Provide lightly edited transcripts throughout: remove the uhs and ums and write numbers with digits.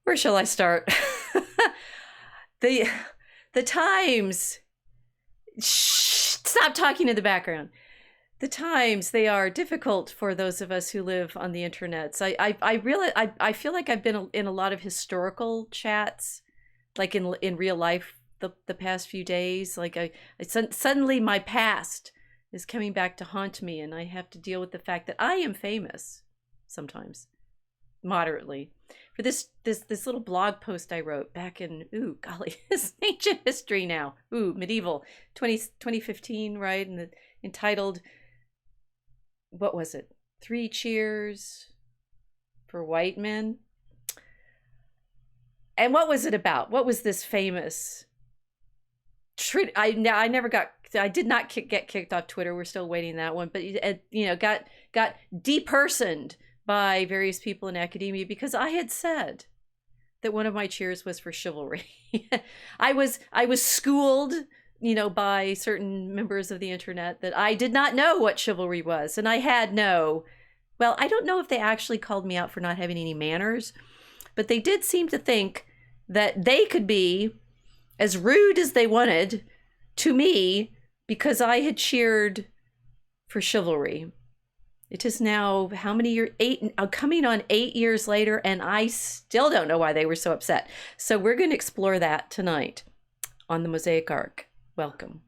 Where shall I start? the the times. Shh, stop talking in the background. The times, they are difficult for those of us who live on the internet. So I feel like I've been in a lot of historical chats, like in real life, the past few days. Like suddenly my past is coming back to haunt me, and I have to deal with the fact that I am famous sometimes, moderately, for this little blog post I wrote back in, ooh golly, it's ancient history now, ooh, medieval, 2015, right? And entitled, what was it, 3 Cheers for White Men. And what was it about? What was this famous I did not get kicked off Twitter. We're still waiting that one, but got depersoned by various people in academia because I had said that one of my cheers was for chivalry. I was schooled, by certain members of the internet that I did not know what chivalry was, and I had well, I don't know if they actually called me out for not having any manners, but they did seem to think that they could be as rude as they wanted to me because I had cheered for chivalry. It is now how many years? 8, coming on 8 years later, and I still don't know why they were so upset. So we're going to explore that tonight on the Mosaic Ark. Welcome.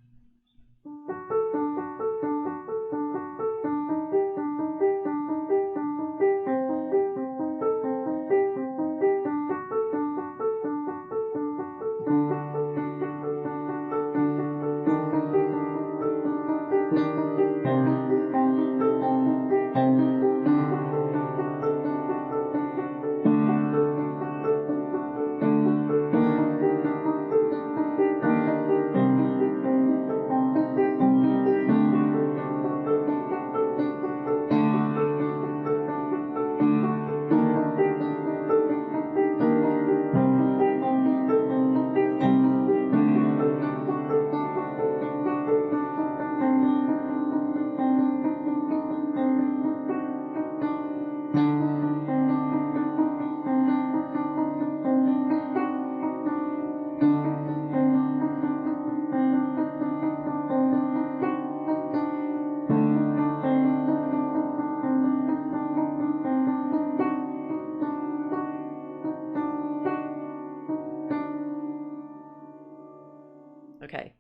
Okay.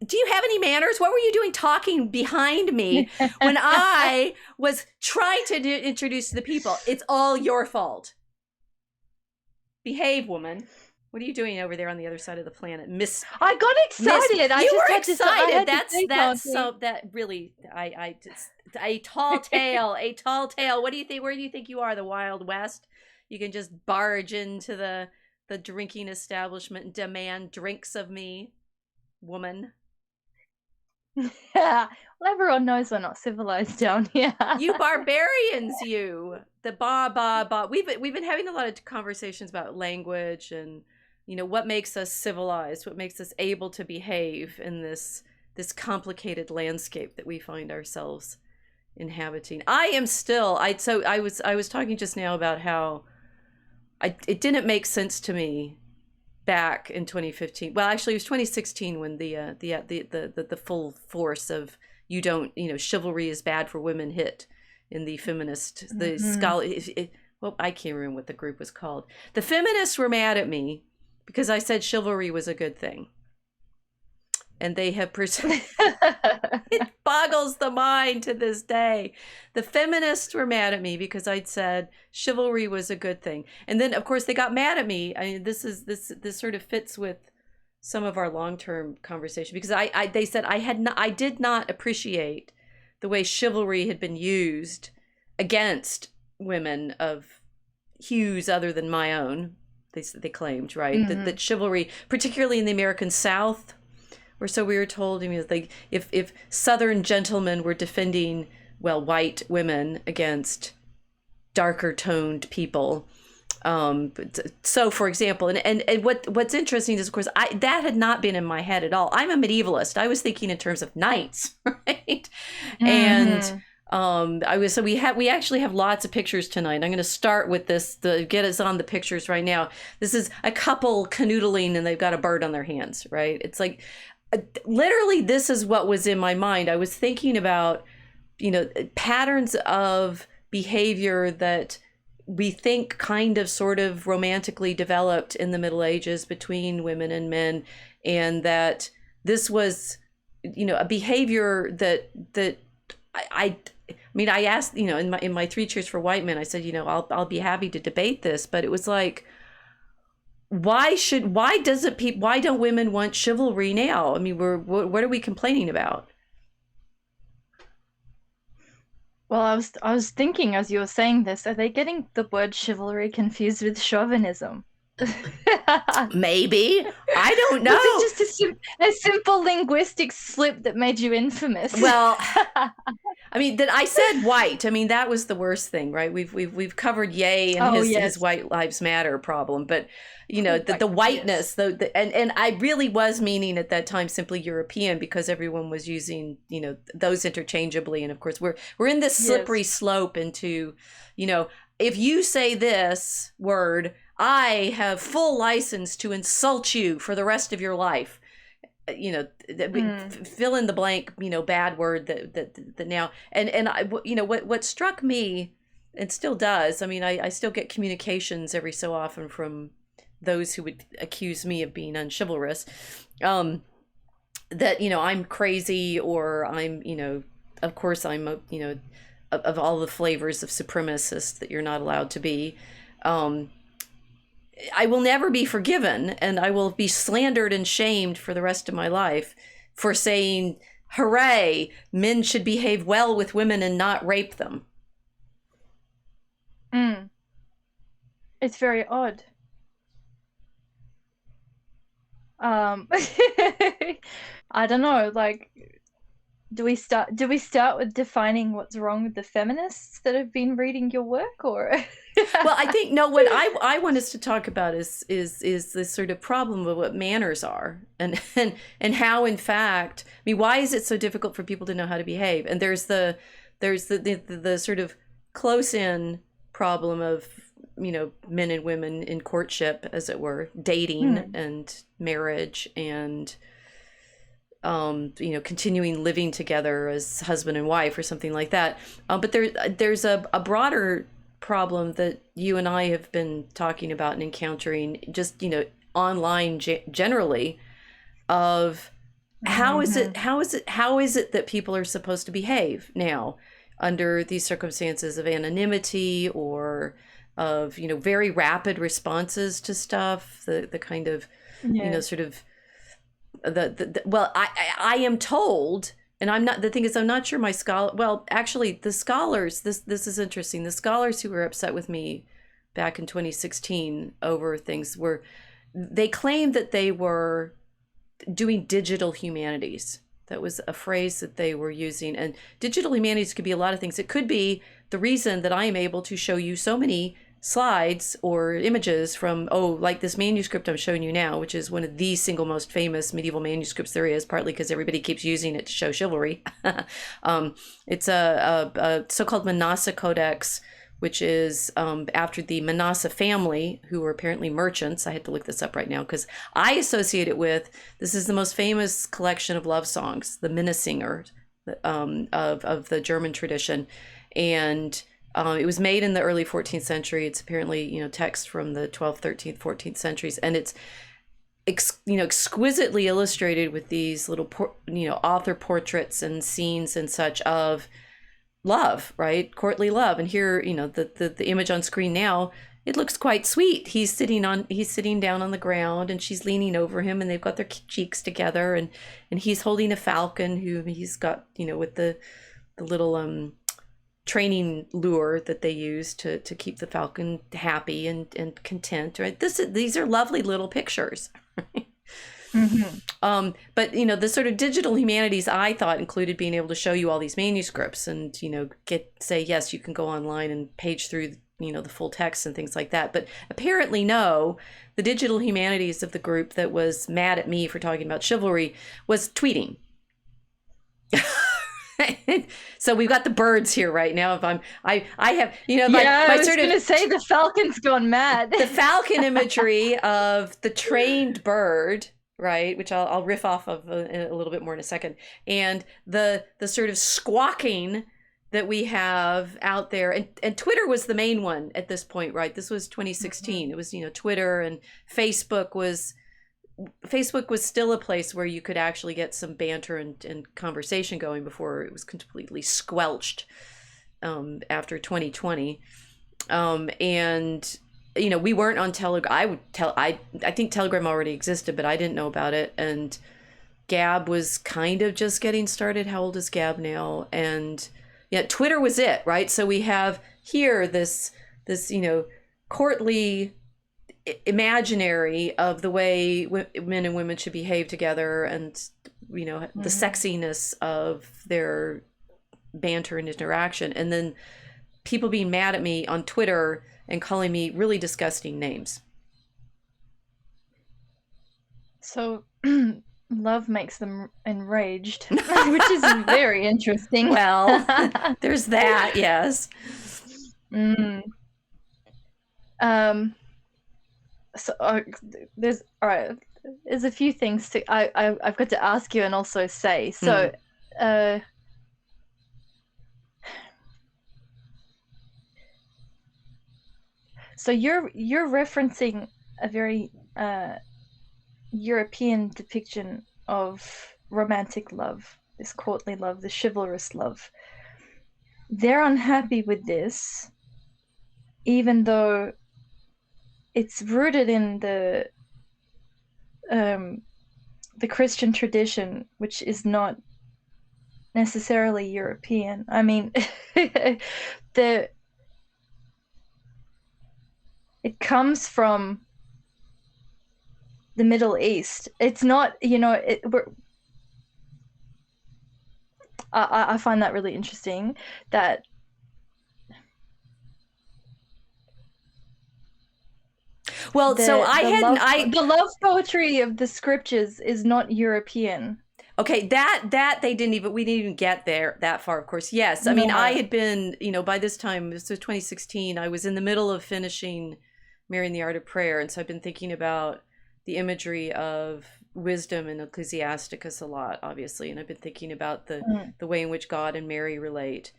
Do you have any manners? What were you doing talking behind me when I was trying to introduce the people? It's all your fault. Behave, woman. What are you doing over there on the other side of the planet, Miss? I got excited. You were excited. That's so that really. A tall tale. A tall tale. What do you think? Where do you think you are? The Wild West? You can just barge into the drinking establishment and demand drinks of me, woman. Yeah. Well, everyone knows we're not civilized down here. You barbarians, you. The ba. We've been having a lot of conversations about language and, what makes us civilized, what makes us able to behave in this complicated landscape that we find ourselves inhabiting. I was talking just now about how it didn't make sense to me back in 2015. Well, actually, it was 2016 when the full force of chivalry is bad for women hit in the feminist, the scholar. Well, I can't remember what the group was called. The feminists were mad at me because I said chivalry was a good thing, and they have it boggles the mind to this day. The feminists were mad at me because I'd said chivalry was a good thing, and then of course they got mad at me. I mean, this sort of fits with some of our long-term conversation because they said I did not appreciate the way chivalry had been used against women of hues other than my own. They claimed, right, that chivalry, particularly in the American South, or so we were told. I mean, like if Southern gentlemen were defending, white women against darker toned people. So, for example, and what's interesting is, of course, that had not been in my head at all. I'm a medievalist. I was thinking in terms of knights, right? And We actually have lots of pictures tonight. I'm going to start with this to get us on the pictures right now. This is a couple canoodling and they've got a bird on their hands, right? It's like literally this is what was in my mind. I was thinking about, patterns of behavior that we think kind of sort of romantically developed in the Middle Ages between women and men, and that this was, a behavior that I mean, I asked, in my Three Cheers for White Men, I said, I'll be happy to debate this, but it was like, why don't women want chivalry now? I mean, what are we complaining about? Well, I was thinking as you were saying this, are they getting the word chivalry confused with chauvinism? Maybe. I don't know. Was it just a simple linguistic slip that made you infamous? Well, I mean, that I said white. I mean, that was the worst thing, right? We've covered Ye and his White Lives Matter problem, but the whiteness, and I really was meaning at that time simply European, because everyone was using those interchangeably, and of course we're in this slippery slope into, if you say this word, I have full license to insult you for the rest of your life. Fill in the blank, bad word that now. And I, what struck me, and still does, I mean, I still get communications every so often from those who would accuse me of being unchivalrous, that, I'm crazy, or I'm, of course I'm, of all the flavors of supremacist that you're not allowed to be. I will never be forgiven, and I will be slandered and shamed for the rest of my life for saying, hooray, men should behave well with women and not rape them. It's very odd. I don't know, like, do we start with defining what's wrong with the feminists that have been reading your work, or? Well, I think what I want us to talk about is this sort of problem of what manners are, and how, in fact, I mean, why is it so difficult for people to know how to behave? And there's the sort of close in problem of men and women in courtship, as it were, dating and marriage, and continuing living together as husband and wife or something like that. But there's a broader problem that you and I have been talking about and encountering just, online generally, of how is it that people are supposed to behave now under these circumstances of anonymity, or of, very rapid responses to stuff, the kind of, sort of, well, I am told, and I'm not sure my the scholars, this is interesting. The scholars who were upset with me back in 2016 over things they claimed that they were doing digital humanities. That was a phrase that they were using. And digital humanities could be a lot of things. It could be the reason that I am able to show you so many slides or images from, like this manuscript I'm showing you now, which is one of the single most famous medieval manuscripts there is, partly because everybody keeps using it to show chivalry. It's a so-called Manassa Codex, which is after the Manassa family, who were apparently merchants. I had to look this up right now because I associate it with, this is the most famous collection of love songs, the Minnesinger, of the German tradition. And it was made in the early 14th century. It's apparently, text from the 12th, 13th, 14th centuries. And it's, exquisitely illustrated with these little, author portraits and scenes and such of love, right? Courtly love. And here, the image on screen now, it looks quite sweet. He's sitting down on the ground, and she's leaning over him, and they've got their cheeks together, and he's holding a falcon who he's got, with the little, training lure that they use to keep the falcon happy and content, right? These are lovely little pictures. But the sort of digital humanities, I thought, included being able to show you all these manuscripts and say yes, you can go online and page through the full text and things like that. But apparently no, the digital humanities of the group that was mad at me for talking about chivalry was tweeting. So we've got the birds here right now. If I have, I was going to say the falcon's gone mad. The falcon imagery of the trained bird, right, which I'll riff off of a little bit more in a second, and the sort of squawking that we have out there, and Twitter was the main one at this point, right? This was 2016. It was, Twitter, and Facebook was still a place where you could actually get some banter and conversation going before it was completely squelched after 2020. And we weren't on Telegram. I think Telegram already existed, but I didn't know about it. And Gab was kind of just getting started. How old is Gab now? And yeah, Twitter was it, right? So we have here this courtly imaginary of the way men and women should behave together, and the sexiness of their banter and interaction, and then people being mad at me on Twitter and calling me really disgusting names. So love makes them enraged, which is very interesting. Well, there's that, yes. So there's a few things I've got to ask you and also say. So so you're referencing a very European depiction of romantic love, this courtly love, the chivalrous love. They're unhappy with this, even though it's rooted in the Christian tradition, which is not necessarily European. I mean, it comes from the Middle East. It's not, I find that really interesting that the love poetry of the scriptures is not European. Okay, that we didn't even get there that far, of course. Yes. I mean, I had been, by this time, this was 2016, I was in the middle of finishing Mary and the Art of Prayer. And so I've been thinking about the imagery of wisdom in Ecclesiasticus a lot, obviously. And I've been thinking about the way in which God and Mary relate.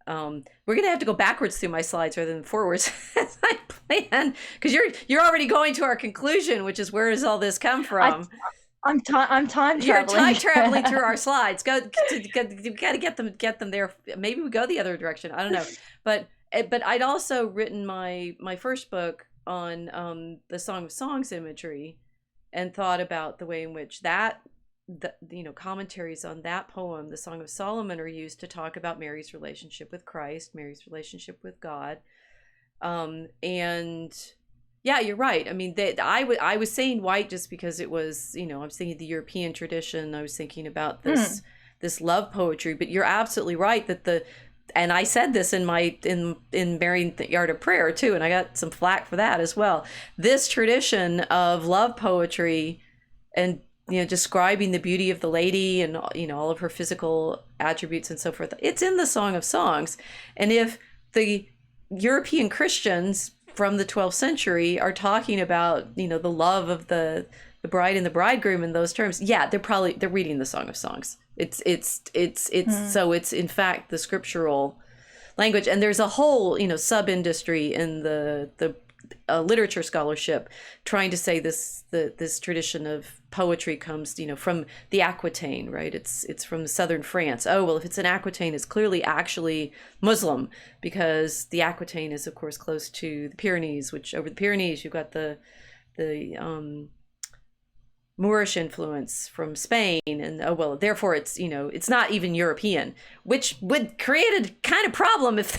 We're going to have to go backwards through my slides rather than forwards as I plan, because you're already going to our conclusion, which is, where does all this come from? I'm time traveling. You're time traveling through our slides. You got to get them there. Maybe we go the other direction. I don't know. But I'd also written my first book on the Song of Songs imagery, and thought about the way in which commentaries on that poem, the Song of Solomon, are used to talk about Mary's relationship with Christ, Mary's relationship with God. And yeah, you're right. I mean, I was saying white just because it was, I was thinking the European tradition. I was thinking about this love poetry, but you're absolutely right that and I said this in Mary and the Art of Prayer too, and I got some flack for that as well. This tradition of love poetry and describing the beauty of the lady and all of her physical attributes and so forth, it's in the Song of Songs. And if the European Christians from the 12th century are talking about the love of the bride and the bridegroom in those terms, yeah, they're reading the Song of Songs. It's so it's in fact the scriptural language. And there's a whole sub industry in the literature scholarship trying to say this tradition of poetry comes from the Aquitaine, right? It's from southern France. Oh, well, if it's an Aquitaine, it's clearly actually Muslim, because the Aquitaine is of course close to the Pyrenees, which over the Pyrenees you've got the Moorish influence from Spain, and therefore it's it's not even European, which would create a kind of problem if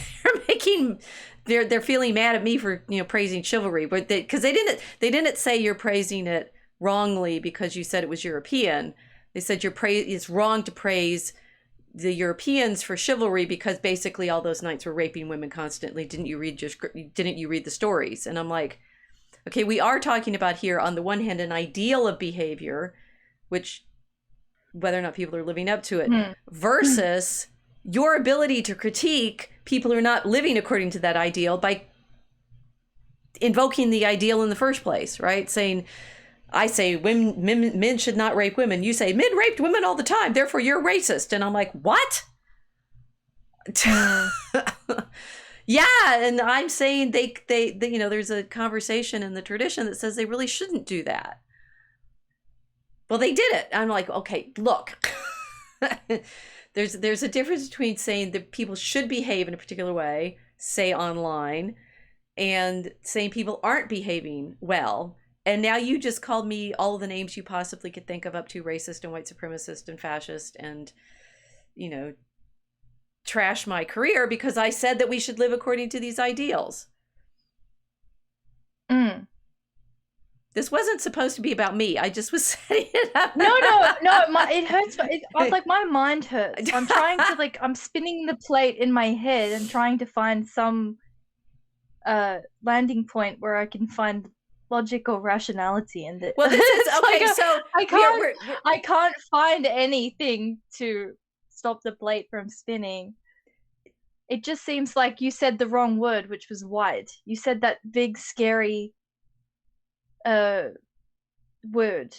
they're feeling mad at me for praising chivalry, but because they didn't say you're praising it wrongly because you said it was European. They said it's wrong to praise the Europeans for chivalry because basically all those knights were raping women constantly. Didn't you read the stories? And I'm like, okay, we are talking about here, on the one hand, an ideal of behavior, which whether or not people are living up to it, versus your ability to critique people who are not living according to that ideal by invoking the ideal in the first place, right? Saying, I say men should not rape women. You say men raped women all the time, therefore you're racist. And I'm like, what? Yeah, and I'm saying they there's a conversation in the tradition that says they really shouldn't do that. Well, they did it. I'm like, okay, look. There's a difference between saying that people should behave in a particular way, say online, and saying people aren't behaving well. And now you just called me all the names you possibly could think of, up to racist and white supremacist and fascist, and trash my career because I said that we should live according to these ideals. This wasn't supposed to be about me. I just was setting it up. No, it hurts. Like, my mind hurts. I'm trying to, I'm spinning the plate in my head and trying to find some landing point where I can find logic or rationality in it. Well, this is okay. So I can't find anything to stop the plate from spinning. It just seems like you said the wrong word, which was white. You said that big, scary word,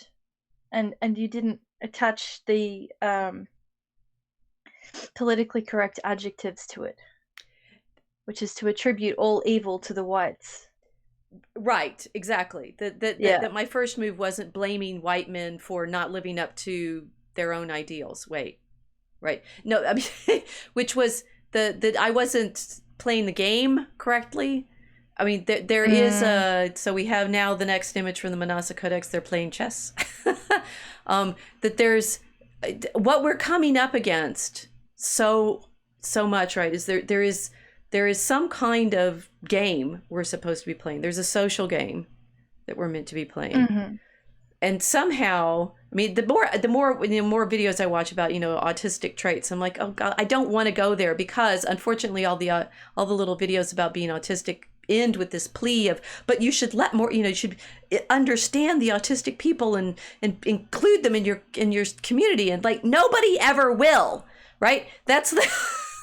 and you didn't attach the politically correct adjectives to it, which is to attribute all evil to the whites. Right, exactly. That my first move wasn't blaming white men for not living up to their own ideals. Wait, right? No, I mean, which was that I wasn't playing the game correctly. I mean, there is so we have now the next image from the Manasa Codex. They're playing chess. That there's what we're coming up against so much, right? Is there is some kind of game we're supposed to be playing. There's a social game that we're meant to be playing. And somehow, I mean, the more videos I watch about autistic traits, I'm like, oh God, I don't want to go there, because unfortunately all the little videos about being autistic end with this plea of, but you should let more, you should understand the autistic people and include them in your community, and like nobody ever will, right? That's the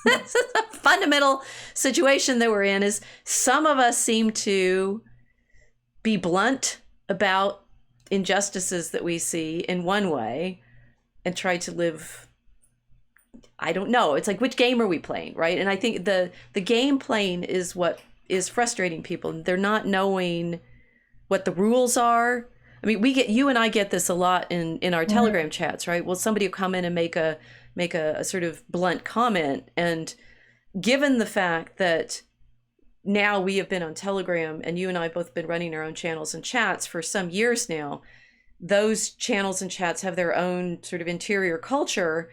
that's the fundamental situation that we're in. Is some of us seem to be blunt about injustices that we see in one way and try to live, I don't know, it's like, which game are we playing, right? And I think the game playing is what is frustrating people. They're not knowing what the rules are. I mean, you and I get this a lot in our Telegram chats, right? Well, somebody will come in and make a sort of blunt comment, and given the fact that now we have been on Telegram, and you and I have both been running our own channels and chats for some years now, those channels and chats have their own sort of interior culture,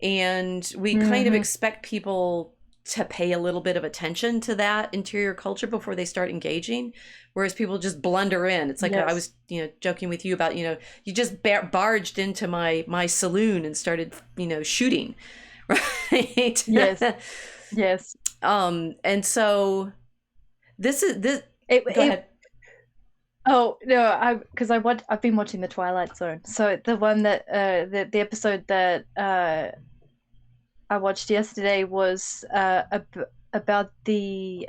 and we kind of expect people to pay a little bit of attention to that interior culture before they start engaging, whereas people just blunder in. It's like, I was joking with you about, you just barged into my saloon and started shooting, right? Yes. And so this. Go ahead. Oh no, I've been watching The Twilight Zone. So the one that the episode that I watched yesterday was about the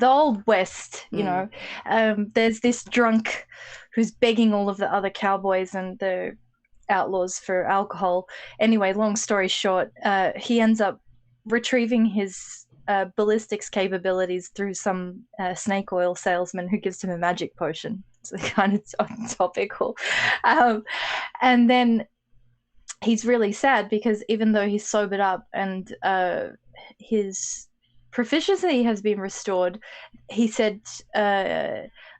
Old West. There's this drunk who's begging all of the other cowboys and the outlaws for alcohol. Anyway, long story short, he ends up retrieving his ballistics capabilities through some snake oil salesman who gives him a magic potion. It's kind of topical. And then he's really sad because even though he's sobered up and his proficiency has been restored, he said,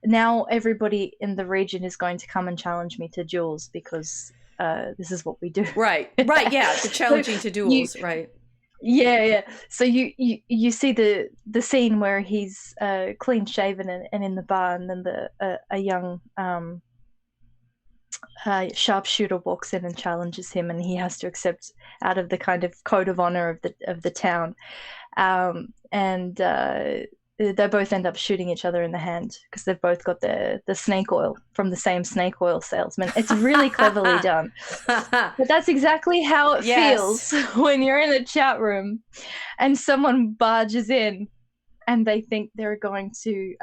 now everybody in the region is going to come and challenge me to duels because this is what we do. Right. Yeah, the challenging to duels, right. Yeah. So you see the scene where he's clean shaven and in the bar, and then a young sharpshooter walks in and challenges him, and he has to accept out of the kind of code of honor of the town. And they both end up shooting each other in the hand because they've both got the snake oil from the same snake oil salesman. It's really cleverly done. But that's exactly how it feels when you're in a chat room and someone barges in and they think they're going to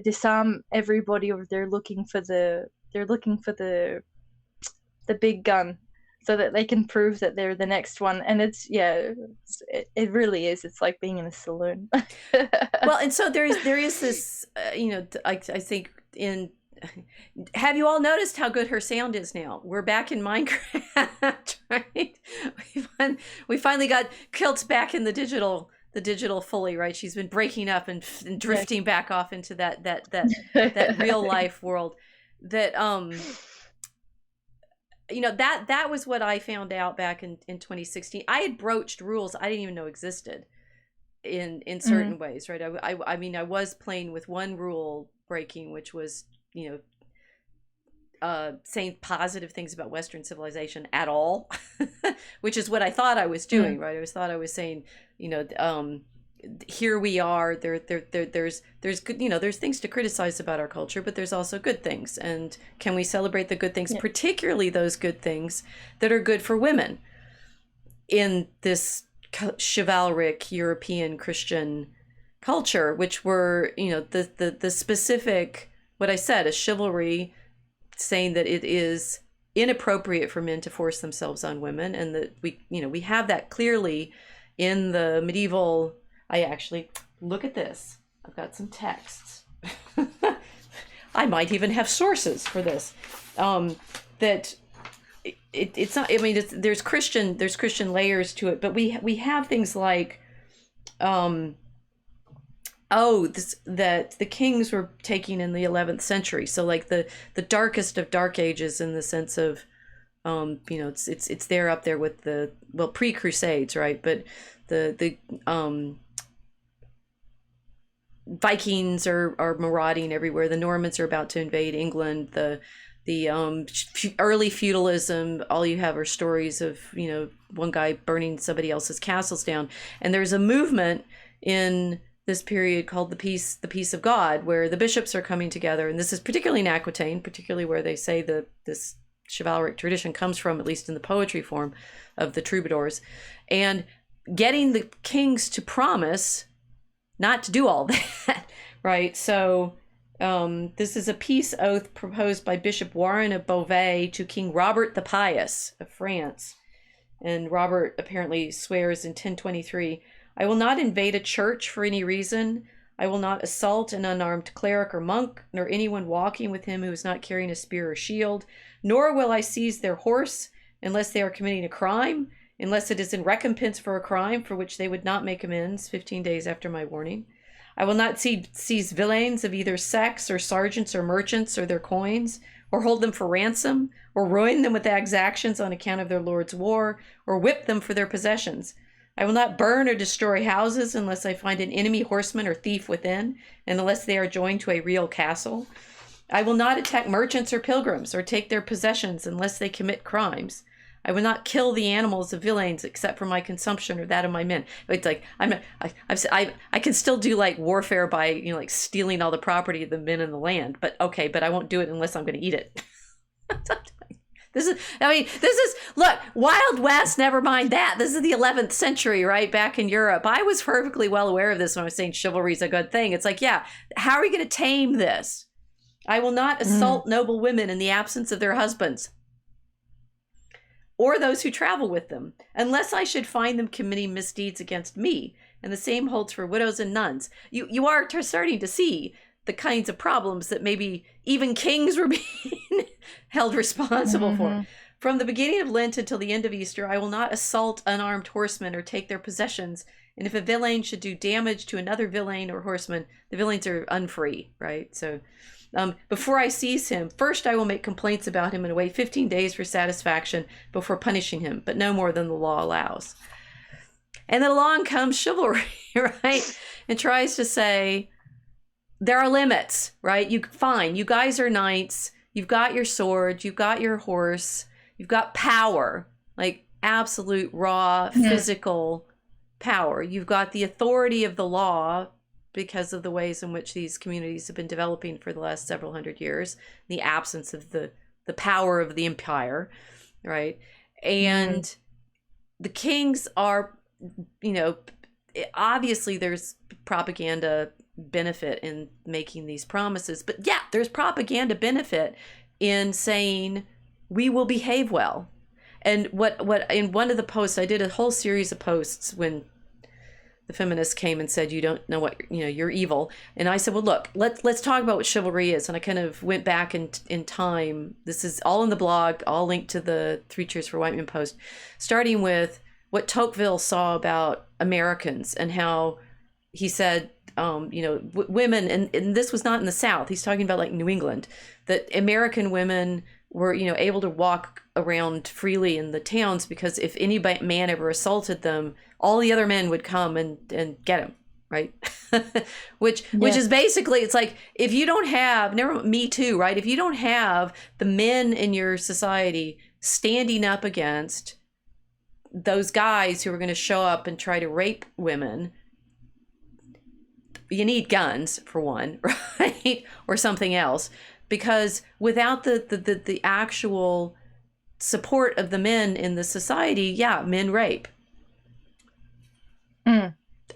disarm everybody, or they're looking for the big gun so that they can prove that they're the next one. And it really is. It's like being in a saloon. Well, and so there is this, I think have you all noticed how good her sound is now? We're back in Minecraft, right? We finally got Kilt back in the digital fully, right? She's been breaking up and drifting back off into that real life world. That that was what I found out back in 2016. I had broached rules I didn't even know existed in certain ways, right? I mean, I was playing with one rule breaking, which was, saying positive things about Western civilization at all, which is what I thought I was doing, right? I thought I was saying, here we are. There's good, there's things to criticize about our culture, but there's also good things. And can we celebrate the good things, particularly those good things that are good for women in this chivalric European Christian culture, which were, the specific, what I said, a chivalry, saying that it is inappropriate for men to force themselves on women, and that we have that clearly in the medieval. I actually, look at this. I've got some texts. I might even have sources for this. That it's not. I mean, there's Christian layers to it, but we have things like, that the kings were taking in the 11th century. So like the darkest of dark ages, in the sense of, it's there up there with the pre-Crusades, right? But the Vikings are marauding everywhere. The Normans are about to invade England. The early feudalism, all you have are stories of, one guy burning somebody else's castles down. And there's a movement in this period called the peace of God, where the bishops are coming together. And this is particularly in Aquitaine, particularly where they say this chivalric tradition comes from, at least in the poetry form of the troubadours, and getting the kings to promise not to do all that, right? So this is a peace oath proposed by Bishop Warren of Beauvais to King Robert the Pious of France. And Robert apparently swears in 1023, "I will not invade a church for any reason. I will not assault an unarmed cleric or monk, nor anyone walking with him who is not carrying a spear or shield. Nor will I seize their horse unless they are committing a crime, unless it is in recompense for a crime for which they would not make amends 15 days after my warning. I will not seize villeins of either sex, or sergeants or merchants, or their coins, or hold them for ransom, or ruin them with exactions on account of their lord's war, or whip them for their possessions. I will not burn or destroy houses unless I find an enemy horseman or thief within, and unless they are joined to a real castle. I will not attack merchants or pilgrims, or take their possessions unless they commit crimes. I will not kill the animals of villains except for my consumption or that of my men." It's like I can still do like warfare by like stealing all the property of the men in the land, but I won't do it unless I'm going to eat it. This is look, Wild West. Never mind that. This is the 11th century, right? Back in Europe, I was perfectly well aware of this when I was saying chivalry is a good thing. It's like, yeah, how are we going to tame this? I will not assault noble women in the absence of their husbands, or those who travel with them, unless I should find them committing misdeeds against me. And the same holds for widows and nuns. You are starting to see the kinds of problems that maybe even kings were being held responsible for. From the beginning of Lent until the end of Easter, I will not assault unarmed horsemen or take their possessions. And if a villain should do damage to another villain or horseman, the villains are unfree, right? So before I seize him, first I will make complaints about him and wait 15 days for satisfaction before punishing him, but no more than the law allows. And then along comes chivalry, right? And tries to say, there are limits, right? You guys are knights. You've got your sword. You've got your horse. You've got power, like absolute raw physical power. You've got the authority of the law because of the ways in which these communities have been developing for the last several hundred years, the absence of the power of the empire, right? And the kings are, you know, obviously there's propaganda benefit in making these promises, but yeah, there's propaganda benefit in saying we will behave well. And what in one of the posts, I did a whole series of posts when the feminists came and said, you don't know what, you know, you're evil. And I said, well, look, let's talk about what chivalry is. And I kind of went back in time. This is all in the blog, all linked to the Three Cheers for White Men post, starting with what Tocqueville saw about Americans and how he said, you know, women, and this was not in the South, he's talking about like New England, that American women were, you know, able to walk around freely in the towns because if any man ever assaulted them, all the other men would come and get him, right? which is basically, it's like, if you don't have, never Me Too, right? If you don't have the men in your society standing up against those guys who are going to show up and try to rape women, you need guns for one, right? Or something else. Because without the actual support of the men in the society, yeah, men rape.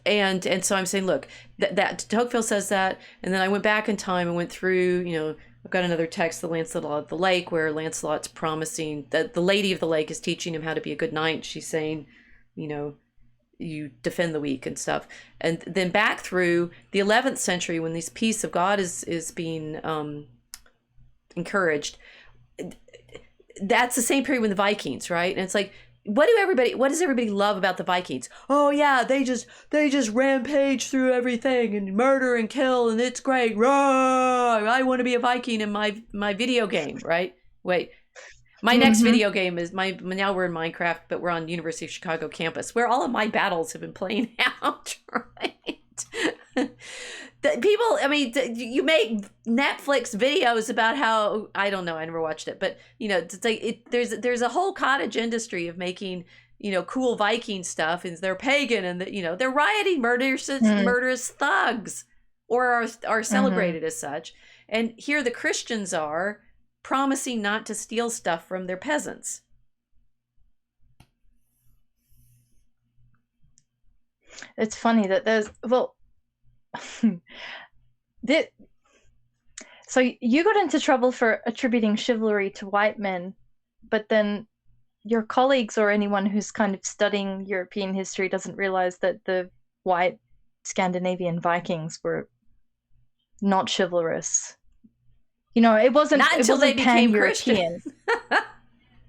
And so I'm saying, look, that Tocqueville says that, and then I went back in time and went through, you know, I've got another text, the Lancelot of the Lake, where Lancelot's promising that the Lady of the Lake is teaching him how to be a good knight. She's saying, you know, you defend the weak and stuff. And then back through the 11th century, when this peace of God is being encouraged, that's the same period when the Vikings, right? And it's like, what does everybody love about the Vikings? Oh yeah, they just rampage through everything and murder and kill, and it's great. Roar! I want to be a Viking in my video game, right? Wait, my next video game is now we're in Minecraft, but we're on University of Chicago campus, where all of my battles have been playing out, right? People, I mean, you make Netflix videos about how, I don't know, I never watched it, but you know, it's like there's a whole cottage industry of making, you know, cool Viking stuff, and they're pagan, and you know, they're rioting murderous thugs, or are celebrated as such. And here the Christians are promising not to steal stuff from their peasants. It's funny that there's, well, so you got into trouble for attributing chivalry to white men, but then your colleagues or anyone who's kind of studying European history doesn't realize that the white Scandinavian Vikings were not chivalrous. You know, it wasn't they became Christian.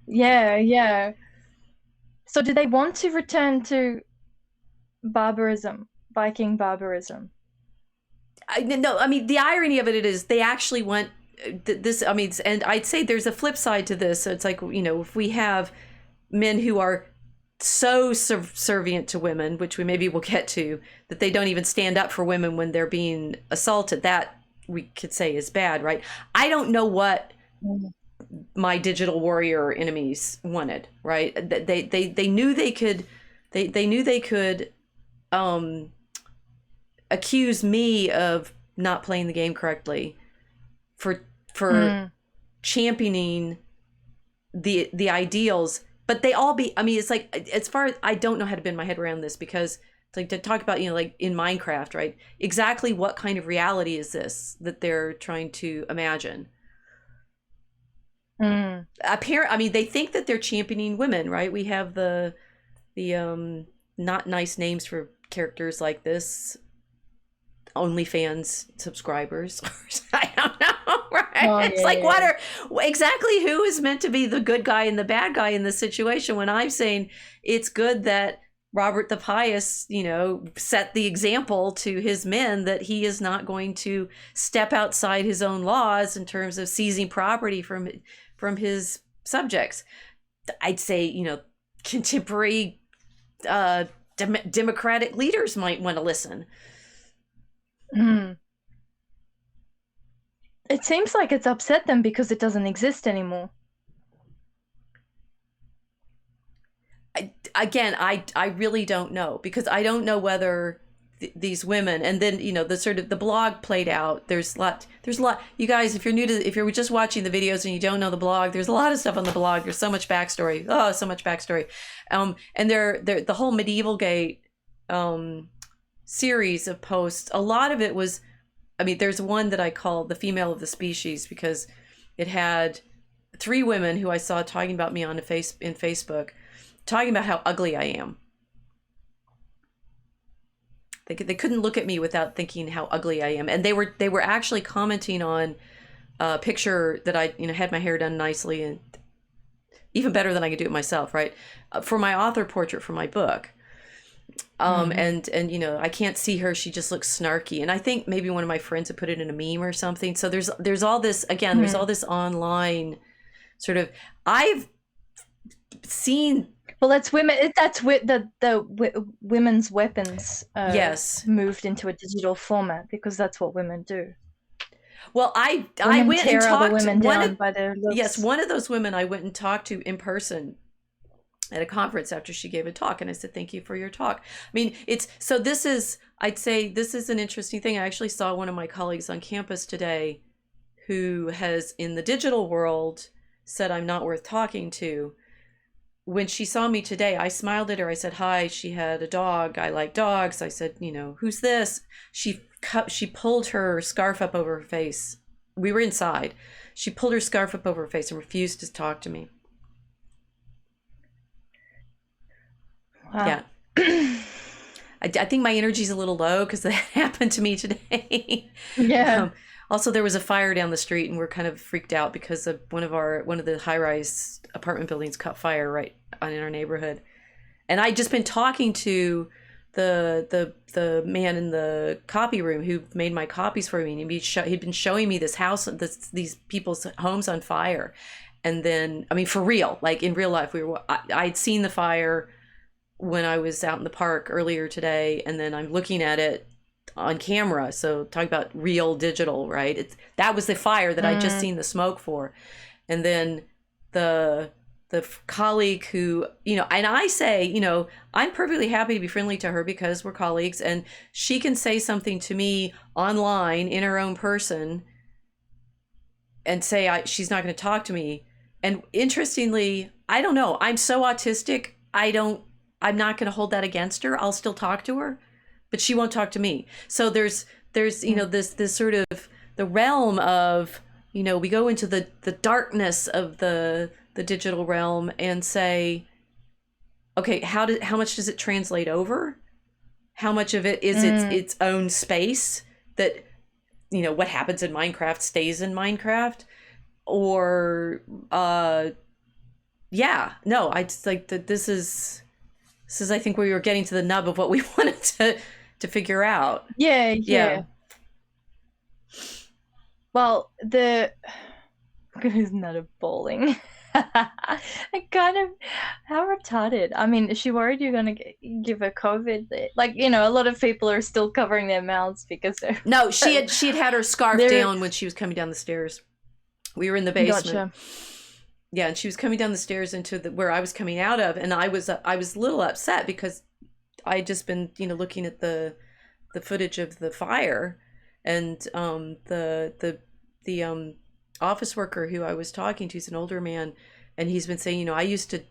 Yeah. So did they want to return to barbarism, Viking barbarism? No, I mean, the irony of it is they actually went this. I mean, and I'd say there's a flip side to this. So it's like, you know, if we have men who are so subservient to women, which we maybe will get to, that they don't even stand up for women when they're being assaulted, that we could say is bad, right? I don't know what my digital warrior enemies wanted, right? They knew they could, they knew they could accuse me of not playing the game correctly for championing the ideals, but they all be, I mean, it's like, as far as, I don't know how to bend my head around this, because it's like, to talk about, you know, like in Minecraft, right? Exactly what kind of reality is this that they're trying to imagine? I mean, they think that they're championing women, right? We have the not nice names for characters like this, OnlyFans subscribers. I don't know, right? Oh, it's like, what are exactly who is meant to be the good guy and the bad guy in this situation, when I'm saying it's good that Robert the Pious, you know, set the example to his men that he is not going to step outside his own laws in terms of seizing property from his subjects. I'd say, you know, contemporary democratic leaders might want to listen. It seems like it's upset them because it doesn't exist anymore. I really don't know, because I don't know whether these women, and then the sort of the blog played out. There's a lot, you guys, if you're just watching the videos and you don't know the blog, there's a lot of stuff on the blog. There's so much backstory. Oh, so much backstory. And the whole Medieval Gate series of posts, a lot of it was, I mean, there's one that I call the female of the species, because it had 3 women who I saw talking about me in Facebook, talking about how ugly I am. They couldn't look at me without thinking how ugly I am, and they were actually commenting on a picture that I had my hair done nicely, and even better than I could do it myself, right? For my author portrait for my book. And I can't see her, she just looks snarky, and I think maybe one of my friends had put it in a meme or something. So there's all this, again, there's all this online sort of, I've seen, well, that's women, that's women's weapons yes, moved into a digital format, because that's what women do. Well, I went and talked to one of those women I went and talked to in person at a conference after she gave a talk, and I said, thank you for your talk. I mean, I'd say this is an interesting thing. I actually saw one of my colleagues on campus today who has, in the digital world, said I'm not worth talking to. When she saw me today, I smiled at her. I said, hi. She had a dog. I like dogs. I said, who's this? She pulled her scarf up over her face. We were inside. She pulled her scarf up over her face and refused to talk to me. Wow. Yeah. I think my energy's a little low because that happened to me today. Yeah. Also, there was a fire down the street, and we're kind of freaked out because of one of the high-rise apartment buildings caught fire right in our neighborhood. And I'd just been talking to the man in the copy room who made my copies for me, and he'd been showing me this house, these people's homes on fire. And then, I mean, for real, like in real life, I'd seen the fire when I was out in the park earlier today, and then I'm looking at it on camera. So talk about real digital, right? That was the fire that I'd just seen the smoke for. And then the colleague who, and I say, I'm perfectly happy to be friendly to her because we're colleagues, and she can say something to me online in her own person and say she's not going to talk to me. And interestingly, I don't know, I'm so autistic, I'm not going to hold that against her. I'll still talk to her, but she won't talk to me. So there's this sort of the realm of, we go into the darkness of the digital realm and say, okay, how much does it translate over? How much of it is its own space that, what happens in Minecraft stays in Minecraft? Or I just like that this is I think we were getting to the nub of what we wanted to figure out. Yeah. Well, isn't that a bowling? I kind of, how retarded. I mean, is she worried you're going to give her COVID? Like, a lot of people are still covering their mouths because they're... No, she had her scarf down when she was coming down the stairs. We were in the basement. Gotcha. Yeah, and she was coming down the stairs into where I was coming out of, and I was a little upset because I'd just been, looking at the footage of the fire, and the office worker who I was talking to, he's an older man, and he's been saying, I used to,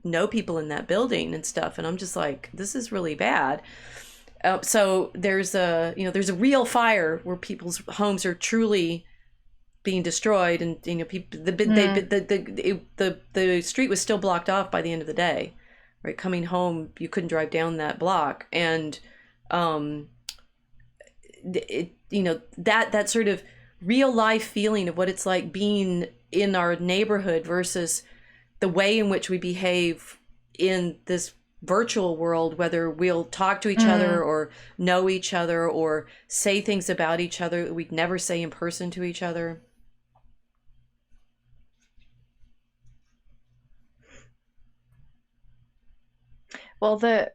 know people in that building and stuff, and I'm just like, this is really bad. So there's a real fire where people's homes are truly being destroyed, and people, the street was still blocked off by the end of the day, right? Coming home, you couldn't drive down that block, and that sort of real life feeling of what it's like being in our neighborhood versus the way in which we behave in this virtual world, whether we'll talk to each other or know each other or say things about each other that we'd never say in person to each other. Well, the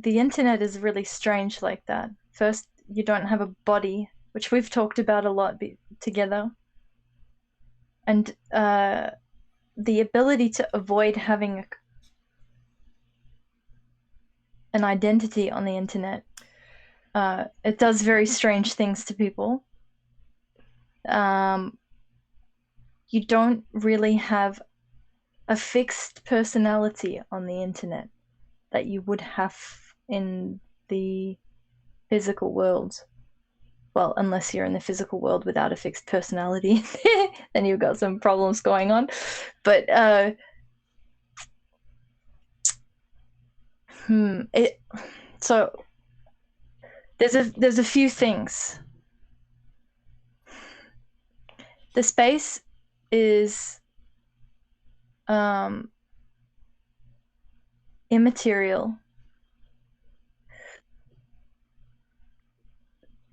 internet is really strange like that. First, you don't have a body, which we've talked about a lot together. And the ability to avoid having an identity on the internet. It does very strange things to people. You don't really have a fixed personality on the internet that you would have in the physical world. Well, unless you're in the physical world without a fixed personality, then you've got some problems going on. But so there's a few things. The space is immaterial.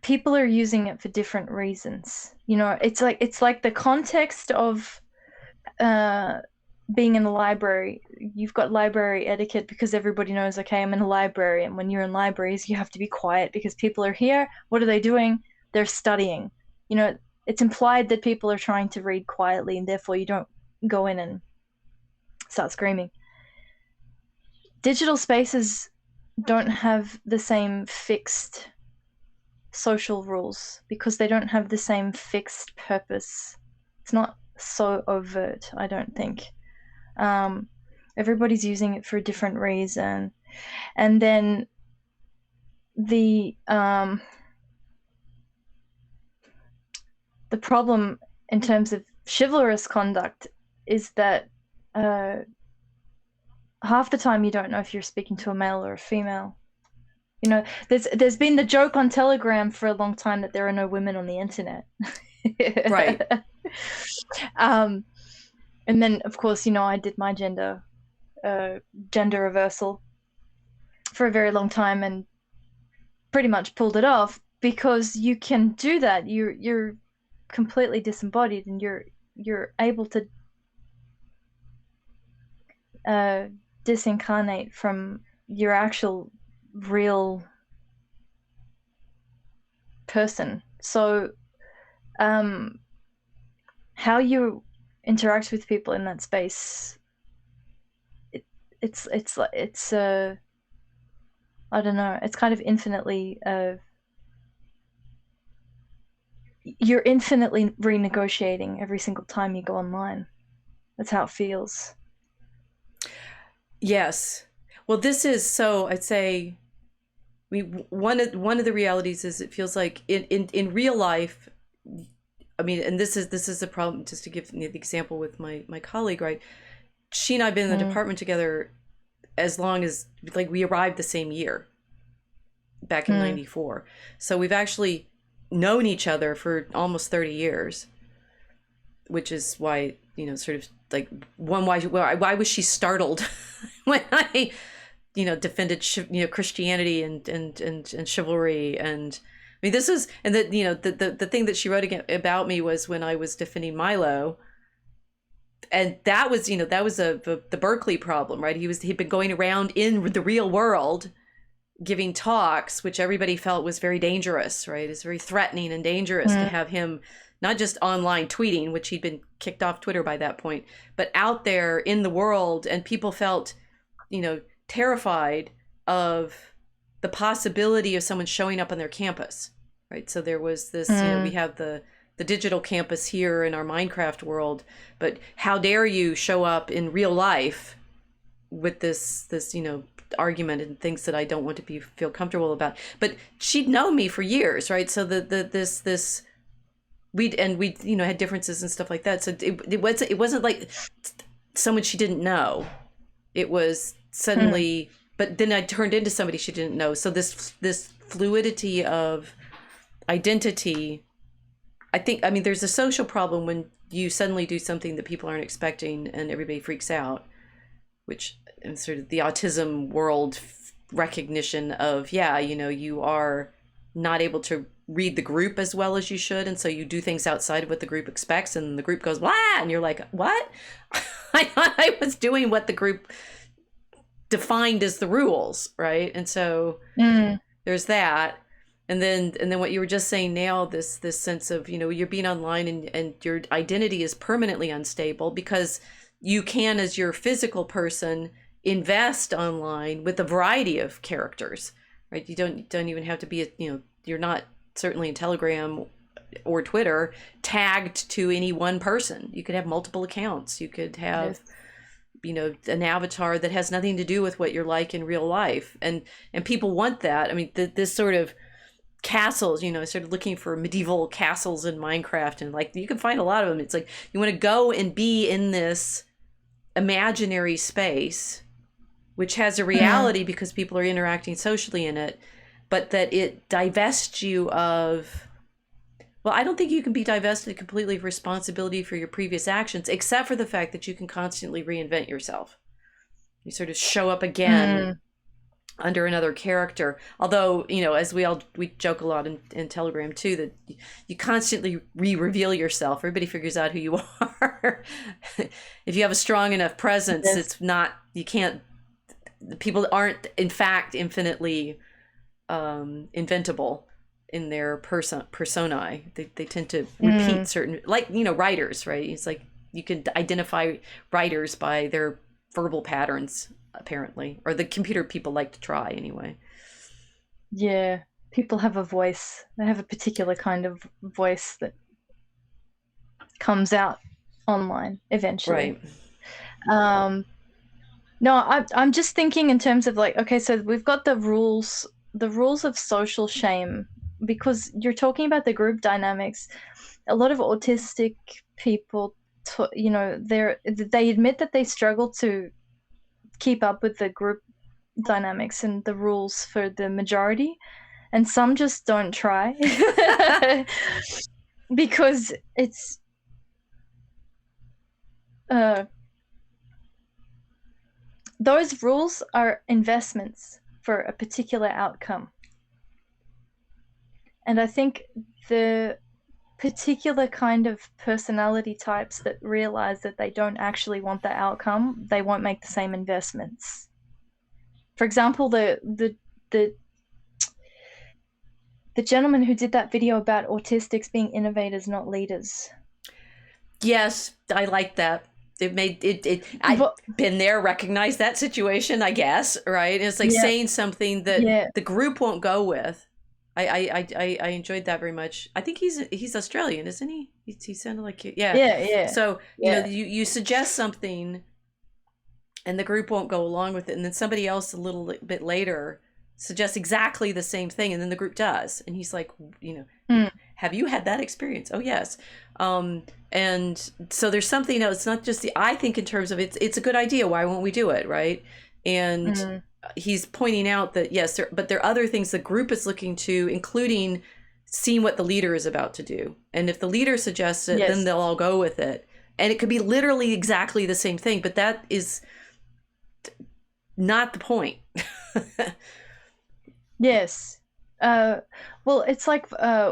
People are using it for different reasons. You know, it's like the context of being in a library. You've got library etiquette because everybody knows, okay, I'm in a library, and when you're in libraries, you have to be quiet because people are here. What are they doing? They're studying. You know, it's implied that people are trying to read quietly, and therefore you don't go in and start screaming. Digital spaces don't have the same fixed social rules because they don't have the same fixed purpose. It's not so overt, I don't think. Everybody's using it for a different reason. And then the problem in terms of chivalrous conduct is that half the time you don't know if you're speaking to a male or a female. You know, there's been the joke on Telegram for a long time that there are no women on the internet. Right. And then, of course, you know, I did my gender reversal for a very long time and pretty much pulled it off because you can do that. You're completely disembodied and you're able to disincarnate from your actual real person. So how you interact with people in that space, it's I don't know, it's kind of infinitely you're infinitely renegotiating every single time you go online. That's how it feels. Yes. Well, this is, so I'd say, one of the realities is it feels like in real life, I mean, and this is the problem, just to give the example with my colleague, right? She and I have been in the department together as long as, like, we arrived the same year back in 94. So we've actually known each other for almost 30 years, which is why, you know, sort of like, why was she startled when I, you know, defended, you know, Christianity and chivalry. And I mean, this is, and that, you know, the thing that she wrote about me was when I was defending Milo. And that was, you know, that was the Berkeley problem, right? He'd been going around in the real world giving talks, which everybody felt was very dangerous, right? It's very threatening and dangerous to have him not just online tweeting, which he'd been kicked off Twitter by that point, but out there in the world. And people felt, you know, terrified of the possibility of someone showing up on their campus, right? So there was this, you know, we have the digital campus here in our Minecraft world, but how dare you show up in real life with this, you know, argument and things that I don't want to feel comfortable about. But she'd known me for years, right? So this we you know, had differences and stuff like that. So it wasn't like someone she didn't know. It was suddenly, but then I turned into somebody she didn't know. So this fluidity of identity, I think, I mean, there's a social problem when you suddenly do something that people aren't expecting and everybody freaks out, which in sort of the autism world recognition of, yeah, you know, you are not able to read the group as well as you should. And so you do things outside of what the group expects, and the group goes, "Wah!" And you're like, what? I thought I was doing what the group defined as the rules, right? And so there's that. And then what you were just saying now, this sense of, you know, you're being online and your identity is permanently unstable because you can, as your physical person, invest online with a variety of characters, right? You don't even have to be you're not, certainly in Telegram or Twitter, tagged to any one person. You could have multiple accounts. You could have an avatar that has nothing to do with what you're like in real life, and people want that. I mean, this sort of castles, I started looking for medieval castles in Minecraft, and like you can find a lot of them. It's like you want to go and be in this imaginary space which has a reality because people are interacting socially in it, but that it divests you of, well, I don't think you can be divested completely of responsibility for your previous actions, except for the fact that you can constantly reinvent yourself. You sort of show up again under another character. Although, as we joke a lot in Telegram too, that you constantly reveal yourself. Everybody figures out who you are. If you have a strong enough presence, it's not, people aren't in fact infinitely inventable in their personae. They tend to repeat certain, like, writers, right? It's like you can identify writers by their verbal patterns, apparently, or the computer people like to try anyway. Yeah, people have a voice. They have a particular kind of voice that comes out online eventually. Right. No, I'm just thinking in terms of like, okay, so we've got the rules of social shame, because you're talking about the group dynamics. A lot of autistic people, they admit that they struggle to keep up with the group dynamics and the rules for the majority, and some just don't try because it's those rules are investments for a particular outcome. And I think the particular kind of personality types that realize that they don't actually want the outcome, they won't make the same investments. For example, the gentleman who did that video about autistics being innovators, not leaders. Yes, I like that. I've been there, recognized that situation, I guess, right? And it's like saying something that the group won't go with. I enjoyed that very much. I think he's Australian, isn't he? He sounded like yeah. So you suggest something, and the group won't go along with it, and then somebody else a little bit later suggests exactly the same thing, and then the group does, and he's like, have you had that experience? Oh yes. And so there's something else. It's not just I think in terms of it's a good idea. Why won't we do it, right? And he's pointing out that yes, but there are other things the group is looking to, including seeing what the leader is about to do. And if the leader suggests it, then they'll all go with it. And it could be literally exactly the same thing, but that is not the point. Yes. Well, it's like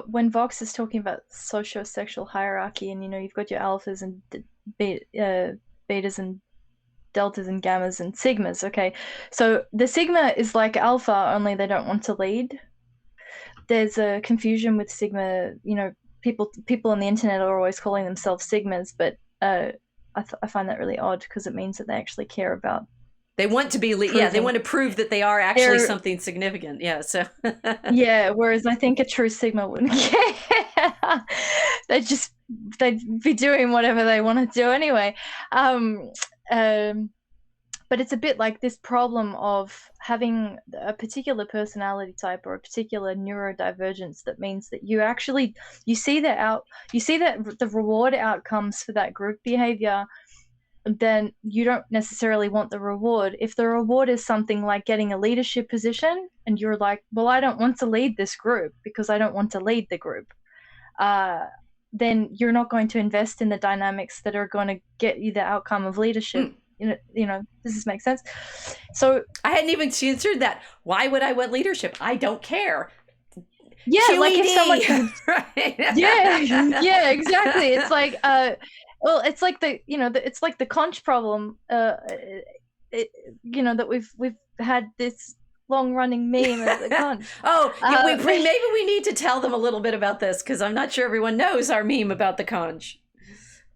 when Vox is talking about socio-sexual hierarchy, and you've got your alphas and betas and deltas and gammas and sigmas. Okay, so the sigma is like alpha, only they don't want to lead. There's a confusion with sigma. People on the internet are always calling themselves sigmas, but I find that really odd, because it means that they actually care about. They want to be, they want to prove that they are actually something significant. Yeah, so. Yeah, whereas I think a true sigma wouldn't care. They'd be doing whatever they want to do anyway. But it's a bit like this problem of having a particular personality type or a particular neurodivergence that means that you see that the reward outcomes for that group behavior, then you don't necessarily want the reward. If the reward is something like getting a leadership position, and you're like, well, I don't want to lead this group because I don't want to lead the group, then you're not going to invest in the dynamics that are going to get you the outcome of leadership. Does this make sense? So I hadn't even considered that. Why would I want leadership? I don't care. Yeah, QED. like if someone, right. yeah, exactly. It's like, well, it's like it's like the conch problem. That we've had this long-running meme of the conch. Maybe we need to tell them a little bit about this, because I'm not sure everyone knows our meme about the conch.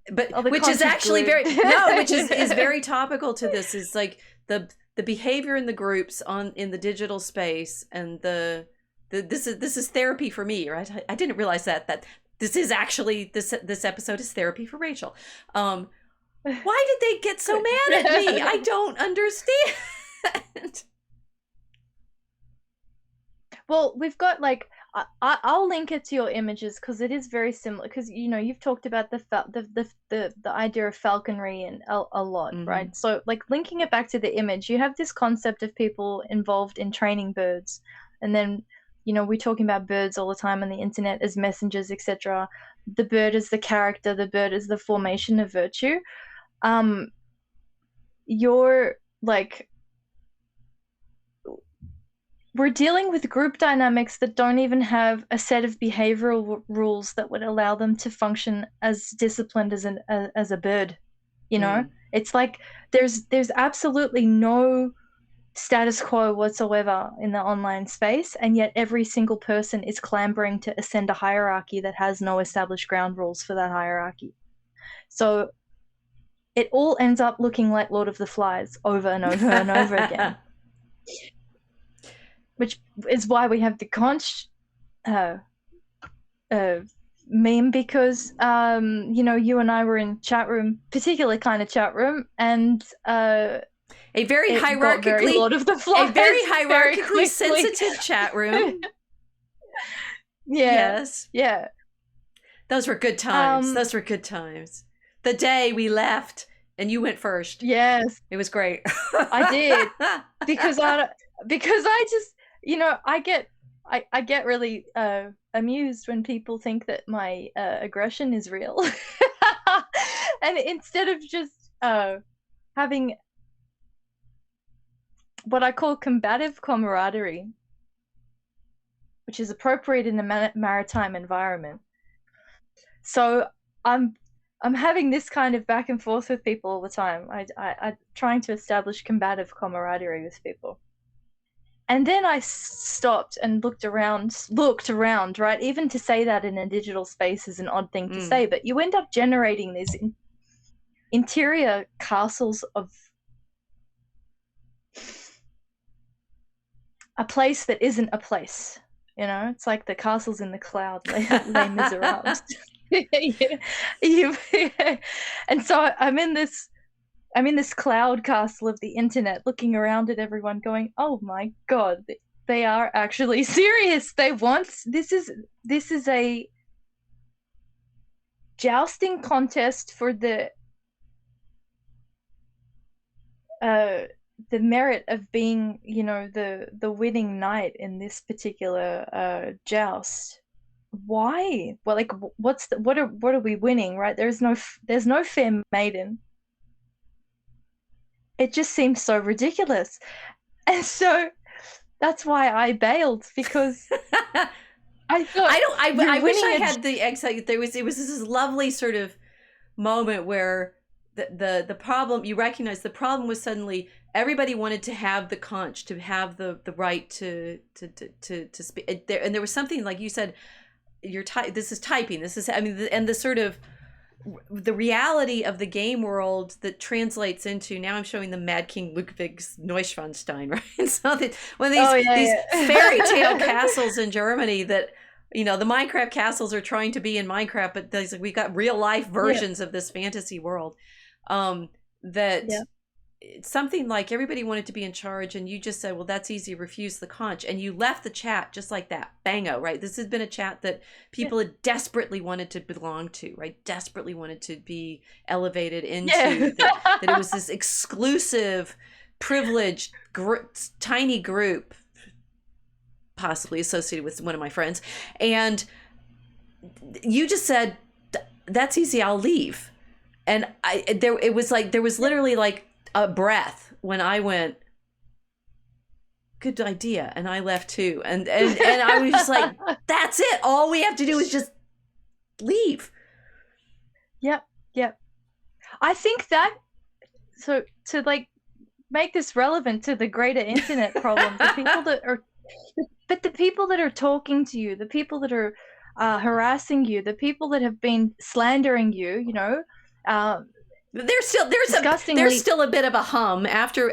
But which is actually which is very topical to this. Is like the the behavior in the groups in the digital space, and this is therapy for me, right? I didn't realize that this is actually this episode is therapy for Rachel. Why did they get so mad at me? I don't understand. Well, we've got like I'll link it to your images because it is very similar. Because you've talked about the idea of falconry and a lot, right? So like linking it back to the image, you have this concept of people involved in training birds, and then we're talking about birds all the time on the internet as messengers, etc. The bird is the character. The bird is the formation of virtue. You're like, we're dealing with group dynamics that don't even have a set of behavioral rules that would allow them to function as disciplined as a bird. It's like there's absolutely no status quo whatsoever in the online space, and yet every single person is clambering to ascend a hierarchy that has no established ground rules for that hierarchy. So it all ends up looking like Lord of the Flies over and over and over again. Which is why we have the conch meme, because you and I were in chat room, particular kind of chat room, and a very hierarchically Lord of the Flies, a very hierarchically sensitive chat room. Yes. Yeah. Those were good times. Those were good times. The day we left and you went first. Yes. It was great. I did. Because I just, I get really amused when people think that my aggression is real. And instead of just having what I call combative camaraderie, which is appropriate in the maritime environment. So I'm having this kind of back and forth with people all the time. I'm trying to establish combative camaraderie with people. And then I stopped and looked around, right? Even to say that in a digital space is an odd thing to say, but you end up generating these interior castles of a place that isn't a place. It's like the castles in the cloud, Les Miserables. And so I'm in this cloud castle of the internet, looking around at everyone going, oh my god, they are actually serious. This is a jousting contest for the merit of being, the winning knight in this particular joust. Why? Well, like, what are we winning, right? There's no fair maiden. It just seems so ridiculous, and so that's why I bailed, because I thought I wish I had the excitement. It was this lovely sort of moment where the problem, you recognize the problem was suddenly everybody wanted to have the conch, to have the right to speak, and there was something, like you said, this is typing, this is, and the sort of the reality of the game world that translates into, now I'm showing the Mad King Ludwig's Neuschwanstein, right? So that when these fairy tale castles in Germany that, the Minecraft castles are trying to be in Minecraft, but we've got real life versions of this fantasy world. It's something like everybody wanted to be in charge, and you just said, well, that's easy, refuse the conch, and you left the chat just like that. Bango, right? This has been a chat that people had desperately wanted to belong to, right? Desperately wanted to be elevated into, that it was this exclusive, privileged, tiny group, possibly associated with one of my friends, and you just said, that's easy, I'll leave. And there was literally like a breath when I went, good idea, and I left too, and I was just like, that's it, all we have to do is just leave. Yep I think that, so to like make this relevant to the greater internet problem, the people that are talking to you, the people that are harassing you, the people that have been slandering you, disgustingly. there's still a bit of a hum after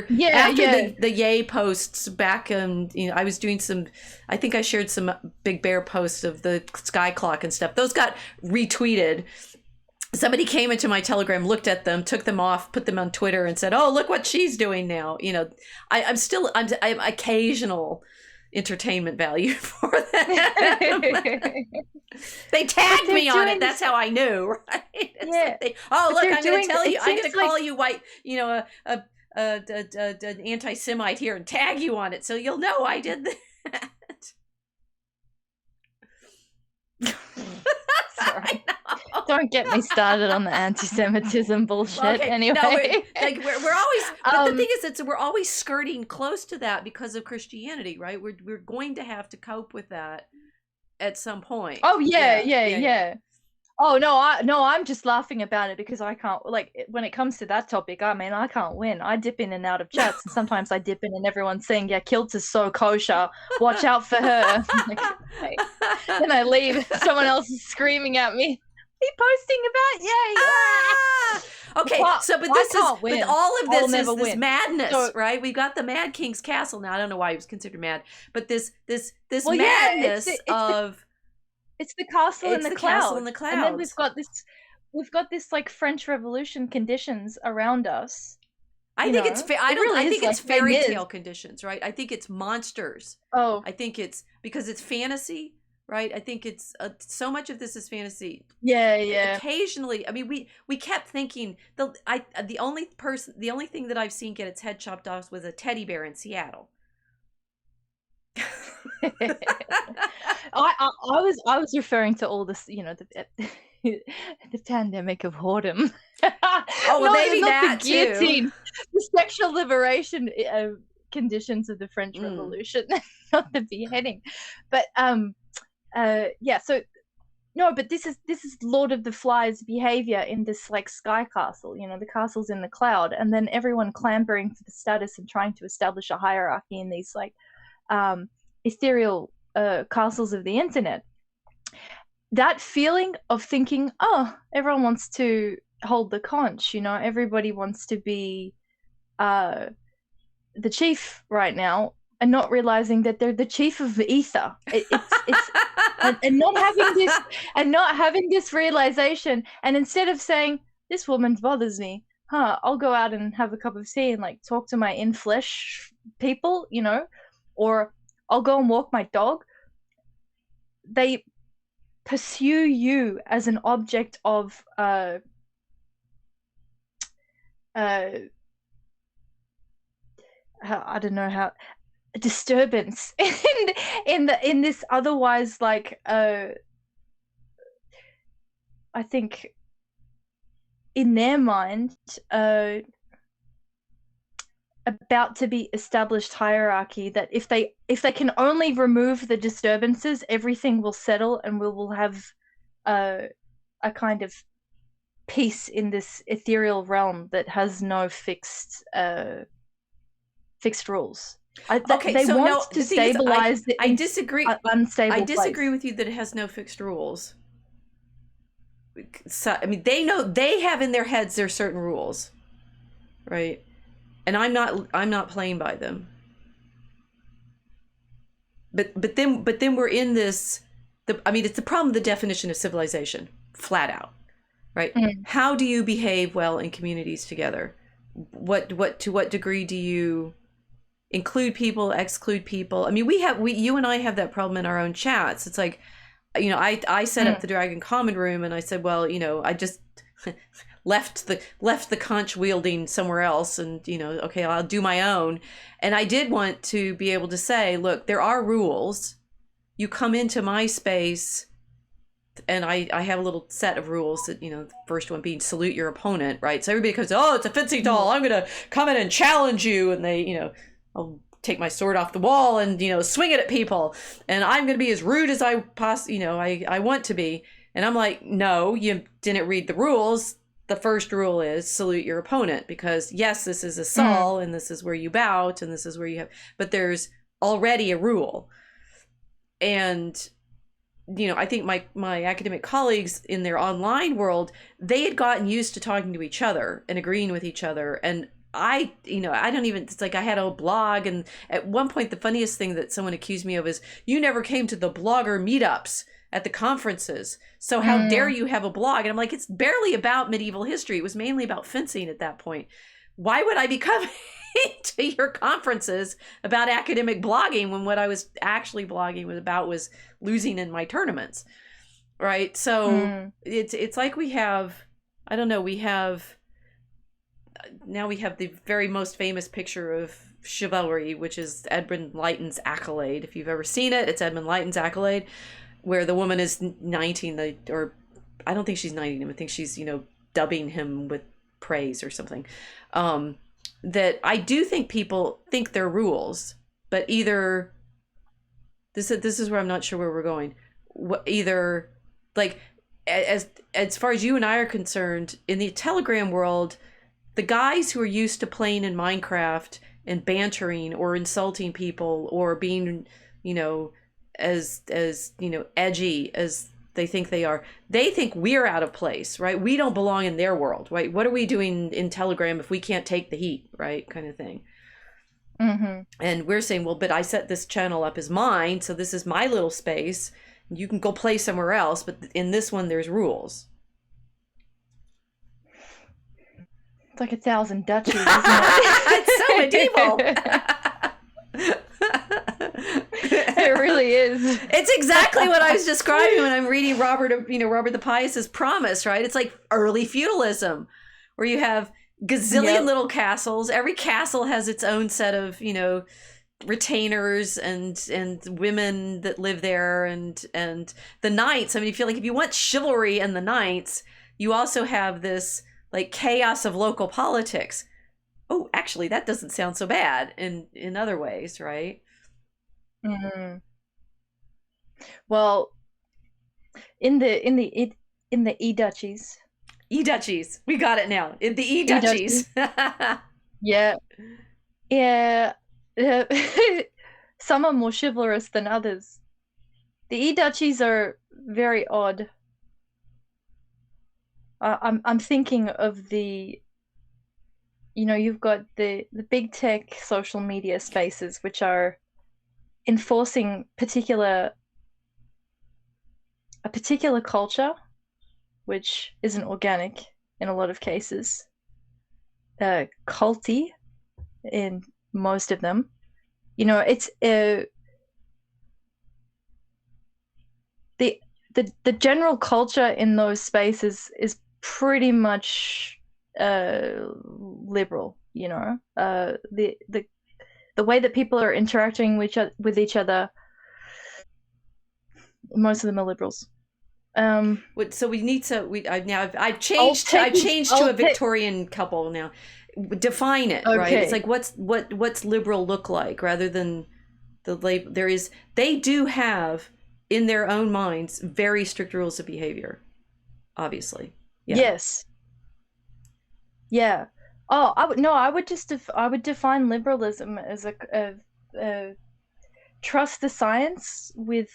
Yeah. the yay posts back, and I was doing some, I think I shared some Big Bear posts of the sky clock and stuff. Those got retweeted. Somebody came into my Telegram, looked at them, took them off, put them on Twitter, and said, "Oh, look what she's doing now." I'm occasional entertainment value for that. They tagged me on it. That's how I knew, right? Yeah. Oh, look, I'm going to tell you. I'm going to call you white, an anti-Semite here and tag you on it, so you'll know I did that. Sorry. Don't get me started on the anti-Semitism bullshit. Okay, anyway, no, we're always. But the thing is, we're always skirting close to that because of Christianity, right? We're going to have to cope with that at some point. Oh yeah. Oh no, I'm just laughing about it because I can't, like, when it comes to that topic, I mean, I can't win. I dip in and out of chats, and sometimes I dip in and everyone's saying, yeah, Kilt is so kosher, watch out for her. Then I leave, someone else is screaming at me, be posting about, Okay, so but all of this is this madness, right? We've got the Mad King's castle now. I don't know why he was considered mad, but this madness it's the castle in the clouds. Castle in the clouds. And then we've got this like French Revolution conditions around us. I think it's fairy tale conditions, right? I think it's monsters. Oh, I think it's because it's fantasy, right? I think it's so much of this is fantasy. Yeah. Occasionally, I mean, we kept thinking the only thing that I've seen get its head chopped off was a teddy bear in Seattle. I was referring to all this, the pandemic of whoredom. Oh, well, maybe that the guillotine, the sexual liberation conditions of the French Revolution, not the beheading. But so no, but this is Lord of the Flies behavior in this like sky castle. The castle's in the cloud, and then everyone clambering for the status and trying to establish a hierarchy in these like ethereal castles of the internet. That feeling of thinking, oh, everyone wants to hold the conch, everybody wants to be the chief right now, and not realizing that they're the chief of the ether. It's and not having this realization, and instead of saying, this woman bothers me, I'll go out and have a cup of tea and like talk to my in-flesh people, or I'll go and walk my dog. They pursue you as an object of I don't know how, disturbance in this otherwise like I think in their mind about to be established hierarchy, that if they can only remove the disturbances, everything will settle and we will have a kind of peace in this ethereal realm that has no fixed rules. They want to stabilize it. I disagree. Unstable. I disagree with you that it has no fixed rules. So, I mean, they know, they have in their heads their certain rules, right? And I'm not playing by them. But then we're in this. It's the problem. The definition of civilization, flat out, right? Mm. How do you behave well in communities together? To what degree do you include people, exclude people? I mean, you and I have that problem in our own chats. It's like, I set up the Dragon Common Room, and I said, well, I just left the conch wielding somewhere else, and okay, I'll do my own. And I did want to be able to say, look, there are rules. You come into my space, and I have a little set of rules that, the first one being salute your opponent, right? So everybody goes, oh, it's a fencing doll, I'm gonna come in and challenge you, and they, I'll take my sword off the wall and swing it at people, and I'm gonna be as rude as I I want to be. And I'm like, no, you didn't read the rules. The first rule is salute your opponent, because yes, this is a Saul, and this is where you bow, and this is where you have, but there's already a rule. And I think my academic colleagues in their online world, they had gotten used to talking to each other and agreeing with each other. And I don't even, it's like I had a blog, and at one point the funniest thing that someone accused me of is, you never came to the blogger meetups at the conferences, so how dare you have a blog? And I'm like, it's barely about medieval history. It was mainly about fencing at that point. Why would I be coming to your conferences about academic blogging when what I was actually blogging was losing in my tournaments, right? So it's like we have, I don't know, we have the very most famous picture of chivalry, which is Edmund Lytton's Accolade. If you've ever seen it, it's Edmund Lytton's Accolade, where the woman is knighting or I don't think she's knighting him. I think she's, dubbing him with praise or something. That I do think people think they're rules, but either this is where I'm not sure where we're going. Either, like, as far as you and I are concerned, in the Telegram world, the guys who are used to playing in Minecraft and bantering or insulting people or being, as edgy as they think they think we're out of place, right? We don't belong in their world, right? What are we doing in Telegram if we can't take the heat, right? Kind of thing. Mm-hmm. And we're saying, well, but I set this channel up as mine, so this is my little space. You can go play somewhere else, but in this one, there's rules. It's like 1,000 duchies, isn't it? It's so medieval. It really is. It's exactly what I was describing when I'm reading Robert the Pious's Promise, right? It's like early feudalism, where you have gazillion little castles. Every castle has its own set of, retainers and women that live there, and the knights. I mean, if you want chivalry and the knights, you also have this like chaos of local politics. Oh, actually, that doesn't sound so bad in other ways, right? Mm-hmm. Well, in the e-duchies. E-duchies. We got it now. In the e-duchies. Yeah. Yeah. Some are more chivalrous than others. The e-duchies are very odd. I'm thinking of the, you've got the big tech social media spaces, which are enforcing a particular culture, which isn't organic in a lot of cases, culty in most of them. It's the general culture in those spaces is pretty much liberal. The way that people are interacting with each other, most of them are liberals. So we need to. I've changed to a Victorian couple now. Define it, okay. Right? It's like what's liberal look like, rather than the label. They do have in their own minds very strict rules of behavior, obviously. Yeah. Yes. Yeah. Oh, I would define liberalism as a trust the science with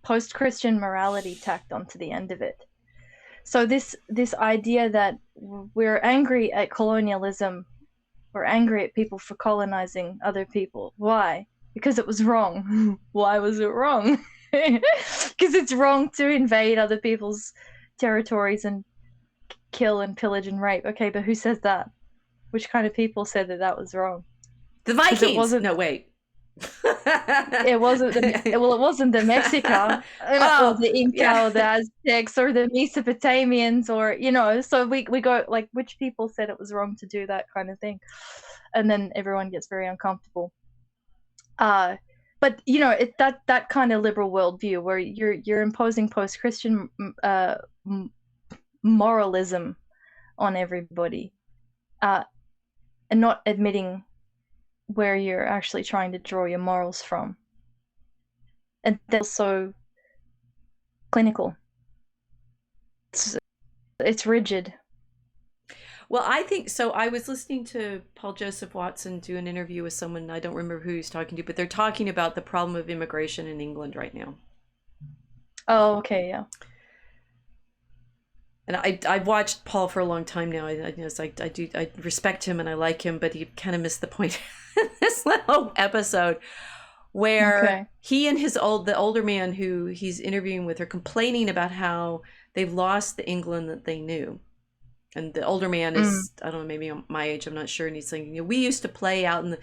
post-Christian morality tacked onto the end of it. So this idea that we're angry at colonialism, we're angry at people for colonizing other people. Why? Because it was wrong. Why was it wrong? Because it's wrong to invade other people's territories and kill and pillage and rape. Okay, but who says that? Which kind of people said that was wrong? The Vikings. No, wait. It wasn't it wasn't the Mexica, or the Inca, or the Aztecs, or the Mesopotamians, or so we go like, which people said it was wrong to do that kind of thing, and then everyone gets very uncomfortable. But that kind of liberal worldview where you're imposing post-Christian moralism on everybody, and not admitting where you're actually trying to draw your morals from. And that's so clinical. It's rigid. Well, I think so. I was listening to Paul Joseph Watson do an interview with someone, I don't remember who he's talking to, but they're talking about the problem of immigration in England right now. Oh, okay, yeah. And I've watched Paul for a long time now. I respect him and I like him, but he kind of missed the point in this little episode where Okay. he and the older man who he's interviewing with are complaining about how they've lost the England that they knew. And the older man Mm. is, I don't know, maybe my age, I'm not sure. And he's saying, we used to play out in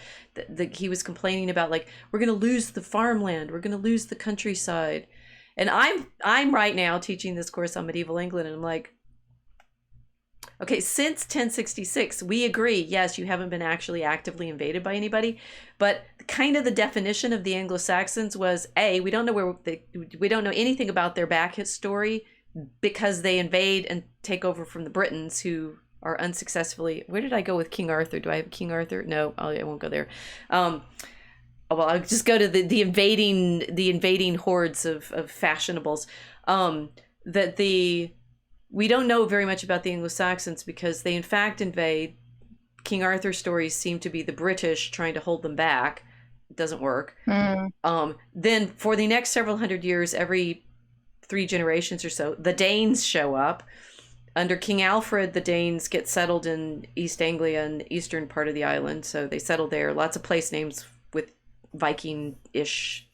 he was complaining about, like, we're going to lose the farmland, we're going to lose the countryside. And I'm right now teaching this course on medieval England, and I'm like, okay, since 1066, we agree, yes, you haven't been actually actively invaded by anybody, but kind of the definition of the Anglo-Saxons was, A, we don't know we don't know anything about their back story, because they invade and take over from the Britons, who are unsuccessfully. Where did I go with King Arthur? Do I have King Arthur? No, I won't go there. Well, I'll just go to the invading hordes of fashionables. That we don't know very much about the Anglo-Saxons, because they in fact invade. King Arthur stories seem to be the British trying to hold them back. It doesn't work. Mm. Then for the next several hundred years, every 3 generations or so, the Danes show up. Under King Alfred, the Danes get settled in East Anglia and the eastern part of the island, so they settle there. Lots of place names with Viking-ish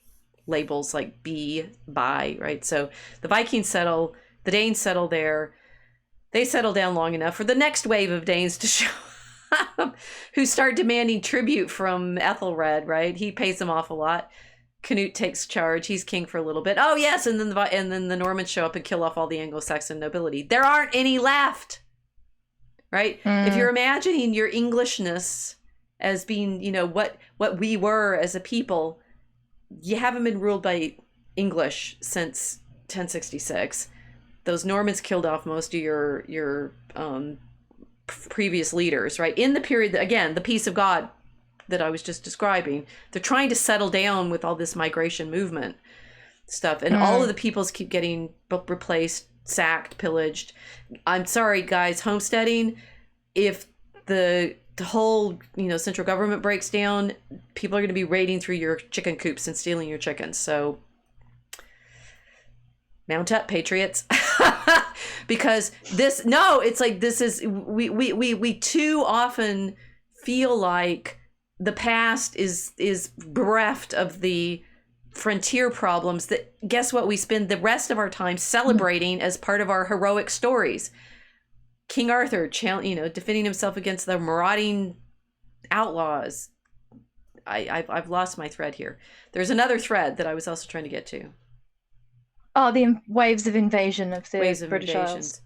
labels, like by, right? So the Vikings settle, the Danes settle there. They settle down long enough for the next wave of Danes to show up, who start demanding tribute from Ethelred, right? He pays them off a lot. Canute takes charge. He's king for a little bit. Oh yes, and then the Normans show up and kill off all the Anglo-Saxon nobility. There aren't any left, right? Mm. If you're imagining your Englishness as being, what we were as a people, you haven't been ruled by English since 1066. Those Normans killed off most of your previous leaders, right? In the period, again, the peace of God that I was just describing, they're trying to settle down with all this migration movement stuff, and all of the peoples keep getting replaced, sacked, pillaged. I'm sorry, guys, homesteading, if the whole central government breaks down, people are going to be raiding through your chicken coops and stealing your chickens. So mount up, patriots. Because we too often feel like the past is bereft of the frontier problems that, guess what, we spend the rest of our time celebrating as part of our heroic stories. King Arthur, defending himself against the marauding outlaws. I've lost my thread here. There's another thread that I was also trying to get to. Oh, the waves of invasion of the Waves of British invasions. Isles.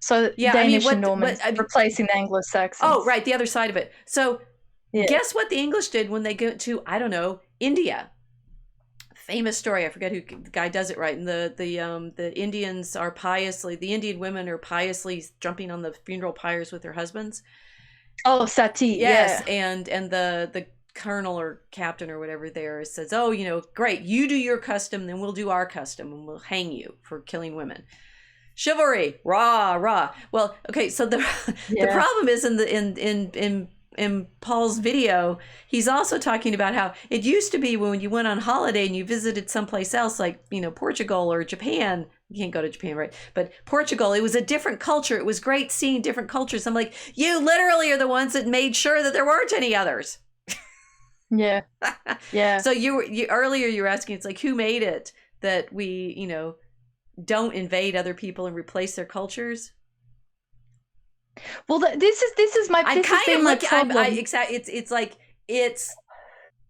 So Yeah, Danish and Normans replacing the Anglo-Saxons. Oh, right, the other side of it. So Yeah. guess what the English did when they go to, I don't know, India? Famous story. I forget who the guy does it right. And the Indians are piously, the Indian women are piously jumping on the funeral pyres with their husbands. Oh, Sati. Yes, Yeah. and the colonel or captain or whatever there says, oh, great, you do your custom, then we'll do our custom, and we'll hang you for killing women. Chivalry, rah rah. Well, okay, so the problem is in Paul's video, he's also talking about how it used to be when you went on holiday and you visited someplace else, like Portugal or Japan. You can't go to Japan, right? But Portugal, it was a different culture. It was great seeing different cultures. I'm like, you literally are the ones that made sure that there weren't any others. Yeah. Yeah. So you earlier you were asking, it's like, who made it that we don't invade other people and replace their cultures? Well, this is my. I'm kind of looking. It's like it's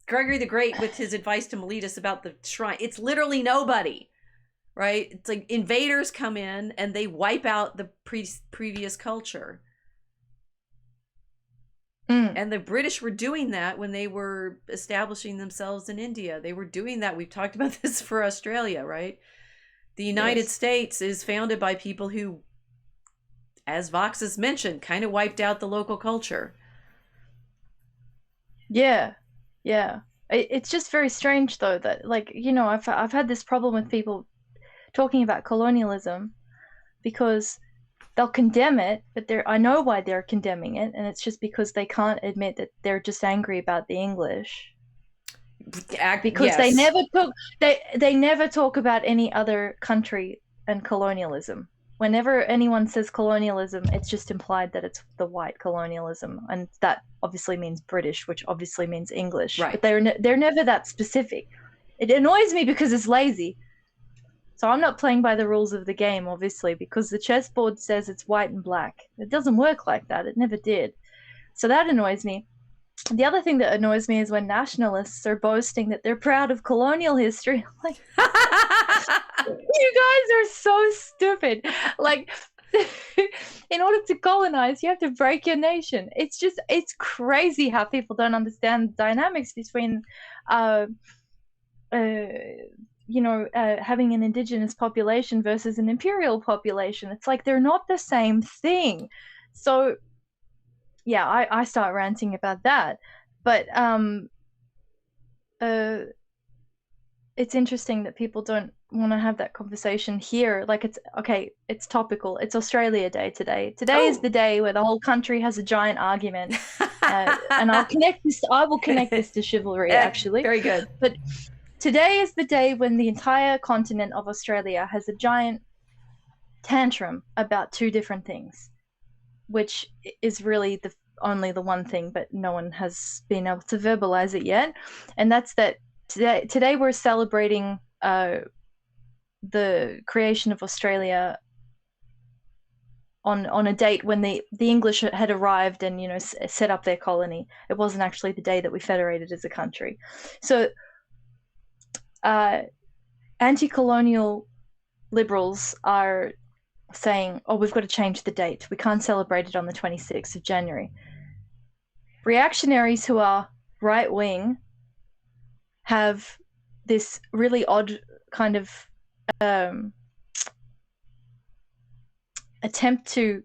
Gregory the Great with his advice to Miletus about the shrine. It's literally nobody, right? It's like invaders come in and they wipe out the previous culture. And the British were doing that when they were establishing themselves in India. They were doing that. We've talked about this for Australia, right? The United States is founded by people who, as Vox has mentioned, kind of wiped out the local culture. Yeah. Yeah. It's just very strange, though, that, like, I've had this problem with people talking about colonialism, because they'll condemn it, but I know why they're condemning it, and it's just because they can't admit that they're just angry about the English. because they Yes. never talk about any other country and colonialism. Whenever anyone says colonialism, it's just implied that it's the white colonialism, and that obviously means British, which obviously means English. Right. But they're never that specific. It annoys me because it's lazy. So I'm not playing by the rules of the game, obviously, because the chessboard says it's white and black. It doesn't work like that. It never did. So that annoys me. The other thing that annoys me is when nationalists are boasting that they're proud of colonial history. Like, you guys are so stupid. Like, in order to colonize, you have to break your nation. It's crazy how people don't understand the dynamics between, having an indigenous population versus an imperial population. It's like they're not the same thing. So, yeah, I start ranting about that. But it's interesting that people don't want to have that conversation here. Like, it's topical. It's Australia Day today. Today is the day where the whole country has a giant argument. And I will connect this to chivalry, actually. Very good. But today is the day when the entire continent of Australia has a giant tantrum about two different things, which is really only the one thing, but no one has been able to verbalize it yet. And that's that today we're celebrating the creation of Australia on a date when the English had arrived and set up their colony. It wasn't actually the day that we federated as a country. So anti-colonial liberals are saying, oh, we've got to change the date. We can't celebrate it on the 26th of January. Reactionaries who are right-wing have this really odd kind of attempt to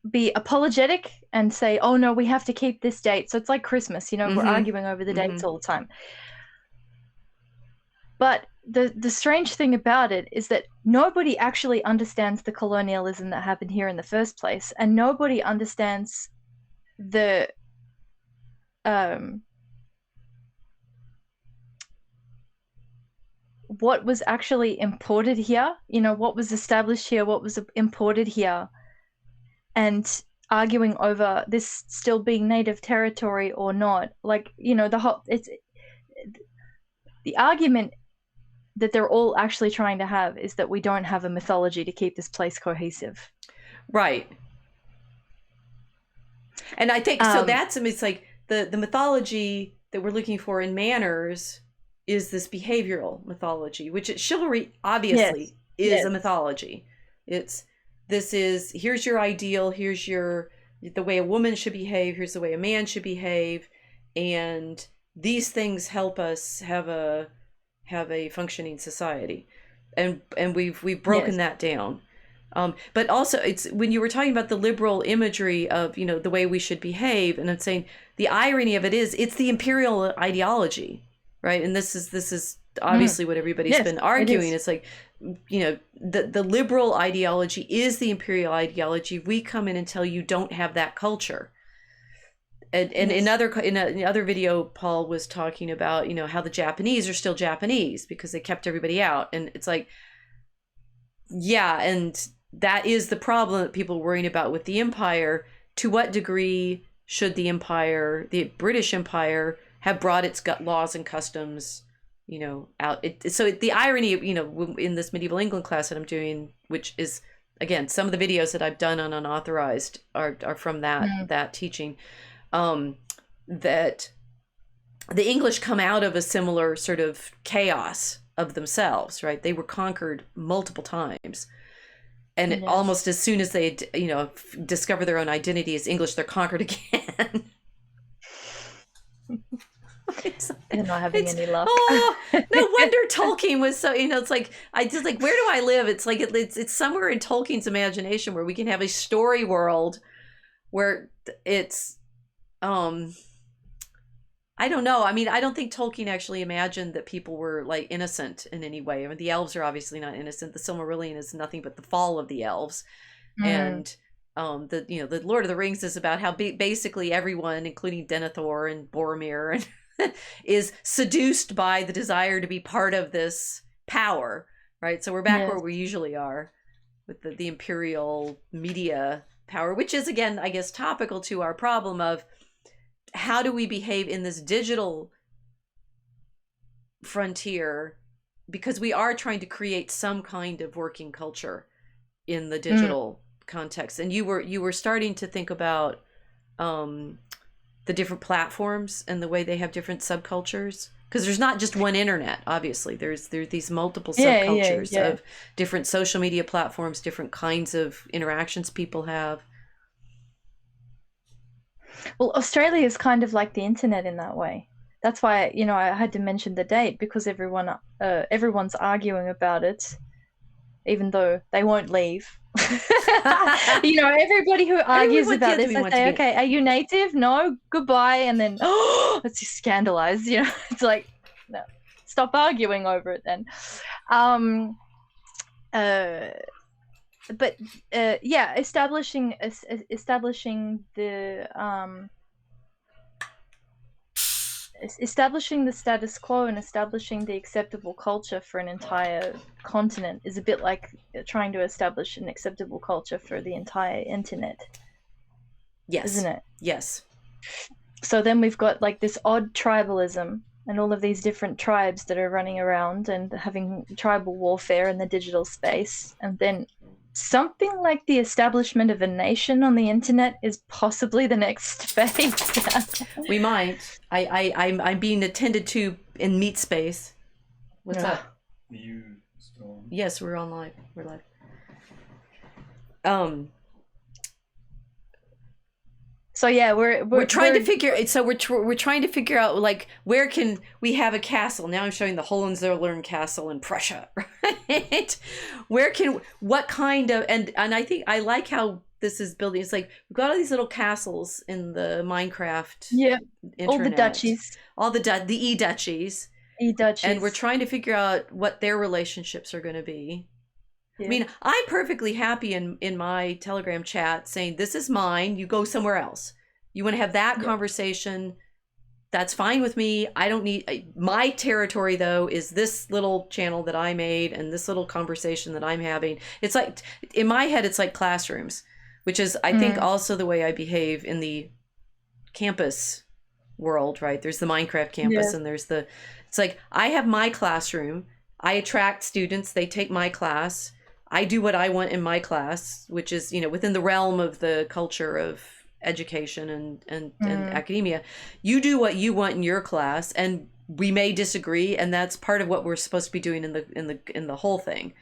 be apologetic and say, oh, no, we have to keep this date. So it's like Christmas, we're arguing over the dates all the time. But the strange thing about it is that nobody actually understands the colonialism that happened here in the first place, and nobody understands the what was actually imported here, what was established here, what was imported here, and arguing over this still being native territory or not. Like, the argument that they're all actually trying to have is that we don't have a mythology to keep this place cohesive. Right. And I think so it's like the mythology that we're looking for in manners is this behavioral mythology, which chivalry obviously is a mythology. Here's your ideal, here's the way a woman should behave, here's the way a man should behave, and these things help us have a functioning society, and we've broken that down. But also, it's when you were talking about the liberal imagery of the way we should behave, and I'm saying the irony of it is it's the imperial ideology, right? And this is obviously what everybody's been arguing. It's like the liberal ideology is the imperial ideology. We come in and tell you don't have that culture. And in another video, Paul was talking about how the Japanese are still Japanese because they kept everybody out, and it's like, yeah, and that is the problem that people are worrying about with the empire. To what degree should the British Empire, have brought its laws and customs, out? So the irony of in this medieval England class that I'm doing, which is again some of the videos that I've done on Unauthorized are from that teaching. That the English come out of a similar sort of chaos of themselves, right? They were conquered multiple times, and almost as soon as they discover their own identity as English, they're conquered again. They're not having any luck. Oh, no wonder Tolkien was so, it's like, I just like, where do I live? It's like, it's somewhere in Tolkien's imagination where we can have a story world where it's, I don't know. I mean, I don't think Tolkien actually imagined that people were like innocent in any way. I mean, the elves are obviously not innocent. The Silmarillion is nothing but the fall of the elves. And the Lord of the Rings is about how basically everyone, including Denethor and Boromir and is seduced by the desire to be part of this power, right? So we're back Yes. where we usually are with the imperial media power, which is, again, I guess, topical to our problem of how do we behave in this digital frontier, because we are trying to create some kind of working culture in the digital context. And you were starting to think about the different platforms and the way they have different subcultures, because there's not just one internet. Obviously there's these multiple subcultures of different social media platforms, different kinds of interactions people have. Well, Australia is kind of like the internet in that way. That's why, I had to mention the date, because everyone's arguing about it, even though they won't leave. Everybody who argues about this, I say, okay, are you native? No, goodbye. And then, it's just scandalized. It's like, no, stop arguing over it then. But establishing the status quo and establishing the acceptable culture for an entire continent is a bit like trying to establish an acceptable culture for the entire internet. Yes. Isn't it? Yes. So then we've got like this odd tribalism and all of these different tribes that are running around and having tribal warfare in the digital space. And then something like the establishment of a nation on the internet is possibly the next phase. We might. I'm being attended to in Meat Space. What's up? Are you still on? Yes, we're on live. We're live. So yeah, we're trying to figure. So we're trying to figure out, like, where can we have a castle? Now I'm showing the Hohenzollern Castle in Prussia, right? What kind of, and I think I like how this is building. It's like we've got all these little castles in the Minecraft. Internet, all the duchies, the e-duchies, and we're trying to figure out what their relationships are going to be. Yeah. I mean, I'm perfectly happy in my Telegram chat saying, this is mine, you go somewhere else. You want to have that conversation, that's fine with me. I don't need, my territory though is this little channel that I made and this little conversation that I'm having. It's like, in my head, it's like classrooms, which is, I think, also the way I behave in the campus world, right? There's the Minecraft campus and there's it's like, I have my classroom, I attract students, they take my class, I do what I want in my class, which is, within the realm of the culture of education and academia. You do what you want in your class, and we may disagree, and that's part of what we're supposed to be doing in the whole thing.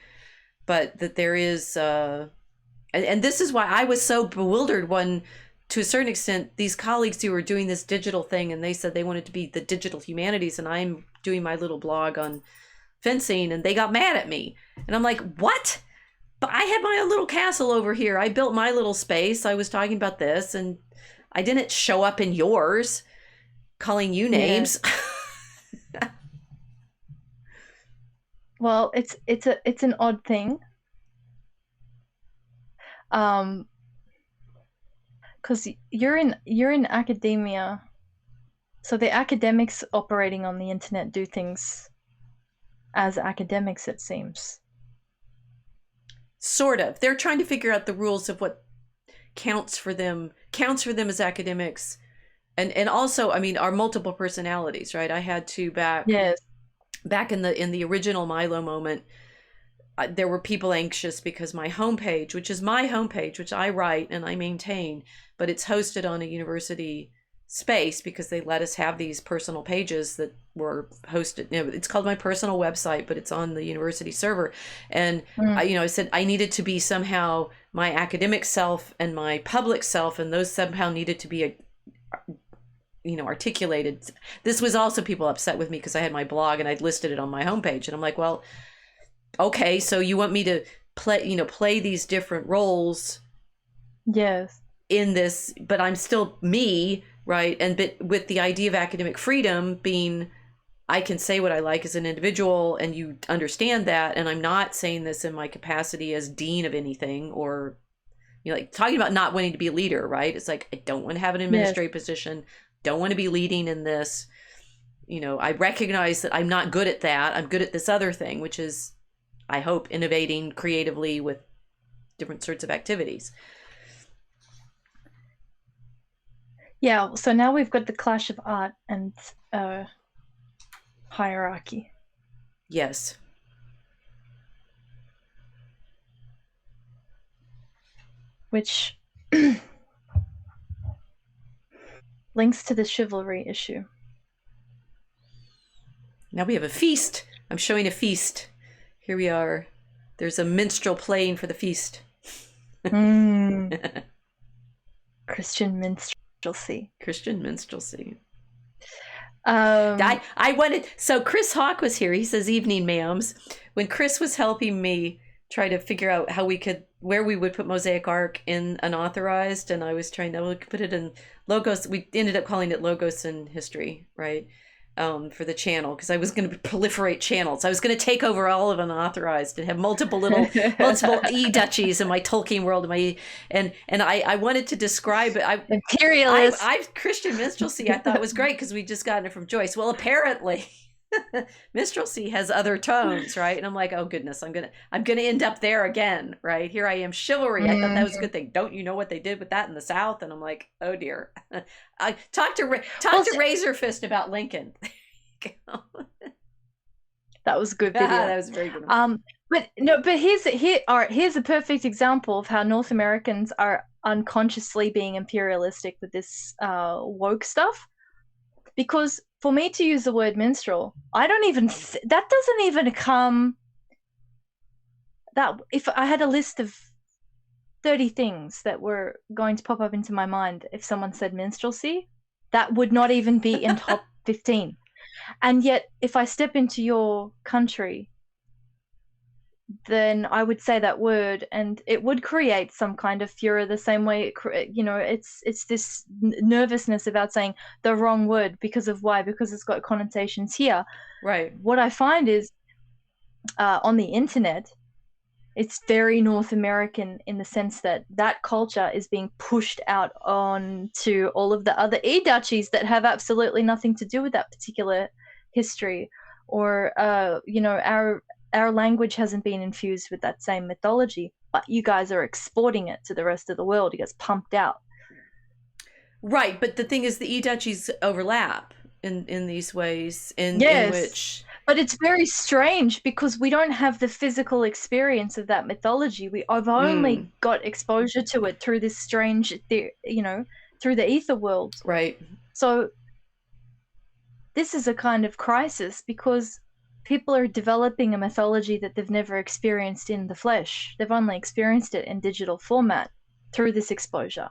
But that there is, and this is why I was so bewildered when, to a certain extent, these colleagues who were doing this digital thing, and they said they wanted to be the digital humanities, and I'm doing my little blog on fencing, and they got mad at me, and I'm like, what? But I had my own little castle over here. I built my little space. I was talking about this, and I didn't show up in yours calling you names. Yeah. Well, it's an odd thing. Because you're in academia, so the academics operating on the internet do things as academics, it seems. Sort of. They're trying to figure out the rules of what counts for them as academics, and also, I mean, our multiple personalities, right? I had to back in the original Milo moment. There were people anxious because my homepage, which is my homepage, which I write and I maintain, but it's hosted on a university space because they let us have these personal pages that were hosted. It's called my personal website, but it's on the university server. And I said I needed to be somehow my academic self and my public self, and those somehow needed to be articulated. This was also people upset with me because I had my blog and I'd listed it on my homepage, and I'm like, well, okay, so you want me to play these different roles in this, but I'm still me, right? And but with the idea of academic freedom being, I can say what I like as an individual, and you understand that, and I'm not saying this in my capacity as dean of anything, or like talking about not wanting to be a leader, right? It's like, I don't want to have an administrative position, don't want to be leading in this, I recognize that I'm not good at that. I'm good at this other thing, which is, I hope, innovating creatively with different sorts of activities. Yeah, so now we've got the clash of art and hierarchy. Yes. Which links to the chivalry issue. Now we have a feast. I'm showing a feast. Here we are. There's a minstrel playing for the feast. Christian minstrelsy. Christian minstrelsy. I wanted, so Chris Hawk was here. He says, "Evening, ma'ams." When Chris was helping me try to figure out where we would put Mosaic Ark in unauthorized, and I was trying to put it in Logos. We ended up calling it Logos in History, right? For the channel, because I was going to proliferate channels. I was going to take over all of unauthorized and have multiple e-duchies in my Tolkien world. And I wanted to describe it. Imperialist. Christian minstrelsy I thought was great because we just gotten it from Joyce. Well, apparently minstrelsy has other tones, right? And I'm like, oh goodness, I'm gonna end up there again, right? Here I am, chivalry. I thought that was a good thing. Don't you know what they did with that in the South? And I'm like, oh dear. I talked to Razorfist about Lincoln. That was a good video. That was a very good. But here's a perfect example of how North Americans are unconsciously being imperialistic with this woke stuff. Because for me to use the word minstrel, that doesn't even come. That if I had a list of 30 things that were going to pop up into my mind if someone said minstrelsy, that would not even be in top 15. And yet, if I step into your country, then I would say that word, and it would create some kind of furor. The same way, it's this nervousness about saying the wrong word because of why? Because it's got connotations here. Right. What I find is on the internet, it's very North American in the sense that culture is being pushed out onto all of the other e-duchies that have absolutely nothing to do with that particular history, or our language hasn't been infused with that same mythology, but you guys are exporting it to the rest of the world. It gets pumped out. Right, but the thing is, the e-duchies overlap in these ways, in which. But it's very strange because we don't have the physical experience of that mythology. I've only got exposure to it through this strange, through the ether world. Right. So this is a kind of crisis because people are developing a mythology that they've never experienced in the flesh. They've only experienced it in digital format through this exposure.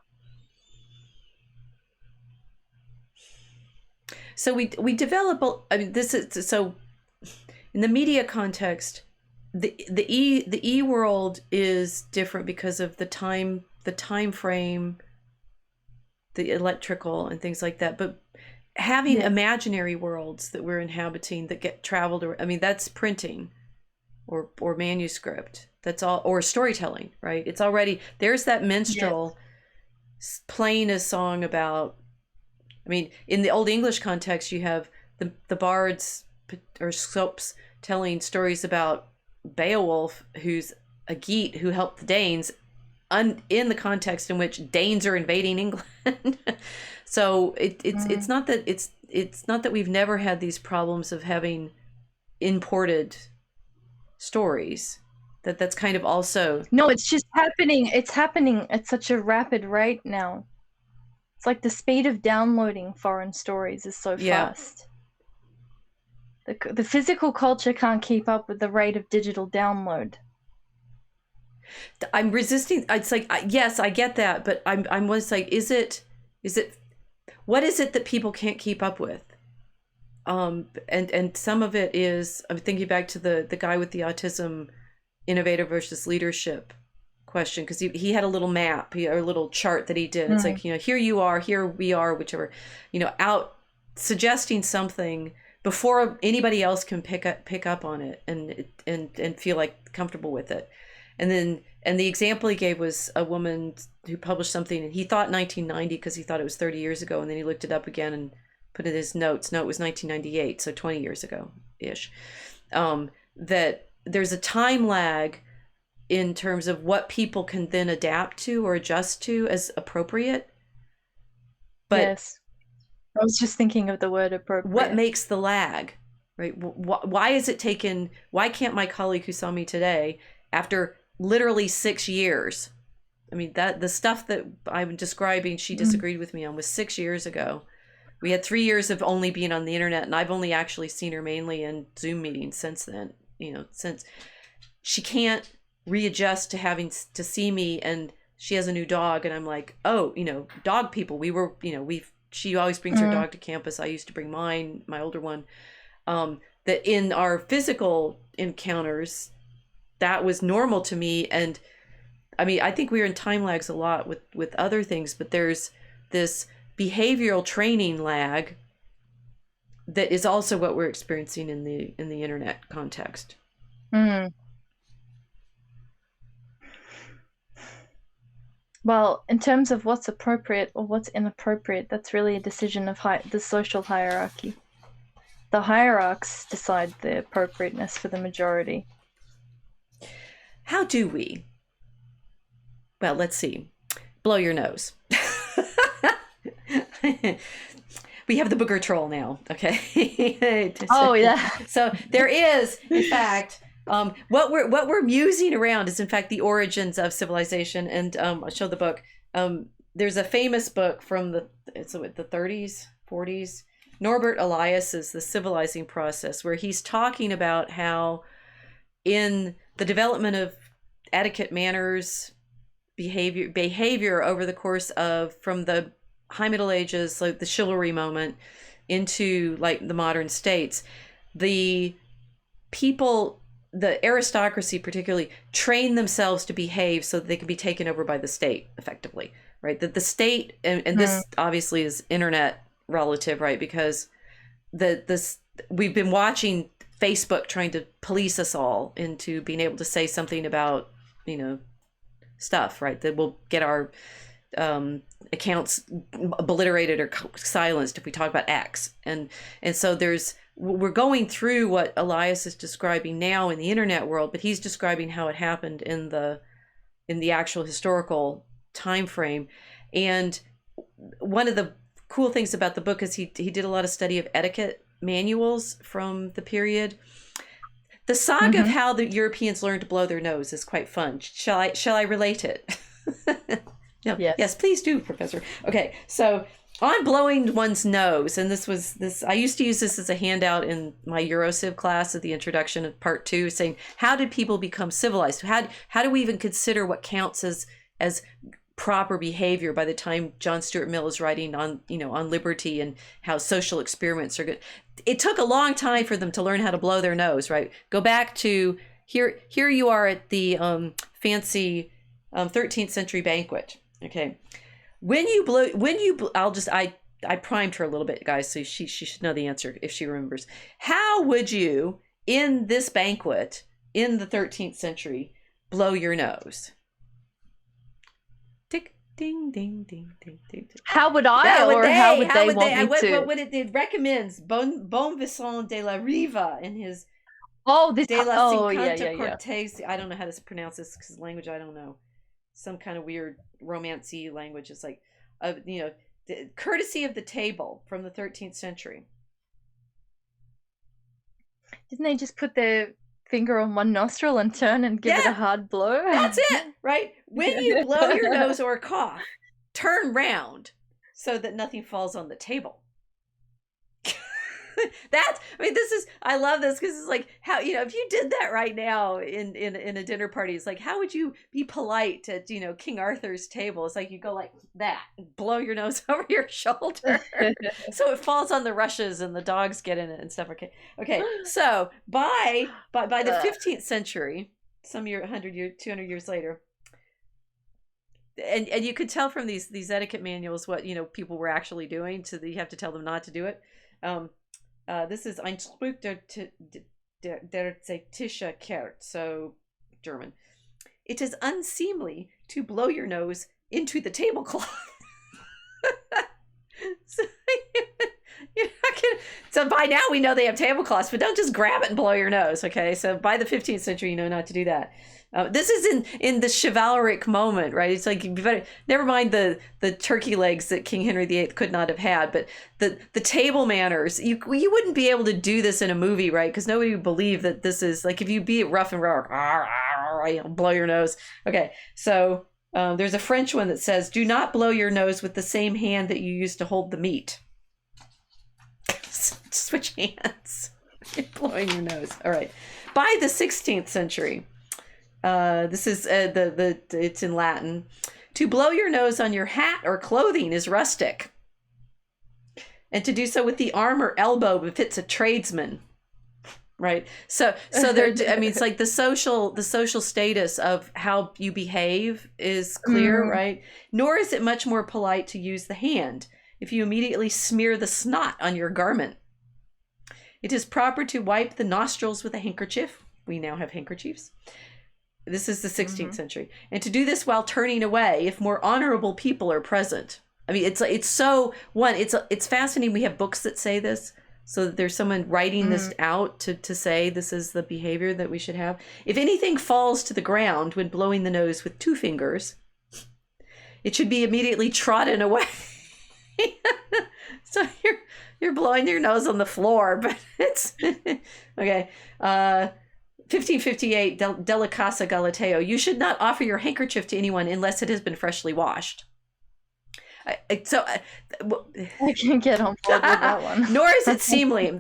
So we develop. I mean, this is so. In the media context, the e world is different because of the time frame, the electrical and things like that. But having imaginary worlds that we're inhabiting that get traveled, that's printing or manuscript. That's all, or storytelling, right? It's already, there's that minstrel playing a song about, in the Old English context, you have the bards or scopes telling stories about Beowulf, who's a Geat who helped the Danes, in the context in which Danes are invading England. So it's not that we've never had these problems of having imported stories. That's kind of also. No, it's just happening. It's happening at such a rapid rate now. It's like the speed of downloading foreign stories is so fast. The physical culture can't keep up with the rate of digital download. I'm resisting. It's like, yes, I get that, but I'm was like, is it, what is it that people can't keep up with? And some of it is, I'm thinking back to the guy with the autism, innovator versus leadership question, because he had a little map, or a little chart that he did. It's like, here you are, here we are, whichever, out suggesting something before anybody else can pick up on it and feel like comfortable with it. And the example he gave was a woman who published something, and he thought 1990 because he thought it was 30 years ago, and then he looked it up again and put in his notes. No, it was 1998, so 20 years ago ish. That there's a time lag in terms of what people can then adapt to or adjust to as appropriate. But yes. I was just thinking of the word appropriate. what makes the lag, right? Why is it taken? Why can't my colleague who saw me today, after literally 6 years, I mean, that the stuff that I'm describing, she disagreed with me on, was 6 years ago. We had 3 years of only being on the internet, and I've only actually seen her mainly in Zoom meetings since then. Since she can't readjust to having to see me, and she has a new dog, and I'm like, oh, dog people. She always brings her dog to campus. I used to bring mine, my older one. That in our physical encounters, that was normal to me. And I mean, I think we're in time lags a lot with other things, but there's this behavioral training lag that is also what we're experiencing in the internet context. Well, in terms of what's appropriate or what's inappropriate, that's really a decision of the social hierarchy. The hierarchs decide the appropriateness for the majority. How do we? Well, let's see. Blow your nose. We have the booger troll now, okay? Oh, yeah. So there is, in fact, what we're musing around is, in fact, the origins of civilization. And I'll show the book. There's a famous book from the 30s, 40s. Norbert Elias's The Civilizing Process, where he's talking about how in the development of etiquette, manners, behavior over the course of, from the High Middle Ages, like the chivalry moment, into like the modern states, the people, the aristocracy particularly, train themselves to behave so that they can be taken over by the state effectively, right? That the state, and this obviously is internet relative, right? Because we've been watching Facebook trying to police us all into being able to say something about, stuff, right? That will get our accounts obliterated or silenced if we talk about X. And so we're going through what Elias is describing now in the internet world, but he's describing how it happened in the actual historical time frame. And one of the cool things about the book is he did a lot of study of etiquette manuals from the period. The saga of how the Europeans learned to blow their nose is quite fun. Shall I relate it? No. Yes, please do, Professor. Okay, so on blowing one's nose, and I used to use this as a handout in my Eurociv class at the introduction of part 2, saying how did people become civilized? How do we even consider what counts as proper behavior by the time John Stuart Mill is writing on liberty and how social experiments are good? It took a long time for them to learn how to blow their nose, right? Go back to here you are at the fancy 13th century banquet. Okay. I primed her a little bit, guys, so she should know the answer if she remembers. How would you, in this banquet in the 13th century, blow your nose? Tick, ding, ding, ding, ding, ding. How would I, how would they want me to? What it recommends, Bonvicent de la Riva in his De la Cinquanta Cortes. I don't know how to pronounce this because language I don't know. Some kind of weird romancy language. It's like, the courtesy of the table from the 13th century. Didn't they just put their finger on one nostril and turn and give it a hard blow? That's it, right? When you blow your nose or cough, turn round so that nothing falls on the table. I love this because it's like how, if you did that right now in a dinner party, it's like, how would you be polite at, King Arthur's table? It's like you go like that, blow your nose over your shoulder. So it falls on the rushes and the dogs get in it and stuff. Okay. So by the 15th century, some year, 100 years, 200 years later, and you could tell from these etiquette manuals what, people were actually doing, so that you have to tell them not to do it. This is Ein Spruch der Zeitliche Kehrt, so German. It is unseemly to blow your nose into the tablecloth. So, So by now we know they have tablecloths, but don't just grab it and blow your nose, okay? So by the 15th century, you know not to do that. This is in the chivalric moment, right? It's like, you better, never mind the turkey legs that King Henry VIII could not have had, but the table manners. You wouldn't be able to do this in a movie, right? Because nobody would believe that this is, like, if you be rough and rough, blow your nose. Okay, so there's a French one that says, do not blow your nose with the same hand that you used to hold the meat. Switch hands. You're blowing your nose. All right. By the 16th century, this is it's in Latin. To blow your nose on your hat or clothing is rustic, and to do so with the arm or elbow befits a tradesman. Right. So there. I mean, it's like the social status of how you behave is clear, right? Nor is it much more polite to use the hand if you immediately smear the snot on your garment. It is proper to wipe the nostrils with a handkerchief. We now have handkerchiefs. This is the 16th century. And to do this while turning away if more honorable people are present. I mean, it's fascinating. We have books that say this. So that there's someone writing this out to say this is the behavior that we should have. If anything falls to the ground when blowing the nose with two fingers, it should be immediately trodden away. So you're blowing your nose on the floor, but it's okay. 1558, Della Casa Galateo. You should not offer your handkerchief to anyone unless it has been freshly washed. I can get on board with that one. Nor is it seemly,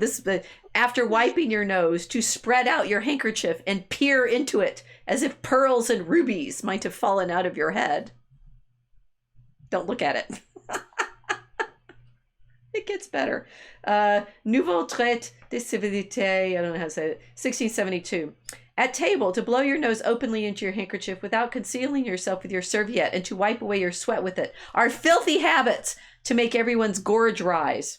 after wiping your nose, to spread out your handkerchief and peer into it as if pearls and rubies might have fallen out of your head. Don't look at it. It gets better. Nouveau Traité de Civilité, I don't know how to say it, 1672. At table, to blow your nose openly into your handkerchief without concealing yourself with your serviette and to wipe away your sweat with it are filthy habits to make everyone's gorge rise.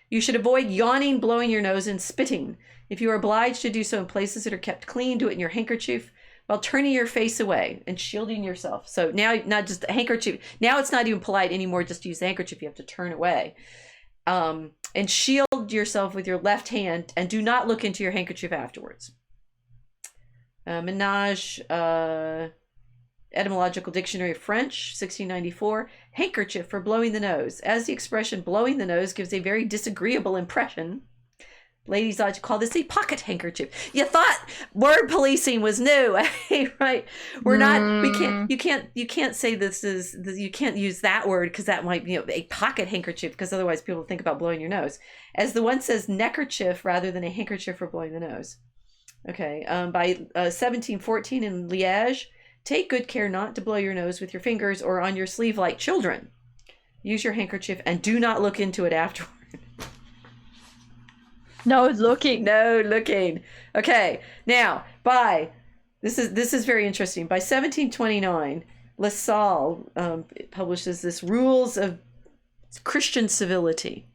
You should avoid yawning, blowing your nose, and spitting. If you are obliged to do so in places that are kept clean, do it in your handkerchief while turning your face away and shielding yourself. So now, not just a handkerchief. Now it's not even polite anymore just to use the handkerchief. You have to turn away. And shield yourself with your left hand and do not look into your handkerchief afterwards. Ménage, Etymological Dictionary of French, 1694. Handkerchief for blowing the nose. As the expression blowing the nose gives a very disagreeable impression, ladies ought to call this a pocket handkerchief. You thought word policing was new, right? We're not. We can't. You can't say this is. You can't use that word because that might be a pocket handkerchief because otherwise people think about blowing your nose. As the one says neckerchief rather than a handkerchief for blowing the nose. Okay. By 1714 in Liège, take good care not to blow your nose with your fingers or on your sleeve like children. Use your handkerchief and do not look into it afterward. No looking. No looking. Okay. Now, this is very interesting. By 1729, La Salle publishes this Rules of Christian Civility.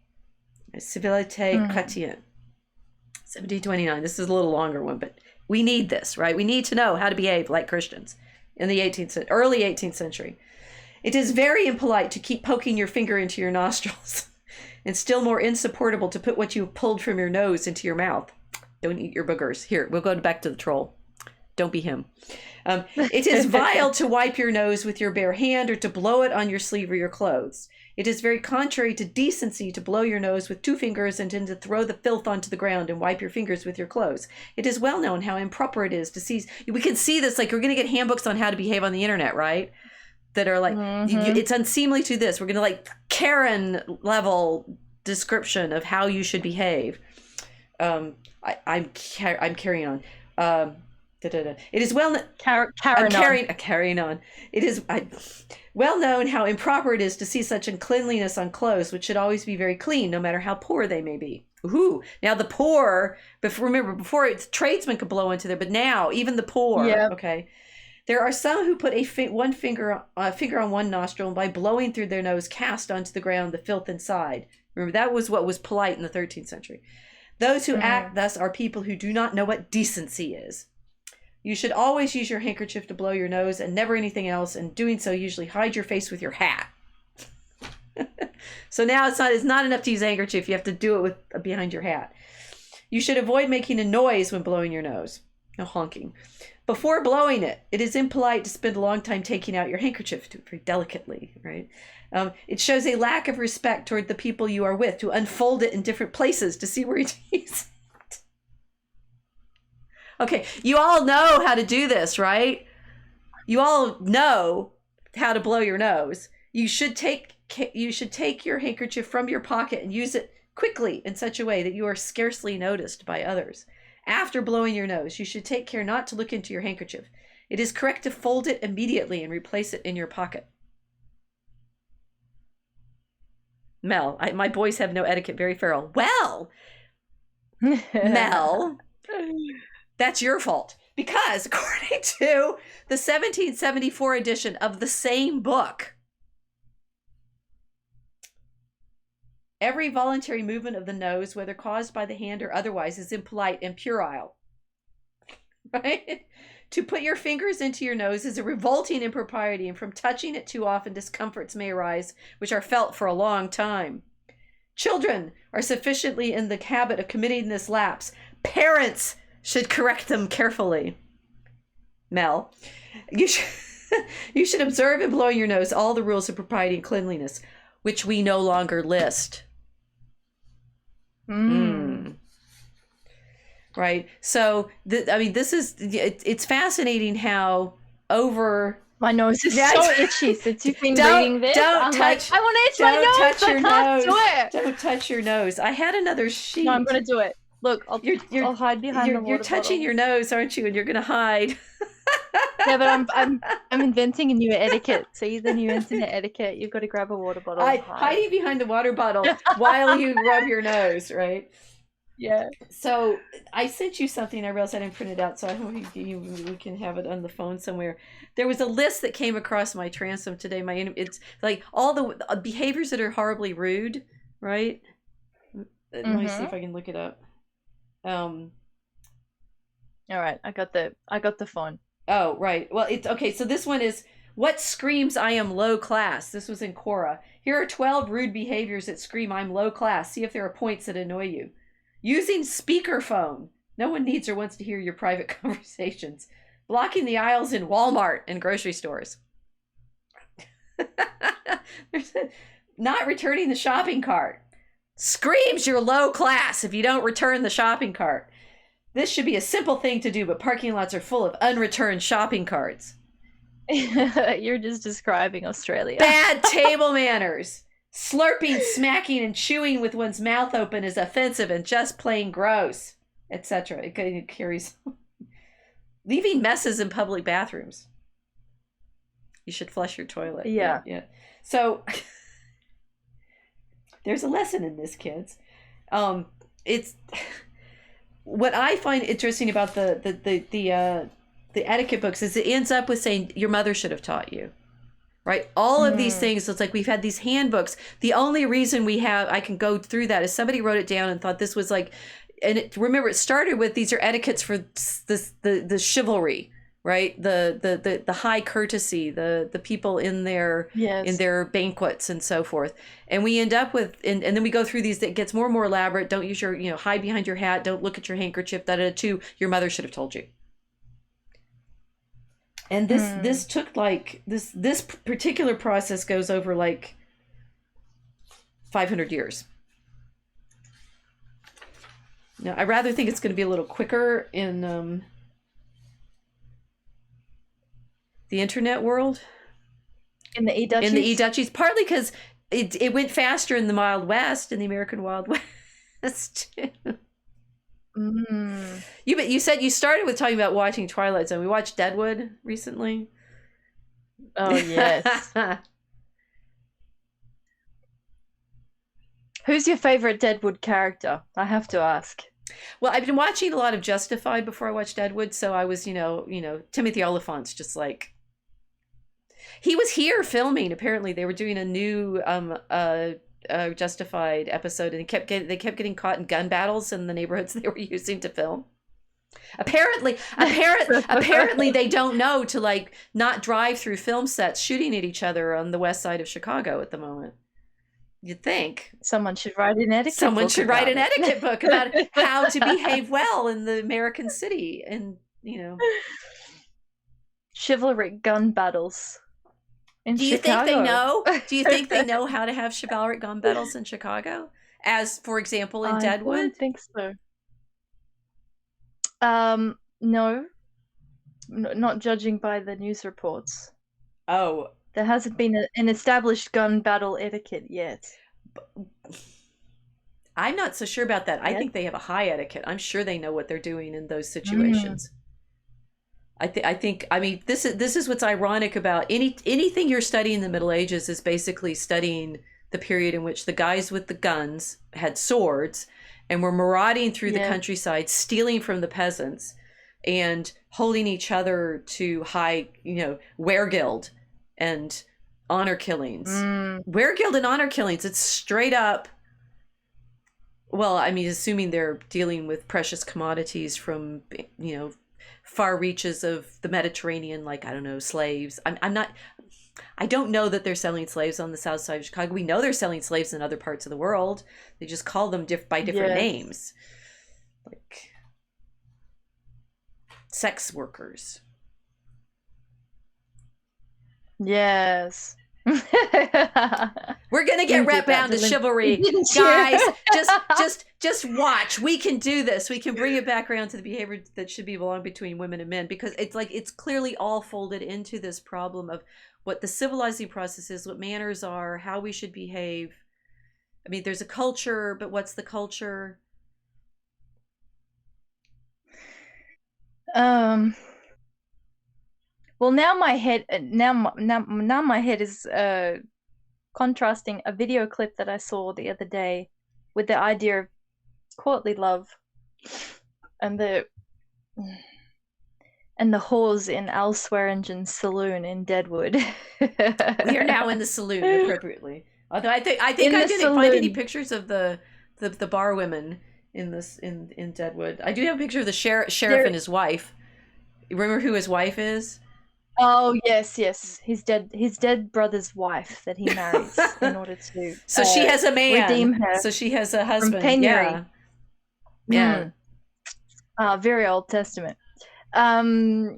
Civilité chrétienne. 1729. This is a little longer one, but we need this, right? We need to know how to behave like Christians in the early 18th century. It is very impolite to keep poking your finger into your nostrils. And still more insupportable to put what you've pulled from your nose into your mouth. Don't eat your boogers. Here, we'll go back to the troll. Don't be him. It is vile to wipe your nose with your bare hand or to blow it on your sleeve or your clothes. It is very contrary to decency to blow your nose with two fingers and then to throw the filth onto the ground and wipe your fingers with your clothes. It is well known how improper it is to seize. We can see this, like, we're going to get handbooks on how to behave on the internet, right? That are like, it's unseemly to this. We're going to like Karen level description of how you should behave. I'm carrying on. It is well carrying on. It is well known how improper it is to see such uncleanliness on clothes, which should always be very clean, no matter how poor they may be. Ooh, now the poor. Remember, before it's tradesmen could blow into there, but now even the poor. Yep. Okay. There are some who put one finger on one nostril and by blowing through their nose cast onto the ground the filth inside. Remember, that was what was polite in the 13th century. Those who act thus are people who do not know what decency is. You should always use your handkerchief to blow your nose and never anything else, and doing so usually hide your face with your hat. So now it's not enough to use a handkerchief. You have to do it with behind your hat. You should avoid making a noise when blowing your nose. No honking. Before blowing it, it is impolite to spend a long time taking out your handkerchief. Do it very delicately, right? It shows a lack of respect toward the people you are with to unfold it in different places to see where you use it. Okay, you all know how to do this, right? You all know how to blow your nose. You should take your handkerchief from your pocket and use it quickly in such a way that you are scarcely noticed by others. After blowing your nose, you should take care not to look into your handkerchief. It is correct to fold it immediately and replace it in your pocket. Mel, my boys have no etiquette, very feral. Well, Mel, that's your fault. Because according to the 1774 edition of the same book, every voluntary movement of the nose, whether caused by the hand or otherwise, is impolite and puerile. Right? To put your fingers into your nose is a revolting impropriety, and from touching it too often, discomforts may arise, which are felt for a long time. Children are sufficiently in the habit of committing this lapse. Parents should correct them carefully. Mel, you should observe in blowing your nose all the rules of propriety and cleanliness, which we no longer list. Right. So, this is, it's fascinating how over... My nose is so itchy since you've been reading this. Don't I'm touch, like, I want to itch my nose, touch your I can't nose. do it. Don't touch your nose. I had another sheet. No, I'm going to do it. Look, I'll hide behind the water You're touching bottle. your nose, aren't you? And you're going to hide. Yeah, but I'm inventing a new etiquette. See, the new internet etiquette. You've got to grab a water bottle. Hiding behind the water bottle while you rub your nose, right? Yeah. So I sent you something. I realized I didn't print it out, so I hope we can have it on the phone somewhere. There was a list that came across my transom today. It's like all the behaviors that are horribly rude, right? Let me see if I can look it up. All right, I got the phone. Oh, right. Well, it's okay. So this one is what screams I am low class. This was in Quora. Here are 12 rude behaviors that scream I'm low class. See if there are points that annoy you. Using speakerphone. No one needs or wants to hear your private conversations. Blocking the aisles in Walmart and grocery stores. Not returning the shopping cart. Screams you're low class if you don't return the shopping cart. This should be a simple thing to do, but parking lots are full of unreturned shopping carts. You're just describing Australia. Bad table manners. Slurping, smacking, and chewing with one's mouth open is offensive and just plain gross, etc. It carries. Leaving messes in public bathrooms. You should flush your toilet. Yeah. So there's a lesson in this, kids. It's what I find interesting about the etiquette books is it ends up with saying your mother should have taught you. Right? All of these things, it's like we've had these handbooks. The only reason I can go through that is somebody wrote it down and thought this was like, remember it started with these are etiquettes for the chivalry, right? The high courtesy, the people in their in their banquets and so forth. And we end up with, and then we go through these that gets more and more elaborate. Don't use your, hide behind your hat. Don't look at your handkerchief. To your mother should have told you. And this took like this particular process goes over like 500 years. Now, I rather think it's going to be a little quicker in the internet world. In the e-duchies? In the e-duchies, partly because it went faster in the Wild West, in the American Wild West too. You said you started with talking about watching Twilight Zone. We watched Deadwood recently. Oh yes. Who's your favorite Deadwood character? I have to ask. Well, I've been watching a lot of Justified before I watched Deadwood, so I was, Timothy Olyphant's just like he was here filming. Apparently, they were doing a new Justified episode, and they kept getting caught in gun battles in the neighborhoods they were using to film. Apparently they don't know to like not drive through film sets shooting at each other on the west side of Chicago at the moment. You'd think. Someone should write an etiquette Someone book should write an about it. etiquette book about how to behave well in the American city, and Chivalric gun battles in Do you Chicago. think they know? Do you think they know how to have chivalric gun battles in Chicago? As, for example, in Deadwood? I don't think so. No. Not judging by the news reports. Oh. There hasn't been an established gun battle etiquette yet. I'm not so sure about that. I think they have a high etiquette. I'm sure they know what they're doing in those situations. I mean, this is what's ironic about anything you're studying in the Middle Ages is basically studying the period in which the guys with the guns had swords and were marauding through the countryside, stealing from the peasants and holding each other to high, weregild and honor killings. Weregild and honor killings, it's straight up. Well, I mean, assuming they're dealing with precious commodities from, far reaches of the Mediterranean, like, I don't know, slaves. I don't know that they're selling slaves on the south side of Chicago. We know they're selling slaves in other parts of the world. They just call them by different names. Like sex workers. Yes. We're gonna get wrapped bound to chivalry, guys. Just watch. We can do this. We can bring it back around to the behavior that should be belong between women and men, because it's clearly all folded into this problem of what the civilizing process is, what manners are, how we should behave. I mean, there's a culture, but what's the culture? Well, now my head is contrasting a video clip that I saw the other day with the idea of courtly love and the whores in Al Swearengen's saloon in Deadwood. We are now in the saloon appropriately. Although I think I didn't find any pictures of the bar women in Deadwood. I do have a picture of the sheriff and his wife. You remember who his wife is? Oh yes, his dead brother's wife that he marries in order to. So she has a man. Redeem her. So she has a husband. From penury. Yeah. Very Old Testament. So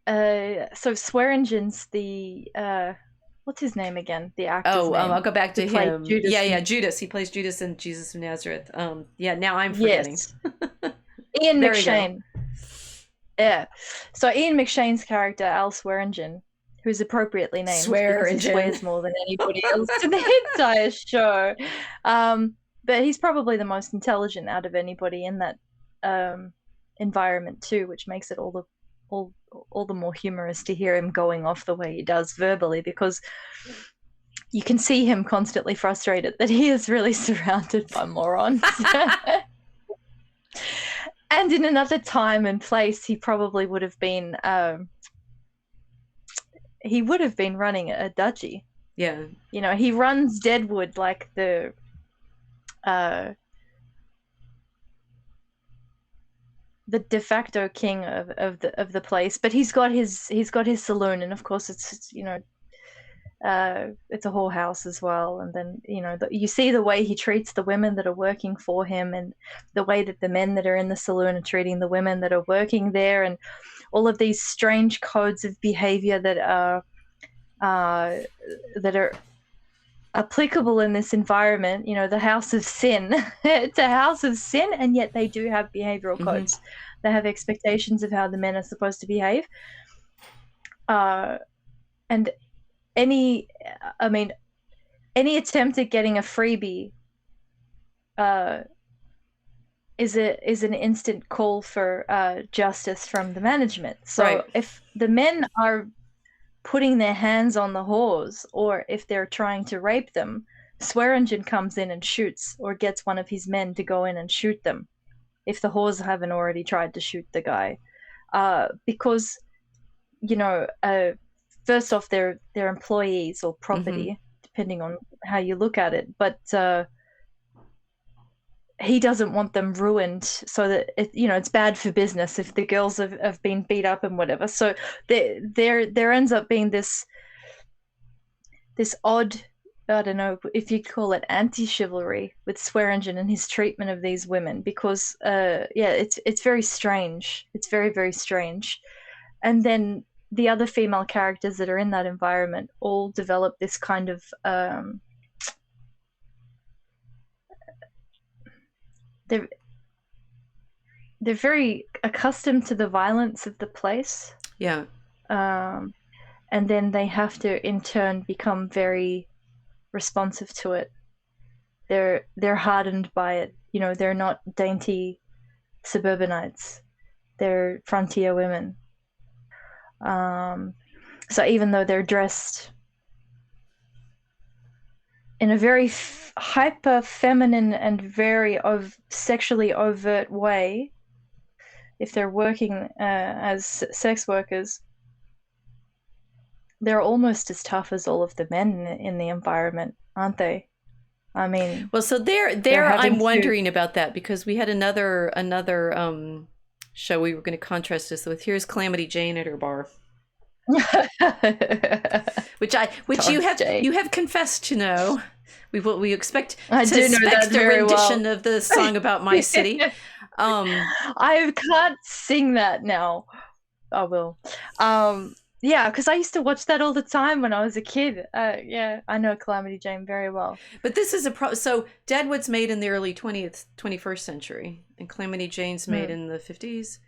Swearengen's the what's his name again? The actor's name. I'll go back to him. Judas. Judas. He plays Judas in Jesus of Nazareth. Now I'm forgetting. Yes. Ian McShane. Yeah. So Ian McShane's character, Al Swearengen, who's appropriately named because he swears more than anybody else in the entire show. But he's probably the most intelligent out of anybody in that environment too, which makes it all the more humorous to hear him going off the way he does verbally, because you can see him constantly frustrated that he is really surrounded by morons. And in another time and place, he probably would have been running a duchy. Yeah. He runs Deadwood like the de facto king of the place, but he's got his saloon, and of course it's a whorehouse as well. And then you see the way he treats the women that are working for him, and the way that the men that are in the saloon are treating the women that are working there, and all of these strange codes of behavior that are applicable in this environment. The house of sin. It's a house of sin, and yet they do have behavioral codes. They have expectations of how the men are supposed to behave, and any attempt at getting a freebie is an instant call for justice from the management. So if the men are putting their hands on the whores, or if they're trying to rape them, Swearengen comes in and shoots, or gets one of his men to go in and shoot them if the whores haven't already tried to shoot the guy, because first off, they're employees or property, depending on how you look at it. But he doesn't want them ruined, so that it's bad for business if the girls have been beat up and whatever. So there ends up being this odd I don't know if you call it anti-chivalry with Swearingen and his treatment of these women, because yeah, it's very strange. It's very, very strange. And then the other female characters that are in that environment all develop this kind of they're very accustomed to the violence of the place. Yeah. And then they have to in turn become very responsive to it. They're hardened by it. You know, they're not dainty suburbanites. They're frontier women. So even though they're dressed in a very hyper feminine and very sexually overt way, if they're working as sex workers, they're almost as tough as all of the men in the environment, aren't they? I mean, well, so there I'm wondering about that, because we had another show we were going to contrast this with. Here's Calamity Jane at her bar. which you have confessed to know. We expect I do know that very rendition well. of the song about my city. I can't sing that now. I will. Yeah, because I used to watch that all the time when I was a kid. Yeah, I know Calamity Jane very well. But this is so Deadwood's made in the early 21st century, and Calamity Jane's made in the 50s.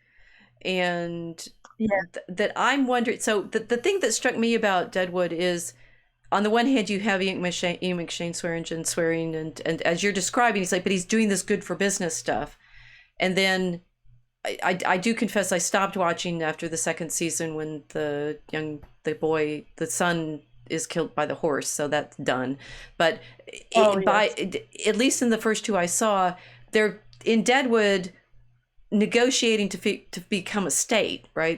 And yeah, that I'm wondering. So the thing that struck me about Deadwood is, on the one hand, you have Ian McShane swearing, and as you're describing, he's like, but he's doing this good for business stuff. And then I do confess I stopped watching after the second season when the son is killed by the horse, so that's done. But at least in the first two I saw, they're in Deadwood negotiating to become a state, right?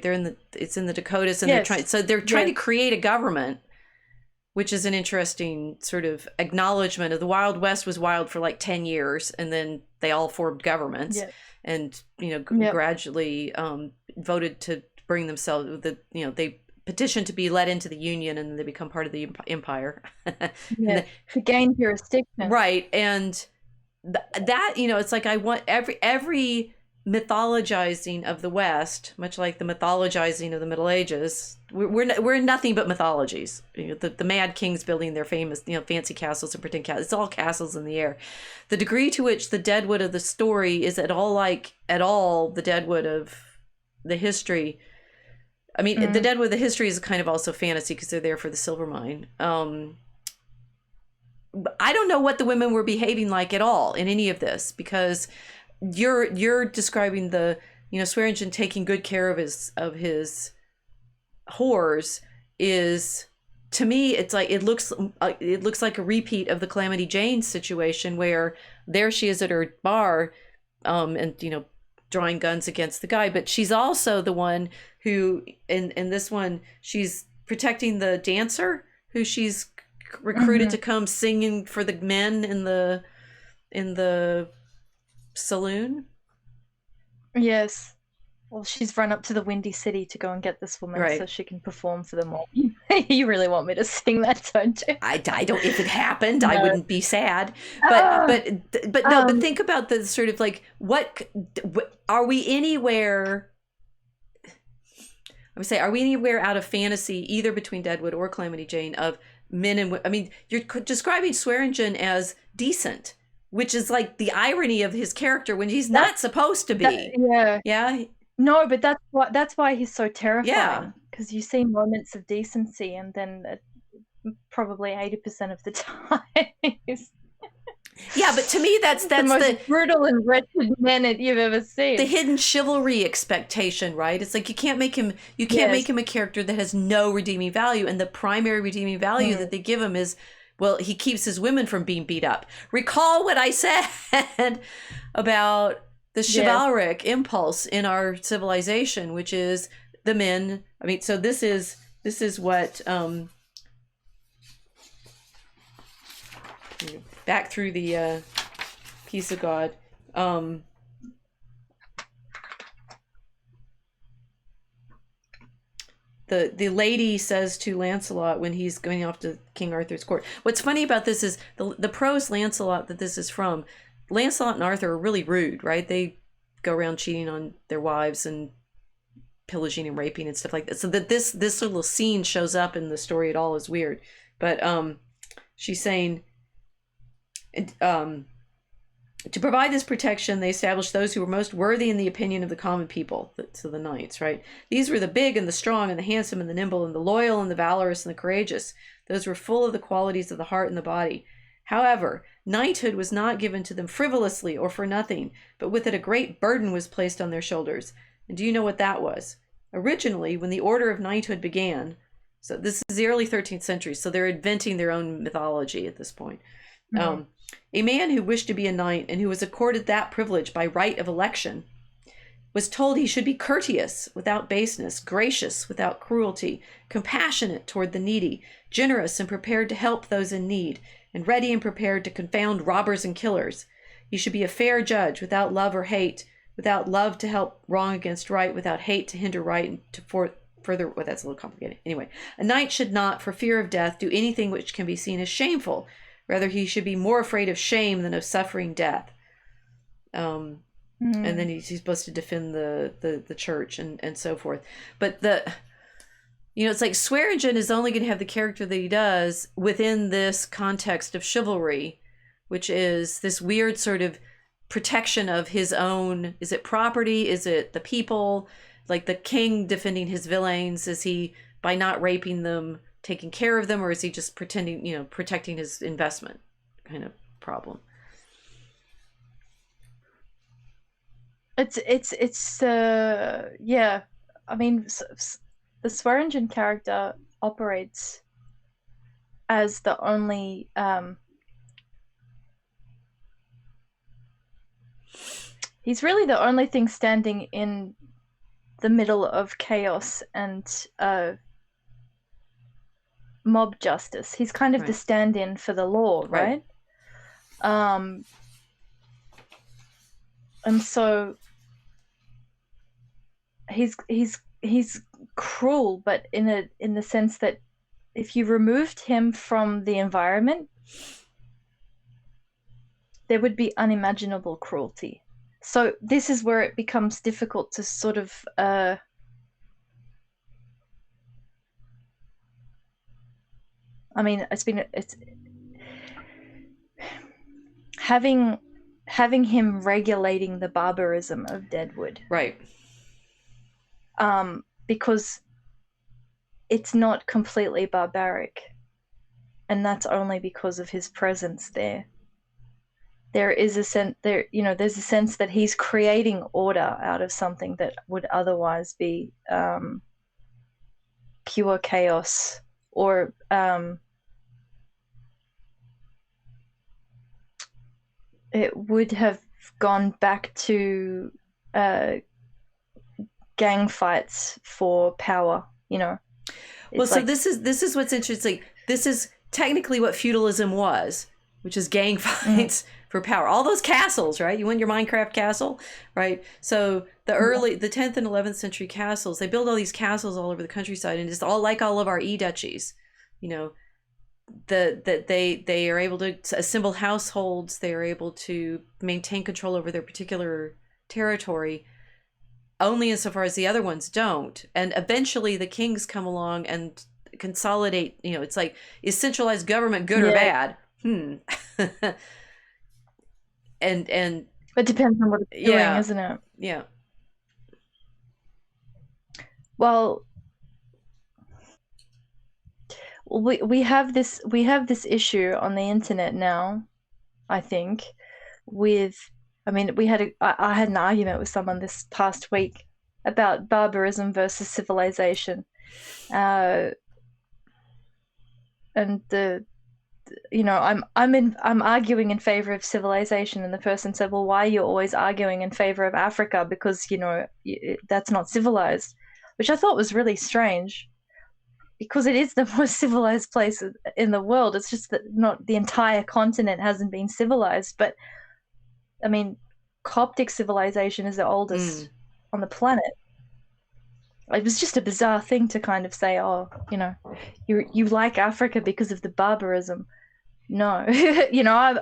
It's in the Dakotas, and they're trying to create a government, which is an interesting sort of acknowledgement of the Wild West was wild for like 10 years, and then they all formed governments. And gradually voted to bring themselves. They petitioned to be let into the Union, and they become part of the empire. To gain jurisdiction, right? And that it's like I want every mythologizing of the West, much like the mythologizing of the Middle Ages. We're in nothing but mythologies. The Mad Kings building their famous fancy castles and pretend castles. It's all castles in the air. The degree to which the Deadwood of the story is at all the Deadwood of the history. I mean, the Deadwood of the history is kind of also fantasy, because they're there for the silver mine. I don't know what the women were behaving like at all in any of this, because you're describing the Swearingen taking good care of his whores. Is, to me, it's like it looks like a repeat of the Calamity Jane situation, where there she is at her bar, and drawing guns against the guy, but she's also the one who in this one, she's protecting the dancer who she's recruited to come singing for the men in the saloon. Yes. Well, she's run up to the Windy City to go and get this woman so she can perform for them all. You really want me to sing that, don't you? I don't. If it happened, no. I wouldn't be sad. But think about the sort of like, what are we anywhere? I would say, are we anywhere out of fantasy, either between Deadwood or Calamity Jane, of men and? I mean, you're describing Swearingen as decent, which is like the irony of his character when he's not supposed to be. Yeah. No, but that's why he's so terrifying. Yeah, because you see moments of decency, and then probably 80% of the time. Yeah, but to me, that's the most brutal and wretched men that you've ever seen. The hidden chivalry expectation, right? It's like you can't make him a character that has no redeeming value, and the primary redeeming value that they give him is, well, he keeps his women from being beat up. Recall what I said about the chivalric impulse in our civilization, which is the men. I mean, so this is what back through the Peace of God. the lady says to Lancelot when he's going off to King Arthur's court. What's funny about this is the prose Lancelot that this is from. Lancelot and Arthur are really rude, right? They go around cheating on their wives and pillaging and raping and stuff like that. So that this little scene shows up in the story at all is weird. But she's saying, to provide this protection, they established those who were most worthy in the opinion of the common people, so the knights, right? These were the big and the strong and the handsome and the nimble and the loyal and the valorous and the courageous. Those were full of the qualities of the heart and the body. However, knighthood was not given to them frivolously or for nothing, but with it a great burden was placed on their shoulders. And do you know what that was? Originally, when the order of knighthood began, so this is the early 13th century, so they're inventing their own mythology at this point. Mm-hmm. A man who wished to be a knight and who was accorded that privilege by right of election was told he should be courteous without baseness, gracious without cruelty, compassionate toward the needy, generous and prepared to help those in need, and ready and prepared to confound robbers and killers. He should be a fair judge without love or hate, without love to help wrong against right, without hate to hinder right, and to further, well, that's a little complicated. Anyway, a knight should not, for fear of death, do anything which can be seen as shameful. Rather, he should be more afraid of shame than of suffering death. And then he's supposed to defend the church and so forth. But it's like Swearengen is only going to have the character that he does within this context of chivalry, which is this weird sort of protection of his own. Is it property? Is it the people? Like the king defending his villains? Is he, by not raping them, taking care of them, or is he just pretending, protecting his investment kind of problem? It's yeah. I mean, the Swearengen character operates as the only he's really the only thing standing in the middle of chaos and mob justice. He's kind of the stand-in for the law, right? And so he's cruel, but in the sense that if you removed him from the environment, there would be unimaginable cruelty. So this is where it becomes difficult to sort of I mean, it's having him regulating the barbarism of Deadwood, right? Because it's not completely barbaric, and that's only because of his presence there. There is a sense there's a sense that he's creating order out of something that would otherwise be pure chaos, or it would have gone back to gang fights for power, Well, so this is what's interesting. This is technically what feudalism was, which is gang fights for power. All those castles, right? You want your Minecraft castle, right? So the 10th and 11th century castles, they build all these castles all over the countryside, and it's all like all of our e-duchies, that they are able to assemble households. They are able to maintain control over their particular territory only insofar as the other ones don't. And eventually the kings come along and consolidate. It's like, is centralized government good or bad? And it depends on what it's doing, isn't it? Yeah. Well, we have this issue on the internet now, I think, I had an argument with someone this past week about barbarism versus civilization, and I'm arguing in favor of civilization, and the person said, well, why are you always arguing in favor of Africa, because that's not civilized, which I thought was really strange. Because it is the most civilized place in the world. It's just that not the entire continent hasn't been civilized. But, I mean, Coptic civilization is the oldest on the planet. it was just a bizarre thing to kind of say, oh, you like Africa because of the barbarism. No,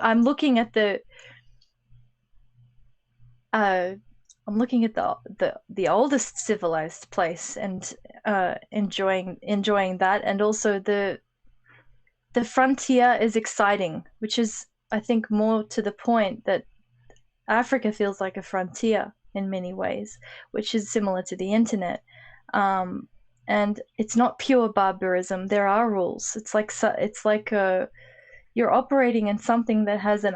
I'm looking at I'm looking at the oldest civilized place and enjoying that, and also the frontier is exciting, which is, I think, more to the point that Africa feels like a frontier in many ways, which is similar to the internet. And it's not pure barbarism. There are rules. It's like you're operating in something that has an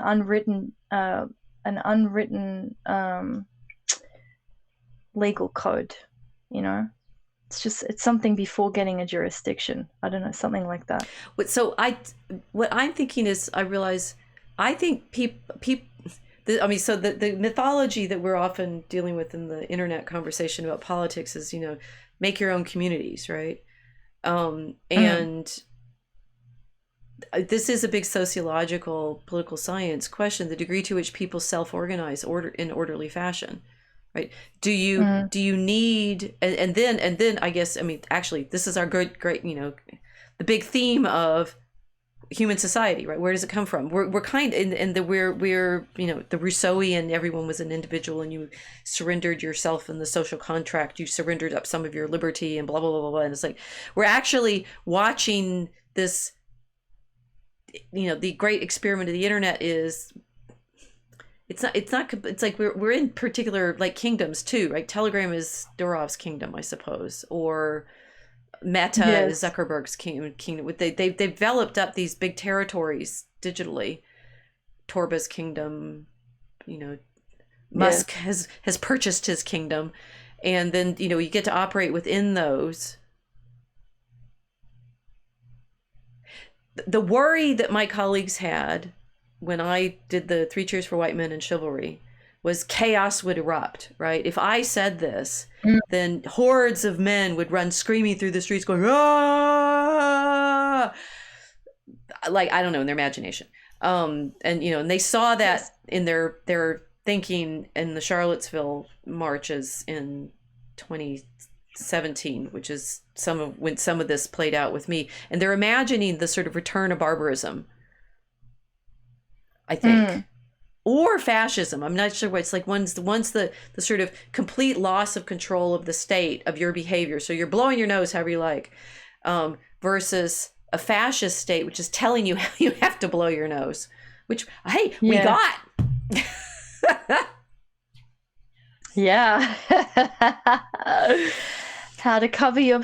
unwritten legal code. It's something before getting a jurisdiction. I don't know, something like that. So what I'm thinking is, I think so the mythology that we're often dealing with in the internet conversation about politics is, make your own communities, right? And this is a big sociological, political science question: the degree to which people self-organize in orderly fashion, right? Do you need, and then I guess, actually, this is our great, the big theme of human society, right? Where does it come from? We're kind in the we're the Rousseauian, everyone was an individual and you surrendered yourself in the social contract, you surrendered up some of your liberty and blah blah blah blah blah. And it's like we're actually watching this, the great experiment of the internet is it's like we're in particular like kingdoms too, right? Telegram is Durov's kingdom, I suppose, or Meta is Zuckerberg's kingdom. They've developed up these big territories digitally. Torba's kingdom, Musk has purchased his kingdom, and then you get to operate within those. The worry that my colleagues had when I did the 3 Cheers for White Men and Chivalry was chaos would erupt, right? If I said this, then hordes of men would run screaming through the streets going, ah! Like, I don't know, in their imagination. And they saw that in their thinking in the Charlottesville marches in 2017, which is when some of this played out with me. And they're imagining the sort of return of barbarism, I think. Or fascism. I'm not sure what it's like. Once the sort of complete loss of control of the state of your behavior. So you're blowing your nose however you like, versus a fascist state, which is telling you how you have to blow your nose, which, hey, we got. Yeah. How to cover your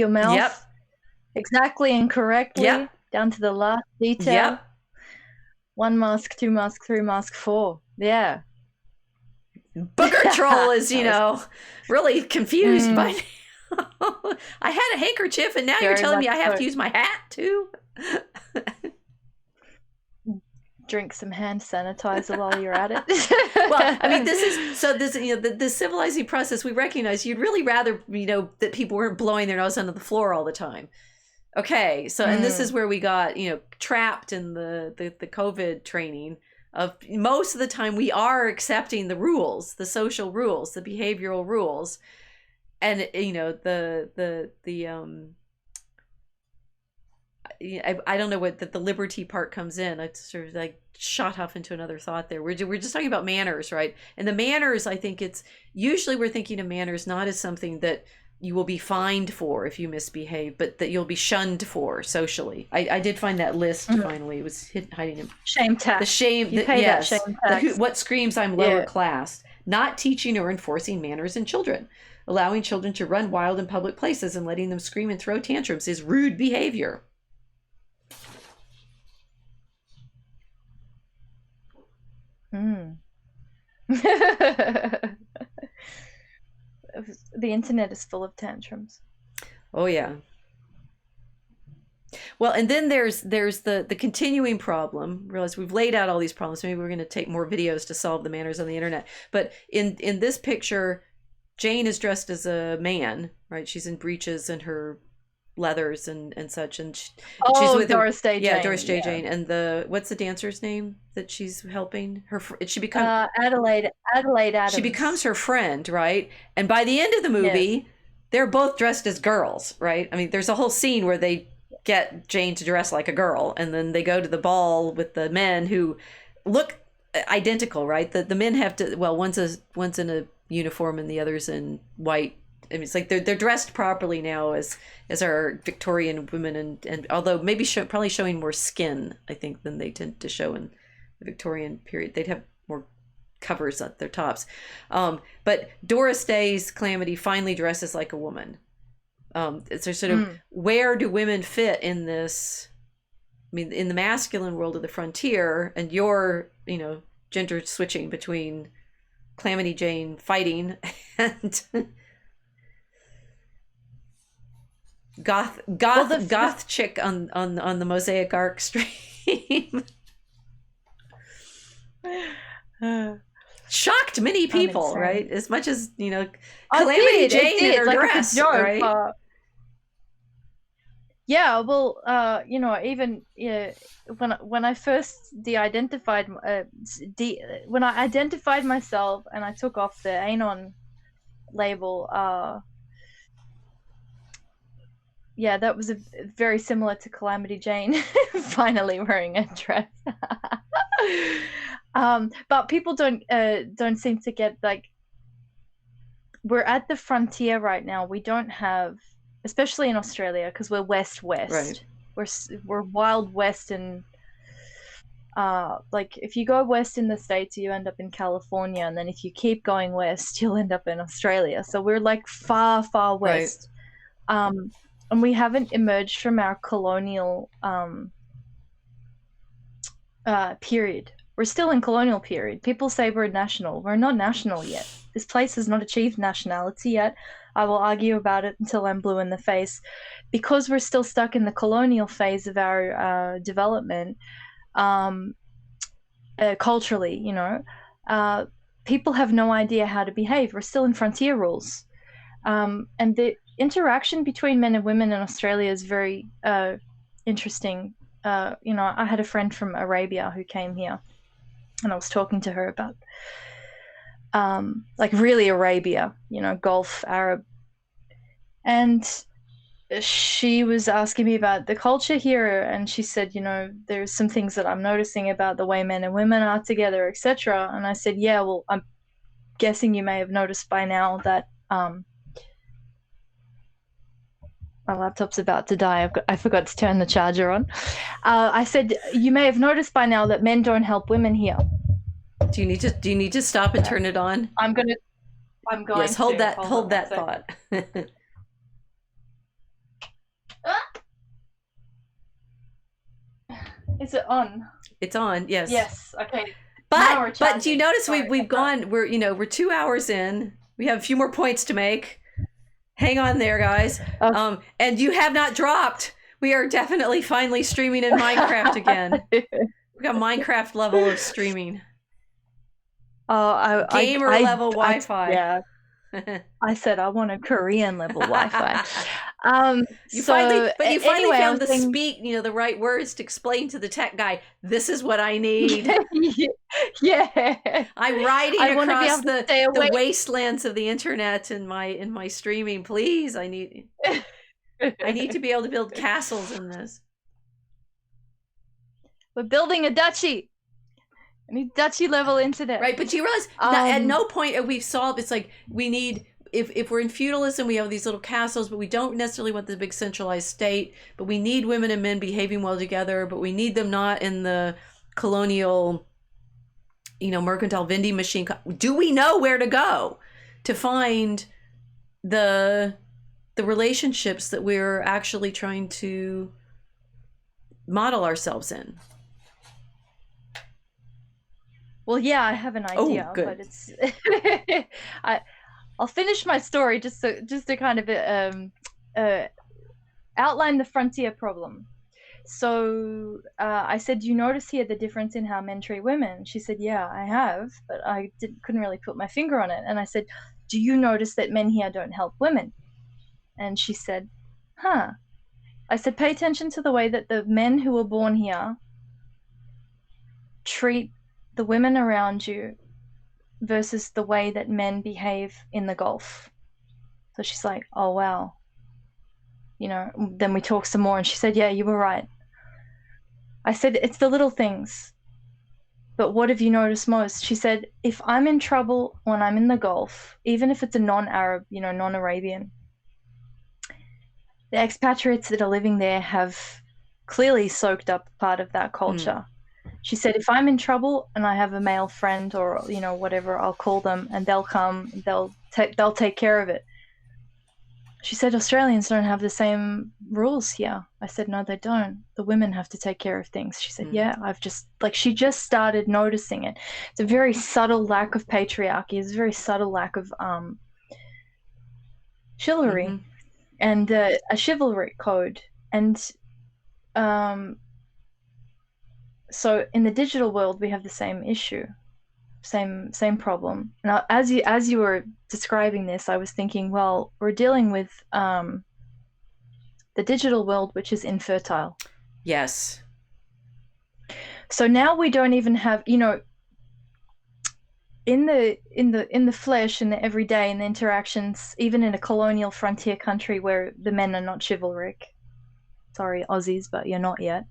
mouth. Yep. Exactly and correctly. Yep. Down to the last detail. Yep. 1 mask, 2 mask, 3 mask, 4. Yeah. Booger Troll is, really confused by I had a handkerchief and now you're telling me I have to use my hat too? Drink some hand sanitizer while you're at it. Well, the civilizing process, we recognize you'd really rather, that people weren't blowing their nose onto the floor all the time. Okay, so and this is where we got, trapped in the COVID training of most of the time we are accepting the rules, the social rules, the behavioral rules. And I don't know what the liberty part comes in. I sort of like shot off into another thought there. We're just talking about manners, right? And the manners, I think usually we're thinking of manners not as something that you will be fined for if you misbehave, but that you'll be shunned for socially. I did find that list finally. It was hiding in shame tax. The shame. You pay that shame tax. What screams I'm lower class. Not teaching or enforcing manners in children. Allowing children to run wild in public places and letting them scream and throw tantrums is rude behavior. The internet is full of tantrums. Oh yeah. Well, and then there's the continuing problem. Realize we've laid out all these problems. Maybe we're going to take more videos to solve the manners on the internet. But in this picture, Jane is dressed as a man, right? She's in breeches and her leathers and such, and she's with Doris Day Jane. Yeah, Doris J. Jane. And what's the dancer's name that she's helping? She becomes Adelaide Adams. She becomes her friend, right? And by the end of the movie, they're both dressed as girls, right? I mean, there's a whole scene where they get Jane to dress like a girl, and then they go to the ball with the men who look identical, right? The men have to, well, one's in a uniform and the other's in white. I mean, it's like they're dressed properly now as our Victorian women, and although maybe probably showing more skin, I think, than they tend to show in the Victorian period. They'd have more covers at their tops. But Doris Day's Calamity finally dresses like a woman. So sort of where do women fit in this? I mean, in the masculine world of the frontier, and you're, gender switching between Calamity Jane fighting and goth chick on the Mosaic Ark stream. Shocked many people, right? As much as Calamity Jane in her dress, right? Yeah, well, even when I first when I identified myself and I took off the Anon label, that was very similar to Calamity Jane finally wearing a dress. But people don't seem to get, like, we're at the frontier right now. We don't have, especially in Australia, because we're west, right. We're wild west, and like if you go west in the States, you end up in California, and then if you keep going west, you'll end up in Australia. So we're like far west, right. And we haven't emerged from our colonial period. We're still in colonial period. People say we're national. We're not national yet. This place has not achieved nationality yet. I will argue about it until I'm blue in the face. Because we're still stuck in the colonial phase of our development, culturally, people have no idea how to behave. We're still in frontier rules. And the interaction between men and women in Australia is very interesting. I had a friend from Arabia who came here, and I was talking to her about like really Arabia, Gulf Arab. And she was asking me about the culture here, and she said, there's some things that I'm noticing about the way men and women are together, etc. And I said, yeah, well, I'm guessing you may have noticed by now that my laptop's about to die. I forgot to turn the charger on. I said, you may have noticed by now that men don't help women here. Do you need to stop and turn it on? I'm going. Yes, hold that thought. Is it on? It's on. Yes. Yes. Okay. But do you notice we've gone? We're 2 hours in. We have a few more points to make. Hang on there, guys. And you have not dropped. We are definitely finally streaming in Minecraft again. We got Minecraft level of streaming. Gamer level Wi-Fi. Yeah. I said I want a Korean level Wi-Fi. You finally found the right words to explain to the tech guy, this is what I need. Yeah. I'm riding across the wastelands of the internet in my streaming. Please, I need to be able to build castles in this. We're building a duchy. I need duchy level internet. Right, but you realize at no point have we solved. It's like we need, if we're in feudalism, we have these little castles, but we don't necessarily want the big centralized state. But we need women and men behaving well together, but we need them not in the colonial, mercantile vending machine. Do we know where to go to find the relationships that we're actually trying to model ourselves in? Well, yeah, I have an idea, but it's I'll finish my story just to kind of outline the frontier problem. So I said, do you notice here the difference in how men treat women? She said, yeah, I have, but I couldn't really put my finger on it. And I said, do you notice that men here don't help women? And she said, huh. I said, pay attention to the way that the men who were born here treat the women around you versus the way that men behave in the Gulf. So she's like, oh, wow. You know, then we talked some more and she said, yeah, you were right. I said, it's the little things. But what have you noticed most? She said, if I'm in trouble when I'm in the Gulf, even if it's a non-Arab, you know, non-Arabian, the expatriates that are living there have clearly soaked up part of that culture. She said, if I'm in trouble and I have a male friend or, you know, whatever, I'll call them and they'll come, they'll take care of it. She said, Australians don't have the same rules here. I said, no, they don't. The women have to take care of things. She said, yeah, she just started noticing it. It's a very subtle lack of patriarchy. It's a very subtle lack of chivalry and a chivalric code. And so in the digital world, we have the same issue. Same problem. Now, as you were describing this, I was thinking, well, we're dealing with the digital world, which is infertile. Yes. So now we don't even have, you know, in the flesh, in the everyday, in the interactions, even in a colonial frontier country where the men are not chivalric. Sorry, Aussies, but you're not yet.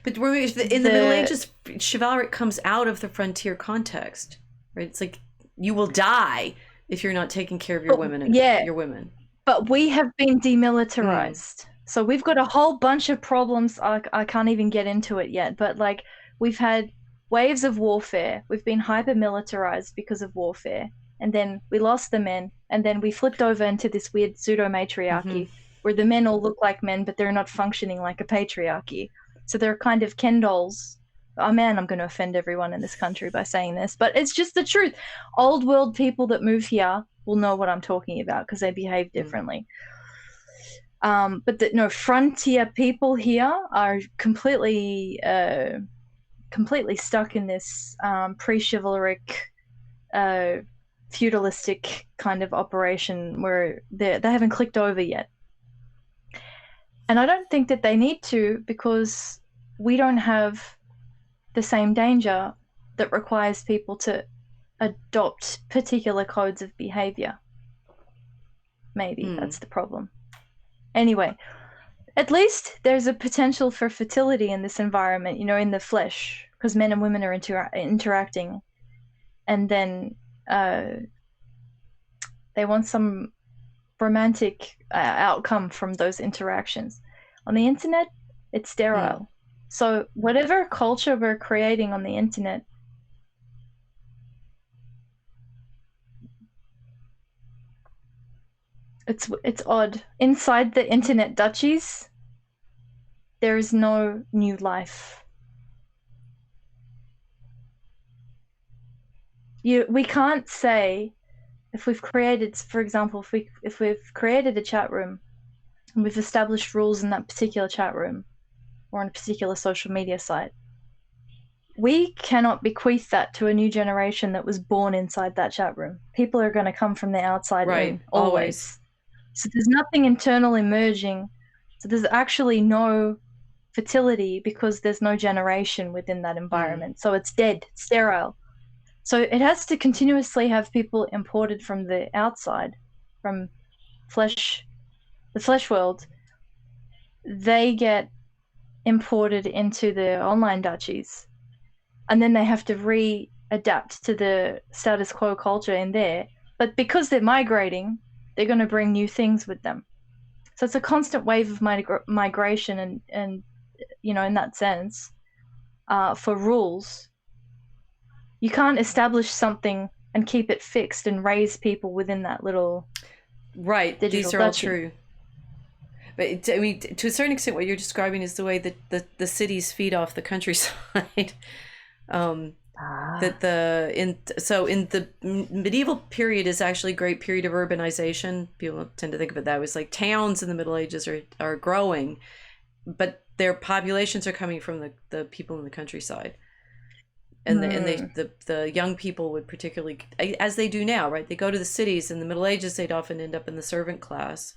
But in the Middle Ages, chivalric comes out of the frontier context, right? It's like you will die if you're not taking care of your women and your women. But we have been demilitarized. So we've got a whole bunch of problems. I can't even get into it yet, but like we've had waves of warfare. We've been hyper-militarized because of warfare. And then we lost the men. And then we flipped over into this weird pseudo-matriarchy where the men all look like men, but they're not functioning like a patriarchy. So they're kind of Ken dolls. Oh man, I'm going to offend everyone in this country by saying this, but it's just the truth. Old world people that move here will know what I'm talking about because they behave differently. But frontier people here are completely stuck in this pre-chivalric, feudalistic kind of operation where they haven't clicked over yet. And I don't think that they need to, because we don't have the same danger that requires people to adopt particular codes of behavior. Maybe that's the problem. Anyway, at least there's a potential for fertility in this environment, you know, in the flesh, because men and women are interacting. And then they want some romantic outcome from those interactions. On the internet, it's sterile. So whatever culture we're creating on the internet, it's odd. Inside the internet duchies, there is no new life. We can't say, if we've created, for example, if we've created a chat room and we've established rules in that particular chat room or on a particular social media site, we cannot bequeath that to a new generation that was born inside that chat room. People are going to come from the outside in, always. So there's nothing internal emerging. So there's actually no fertility because there's no generation within that environment. So it's dead, sterile. So it has to continuously have people imported from the outside, from the flesh world. They get imported into the online duchies, and then they have to readapt to the status quo culture in there. But because they're migrating, they're going to bring new things with them. So it's a constant wave of migration, and you know, in that sense, for rules. You can't establish something and keep it fixed and raise people within that little These are all true. But I mean, to a certain extent, what you're describing is the way that the cities feed off the countryside. In the medieval period is actually a great period of urbanization. People tend to think of it that way. It's like towns in the Middle Ages are growing, but their populations are coming from the people in the countryside. And the young people would particularly, as they do now, right? They go to the cities. In the Middle Ages, they'd often end up in the servant class.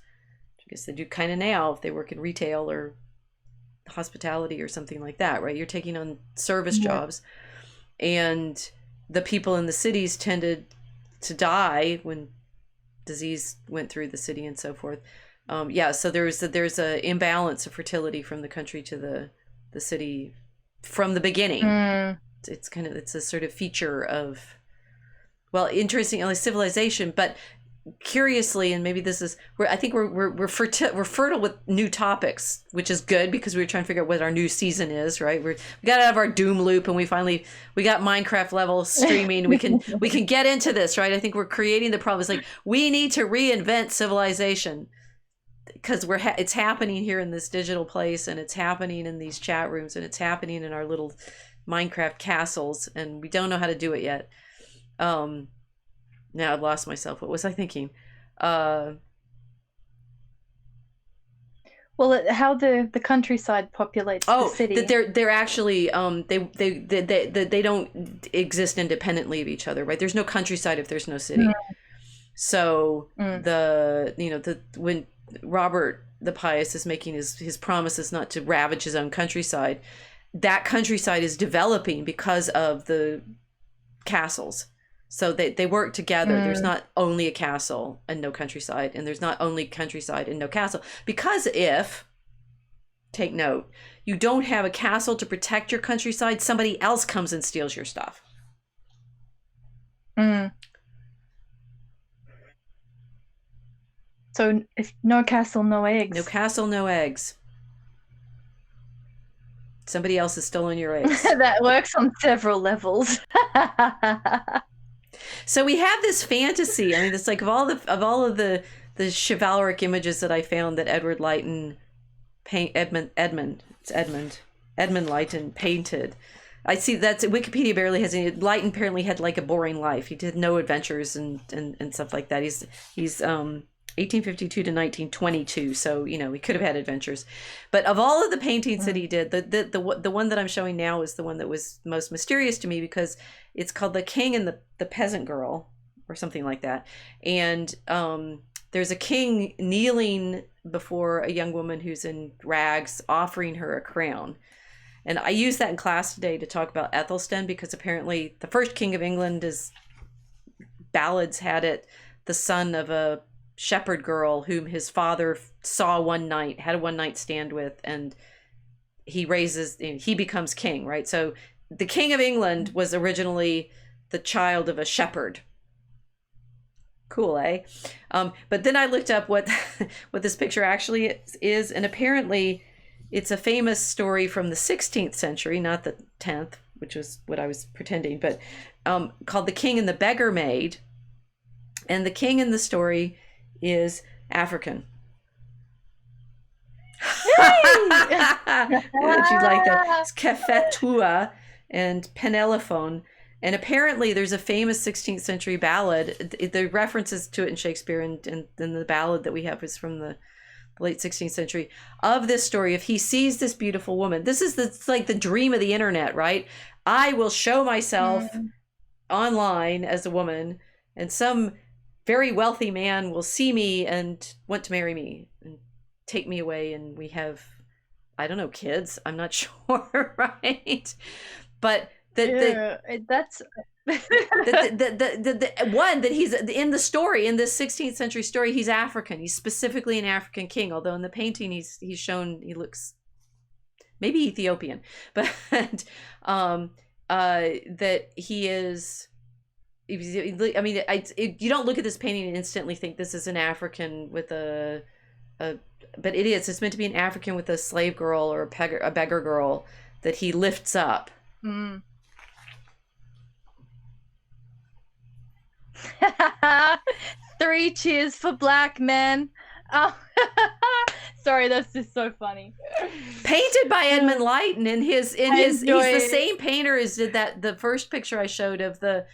I guess they do kind of now if they work in retail or hospitality or something like that, right? You're taking on service jobs. And the people in the cities tended to die when disease went through the city and so forth. Yeah, so there's a imbalance of fertility from the country to the city from the beginning. It's a sort of feature of, well, interestingly, civilization, but curiously, and maybe this is where I think we're fertile with new topics, which is good because we were trying to figure out what our new season is, right? We got out of our doom loop, and we got Minecraft level streaming. we can get into this, right? I think we're creating the problem. It's like we need to reinvent civilization because it's happening here in this digital place, and it's happening in these chat rooms, and it's happening in our little Minecraft castles, and we don't know how to do it yet. Now I've lost myself. What was I thinking? Well, how the countryside populates the city. That they're actually they don't exist independently of each other, right? There's no countryside if there's no city. So when Robert the Pious is making his promises not to ravage his own countryside, that countryside is developing because of the castles. So they work together. There's not only a castle and no countryside, and there's not only countryside and no castle. Because if, take note, you don't have a castle to protect your countryside, somebody else comes and steals your stuff. So if no castle, no eggs. No castle, no eggs. Somebody else has stolen your eggs. That works on several levels. So we have this fantasy. I mean, it's like of all of the chivalric images that I found that Edward Leighton Edmund Leighton painted. I see that's Wikipedia barely has any. Leighton apparently had like a boring life. He did no adventures and stuff like that. He's 1852 to 1922, so he could have had adventures. But of all of the paintings that he did, the one that I'm showing now is the one that was most mysterious to me because it's called The King and the Peasant Girl, or something like that. And there's a king kneeling before a young woman who's in rags, offering her a crown. And I used that in class today to talk about Ethelstan, because apparently the first king of England, is ballads had it, the son of a shepherd girl whom his father saw one night, had a one night stand with, and he becomes king, right? So the king of England was originally the child of a shepherd. Cool, eh? But then I looked up what this picture actually is, and apparently it's a famous story from the 16th century, not the 10th, which was what I was pretending, but called The King and the Beggar Maid. And the king in the story is African. Did you like that? It's Kefetua and Penelophone. And apparently there's a famous 16th century ballad. The references to it in Shakespeare and the ballad that we have is from the late 16th century of this story. If he sees this beautiful woman, it's like the dream of the internet, right? I will show myself online as a woman, and some very wealthy man will see me and want to marry me and take me away, and we have, I don't know, kids. I'm not sure, right? But that's the one that he's in the story, in this 16th century story, he's African. He's specifically an African king, although in the painting he's shown he looks maybe Ethiopian, but that he is. I mean, you don't look at this painting and instantly think this is an African with but it is. It's meant to be an African with a slave girl or a beggar girl that he lifts up. 3 cheers for black men. Oh, sorry, that's just so funny. Painted by Edmund Leighton, he's the same painter as did the first picture I showed of the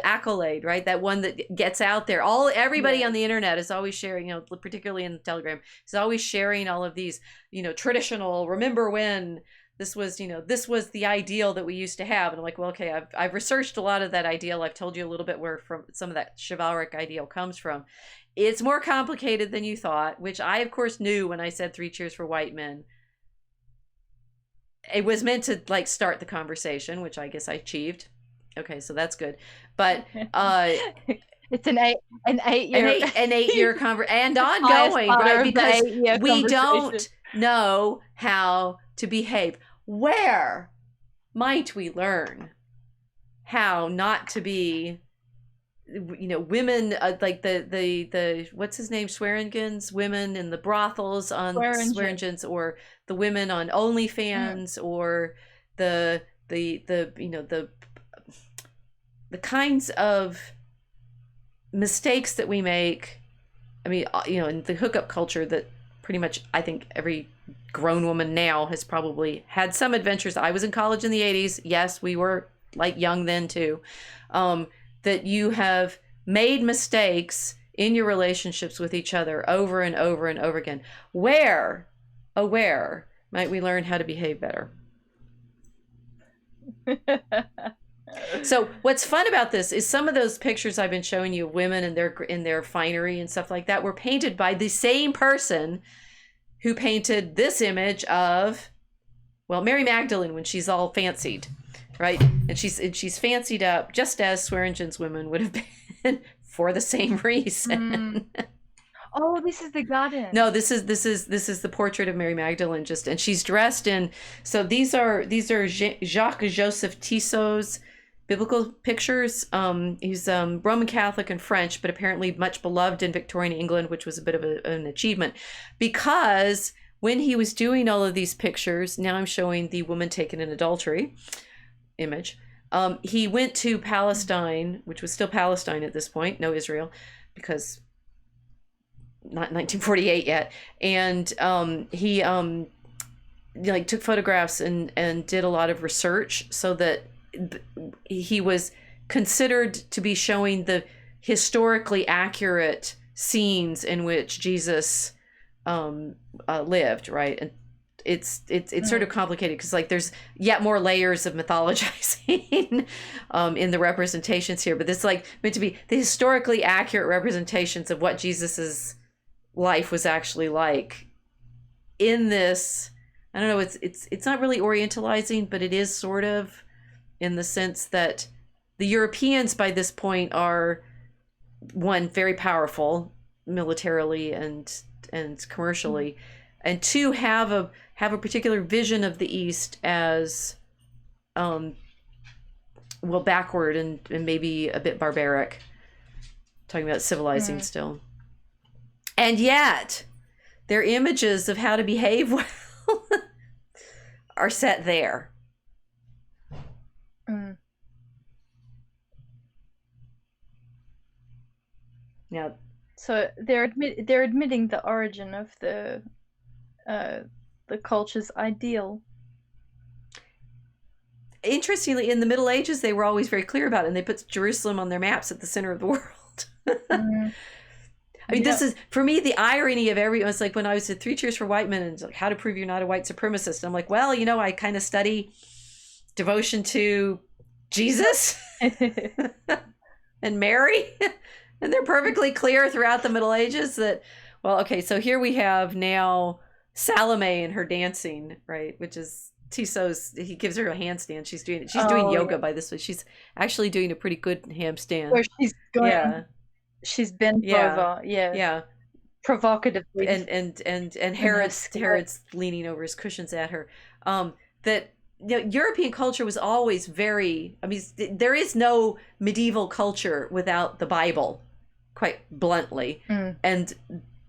accolade, right? That one that gets out there. Everybody on the internet is always sharing, particularly in Telegram, is always sharing all of these, traditional, remember when this was the ideal that we used to have. And I'm like, well, okay, I've researched a lot of that ideal. I've told you a little bit where from some of that chivalric ideal comes from. It's more complicated than you thought, which I, of course, knew when I said 3 cheers for white men. It was meant to start the conversation, which I guess I achieved. Okay, so that's good. But It's an 8-year an 8-year conversation and highest ongoing, bar right? of the Because 8-year we conversation. don't know how to behave. Where might we learn how not to be, women, like the what's his name, Swearingen's women in the brothels on Swearingen's, or the women on OnlyFans, or the kinds of mistakes that we make. I mean, in the hookup culture that pretty much I think every grown woman now has probably had some adventures. I was in college in the 80s. Yes, we were like young then too. That you have made mistakes in your relationships with each other over and over and over again. Where might we learn how to behave better? So what's fun about this is some of those pictures I've been showing you of women in their finery and stuff like that were painted by the same person who painted this image of, well, Mary Magdalene when she's all fancied, right? And she's fancied up just as Swearingen's women would have been for the same reason. Oh, this is the garden. No, this is the portrait of Mary Magdalene, and she's dressed in. So these are Jacques Joseph Tissot's biblical pictures. He's Roman Catholic and French, but apparently much beloved in Victorian England, which was a bit of an achievement, because when he was doing all of these pictures, now I'm showing the woman taken in adultery image. He went to Palestine, which was still Palestine at this point, no Israel, because not 1948 yet, and he took photographs and did a lot of research so that he was considered to be showing the historically accurate scenes in which Jesus lived, right? And it's sort of complicated because there's yet more layers of mythologizing in the representations here, but this meant to be the historically accurate representations of what Jesus's life was actually like in this. I don't know, it's not really orientalizing, but it is sort of, in the sense that the Europeans by this point are, one, very powerful militarily and commercially, and two, have a particular vision of the East as backward and maybe a bit barbaric, talking about civilizing still. And yet their images of how to behave well are set there. Yeah. So they're admitting the origin of the culture's ideal. Interestingly, in the Middle Ages, they were always very clear about it, and they put Jerusalem on their maps at the center of the world. I mean, this is, for me, the irony of it's like when I was at Three Cheers for White Men, and it's like, how to prove you're not a white supremacist. And I'm like, well, I kind of study devotion to Jesus and Mary. And they're perfectly clear throughout the Middle Ages that, well, okay, so here we have now Salome and her dancing, right? Which is Tissot's, he gives her a handstand. She's doing yoga by this way. She's actually doing a pretty good handstand. Where she's going, she's bent over, provocatively. And Herod's leaning over his cushions at her. That European culture was always very, I mean, there is no medieval culture without the Bible, quite bluntly. And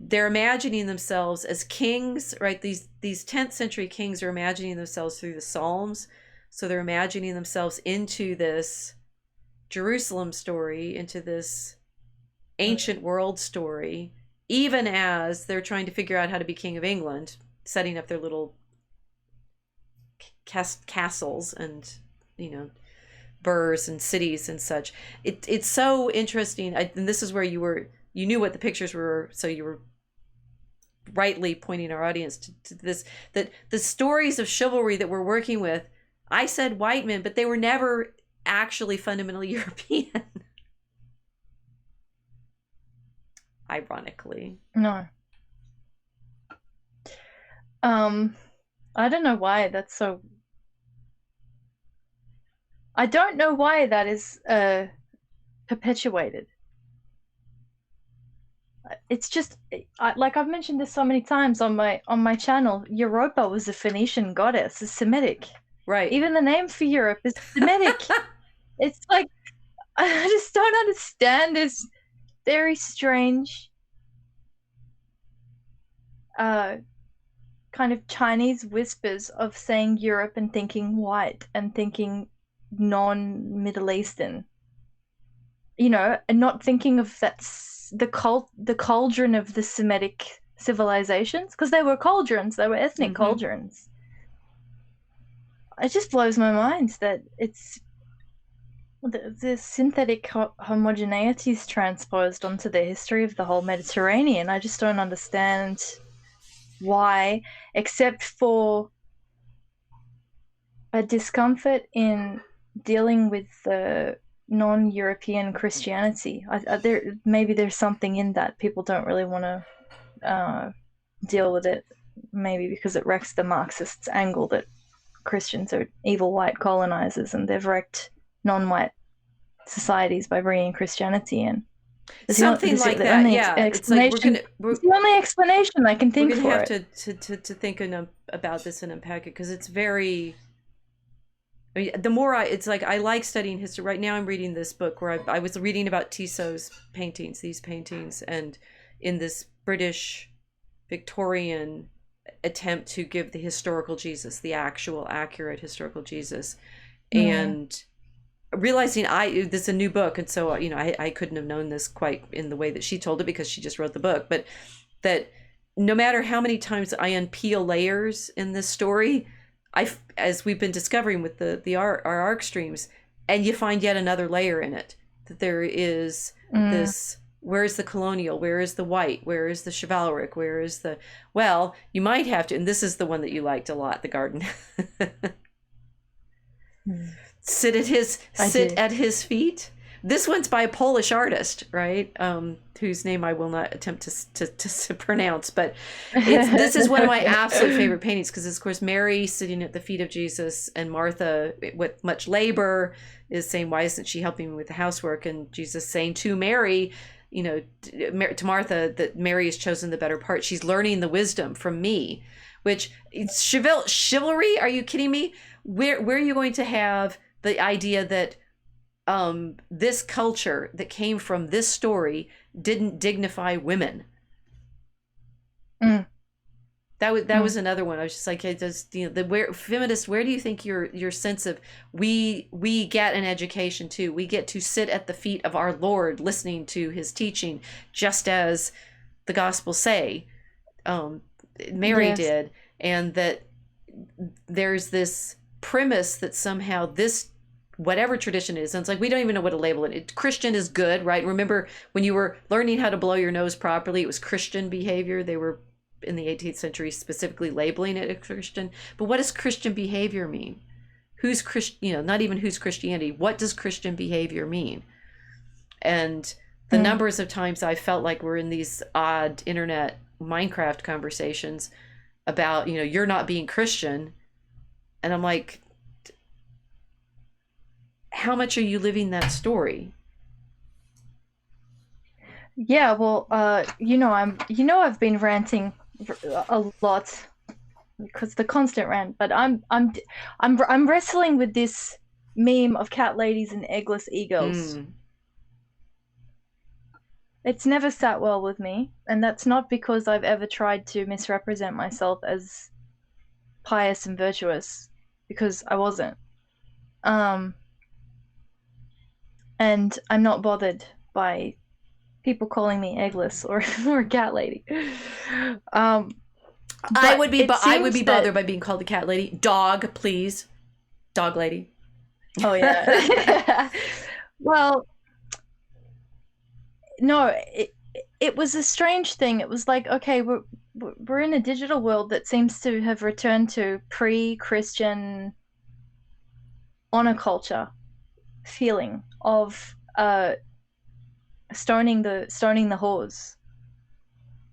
they're imagining themselves as kings, right? These 10th century kings are imagining themselves through the Psalms. So they're imagining themselves into this Jerusalem story, into this ancient world story, even as they're trying to figure out how to be king of England, setting up their little castles and burhs and cities and such. It's so interesting, and this is where you knew what the pictures were, so you were rightly pointing our audience to this, that the stories of chivalry that we're working with, I said white men, but they were never actually fundamentally European. Ironically. No. I don't know why that's so. I don't know why that is perpetuated. it's just like I've mentioned this so many times on my channel. Europa was a Phoenician goddess, a Semitic. Right. Even the name for Europe is Semitic. It's like I just don't understand this very strange kind of Chinese whispers of saying Europe and thinking white and thinking non-Middle Eastern. You know, and not thinking of the cauldron of the Semitic civilizations, because they were cauldrons, they were ethnic cauldrons. It just blows my mind that it's the synthetic homogeneity is transposed onto the history of the whole Mediterranean. I just don't understand why, except for a discomfort in dealing with the non-European Christianity. Maybe there's something in that. People don't really want to deal with it, maybe because it wrecks the Marxists' angle that Christians are evil white colonizers, and they've wrecked non-white societies by bringing Christianity in. Something like that, yeah. It's like it's the only explanation I can think for it. We're going to have to think about this and unpack it, because it's very... I mean, the more it's like I like studying history. Right now I'm reading this book where I was reading about Tissot's paintings, these paintings, and in this British Victorian attempt to give the historical Jesus, the actual accurate historical Jesus, and realizing this is a new book, and so I couldn't have known this quite in the way that she told it, because she just wrote the book, but that no matter how many times I unpeel layers in this story, as we've been discovering with our arc streams, and you find yet another layer in it, that there is this, where is the colonial, where is the white, where is the chivalric, where is the, well, you might have to, and this is the one that you liked a lot, the garden. Sit at his feet. This one's by a Polish artist, right? Whose name I will not attempt to pronounce, but this is one of my absolute favorite paintings, because, of course, Mary sitting at the feet of Jesus, and Martha, with much labor, is saying, why isn't she helping me with the housework? And Jesus saying to Mary, to Martha, that Mary has chosen the better part. She's learning the wisdom from me, which it's chivalry. Are you kidding me? Where are you going to have the idea that this culture that came from this story didn't dignify women? That was another one. I was just like, it does, feminists, where do you think your sense of we get an education too? We get to sit at the feet of our Lord, listening to his teaching, just as the Gospels say Mary did, and that there's this premise that somehow this, whatever tradition is, and it's like we don't even know what to label it. Christian is good, right? Remember when you were learning how to blow your nose properly, it was Christian behavior. They were in the 18th century specifically labeling it a Christian. But what does Christian behavior mean? Who's Christian? Not even who's Christianity. What does Christian behavior mean? And the numbers of times I felt like we're in these odd internet Minecraft conversations about, you're not being Christian. And I'm like, how much are you living that story? Yeah, well, I've been ranting a lot, because the constant rant. But I'm wrestling with this meme of cat ladies and eggless eagles. It's never sat well with me, and that's not because I've ever tried to misrepresent myself as pious and virtuous, because I wasn't. And I'm not bothered by people calling me eggless or a cat lady. I would be bothered by being called a cat lady. Dog, please. Dog lady. Oh yeah. Well, no, it was a strange thing. It was like, okay, we're in a digital world that seems to have returned to pre-Christian honor culture feeling of stoning the whores.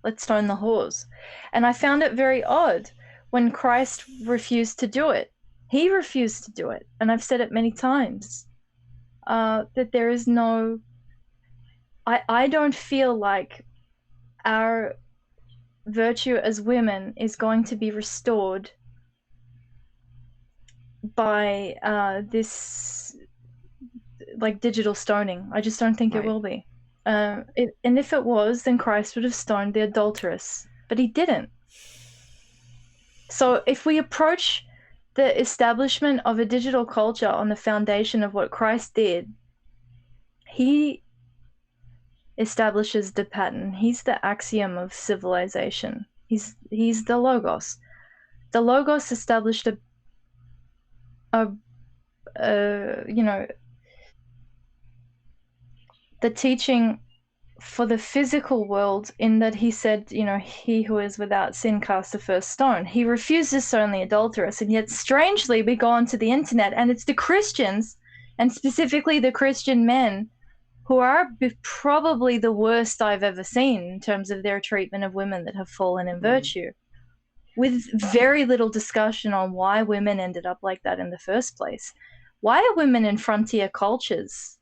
Let's stone the whores. And I found it very odd when Christ refused to do it. He refused to do it, and I've said it many times, that there is no... I don't feel like our virtue as women is going to be restored by this like digital stoning. I just don't think it Right. will be. And if it was, then Christ would have stoned the adulteress, but he didn't. So if we approach the establishment of a digital culture on the foundation of what Christ did, he establishes the pattern. He's the axiom of civilization. He's the Logos. The Logos established the teaching for the physical world, in that he said, he who is without sin cast the first stone. He refused to stone the adulteress, and yet strangely we go onto the internet and it's the Christians, and specifically the Christian men, who are probably the worst I've ever seen in terms of their treatment of women that have fallen in virtue, with very little discussion on why women ended up like that in the first place. Why are women in frontier cultures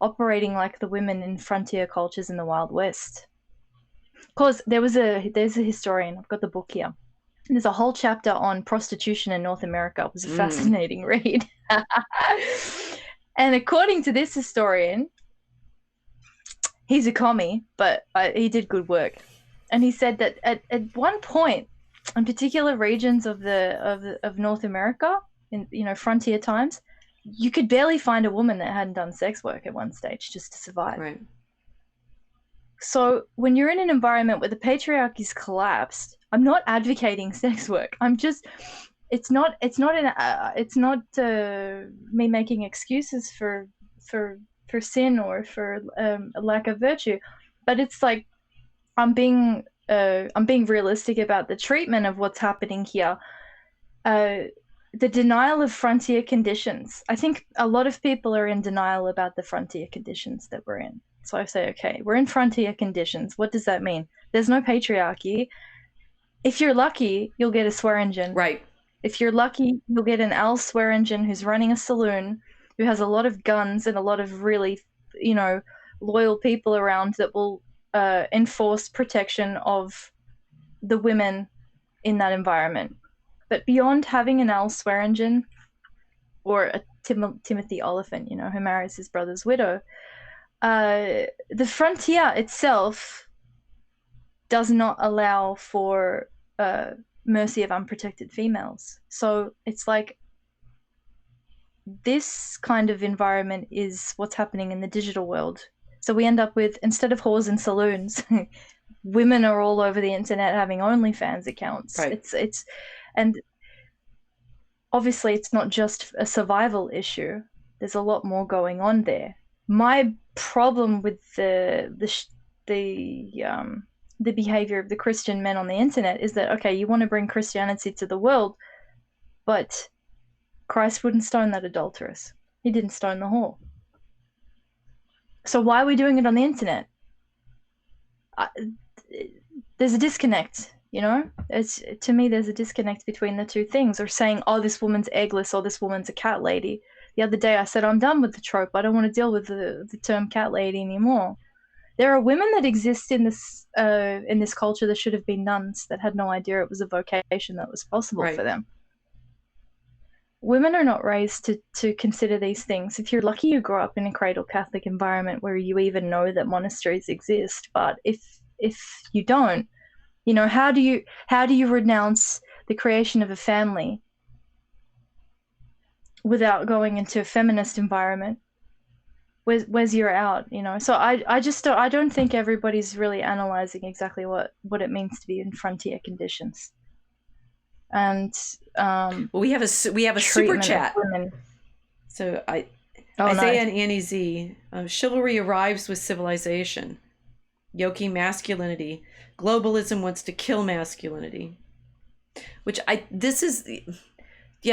operating like the women in frontier cultures in the Wild West? Because there's a historian, I've got the book here, and there's a whole chapter on prostitution in North America. It was a fascinating read. And according to this historian, he's a commie, but he did good work. And he said that at one point, in particular regions of North America, in frontier times, you could barely find a woman that hadn't done sex work at one stage just to survive. Right. So when you're in an environment where the patriarchy's collapsed, I'm not advocating sex work. I'm just, it's not me making excuses for sin or for a lack of virtue, but it's like I'm being realistic about the treatment of what's happening here. The denial of frontier conditions. I think a lot of people are in denial about the frontier conditions that we're in. So I say, okay, we're in frontier conditions. What does that mean? There's no patriarchy. If you're lucky, you'll get a Swearingen. Right. If you're lucky, you'll get an Al Swearingen who's running a saloon, who has a lot of guns and a lot of really, loyal people around that will enforce protection of the women in that environment. But beyond having an Al Swearingen or a Timothy Oliphant, who marries his brother's widow, the frontier itself does not allow for mercy of unprotected females. So it's like this kind of environment is what's happening in the digital world. So we end up with, instead of whores in saloons, women are all over the internet having OnlyFans accounts. Right. And obviously it's not just a survival issue. There's a lot more going on there. My problem with the behavior of the Christian men on the internet is that, okay, you want to bring Christianity to the world, but Christ wouldn't stone that adulteress. He didn't stone the whore. So why are we doing it on the internet? There's a disconnect, to me, there's a disconnect between the two things. Or saying, oh, this woman's eggless, or this woman's a cat lady. The other day I said, I'm done with the trope. I don't want to deal with the term cat lady anymore. There are women that exist in this culture that should have been nuns, that had no idea it was a vocation that was possible for them. Women are not raised to consider these things. If you're lucky, you grow up in a cradle Catholic environment where you even know that monasteries exist. But if you don't, how do you renounce the creation of a family without going into a feminist environment? Where's your out? So I don't think everybody's really analyzing exactly what it means to be in frontier conditions. And we have a super chat. So Isaiah and Annie Z. Chivalry arrives with civilization. Yoking masculinity. Globalism wants to kill masculinity.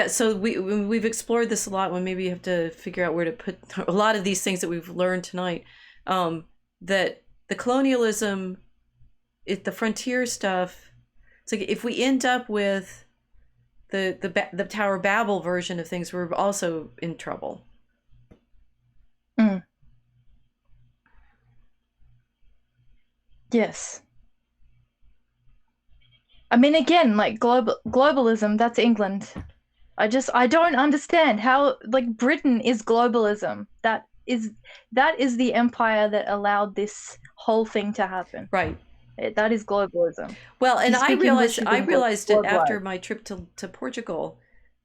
So we've explored this a lot. When maybe you have to figure out where to put a lot of these things that we've learned tonight. That the colonialism, the frontier stuff. It's like if we end up with the Tower of Babel version of things, we're also in trouble. Yes. I mean, again, like globalism, that's England. I don't understand how, like, Britain is globalism. That is the empire that allowed this whole thing to happen. Right. That is globalism. Well, and You I speak realized English, you can it worldwide. after my trip to Portugal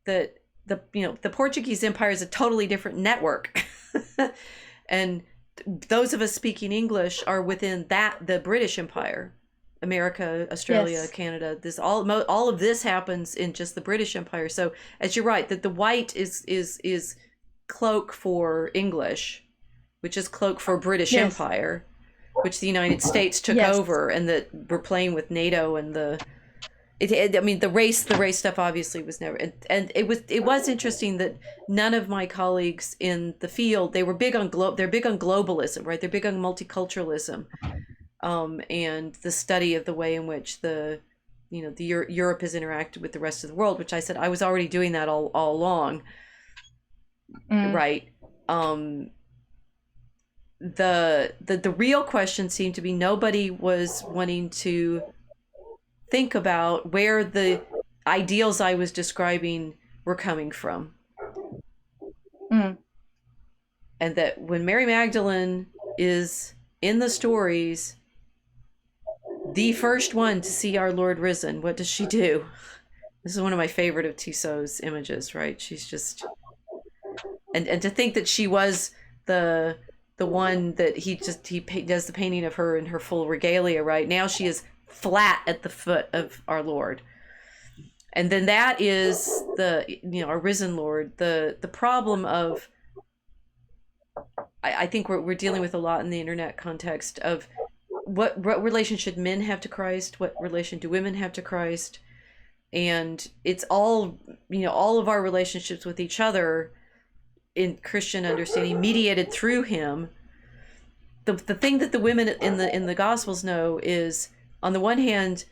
that the Portuguese Empire is a totally different network. And those of us speaking English are within the British Empire. America, Australia, Yes. Canada, this all of this happens in just the British Empire. So as you're right, that the white is cloak for English, which is cloak for British Yes. Empire, which the United States took Yes. over, and that we're playing with NATO and I mean the race stuff obviously was never, and it was interesting that none of my colleagues in the field, they're big on globalism, right? They're big on multiculturalism. And the study of the way in which Europe has interacted with the rest of the world, which I said I was already doing that all along, right? The real question seemed to be nobody was wanting to think about where the ideals I was describing were coming from, and that when Mary Magdalene is in the stories, the first one to see our Lord risen, what does she do? This is one of my favorite of Tissot's images, right? She's just, and to think that she was the one that he does the painting of her in her full regalia, right? Now she is flat at the foot of our Lord. And then that is our risen Lord. The problem of, I think we're dealing with a lot in the internet context of what relation should men have to Christ? What relation do women have to Christ? And it's all, all of our relationships with each other in Christian understanding mediated through him. The thing that the women in the Gospels know is, on the one hand,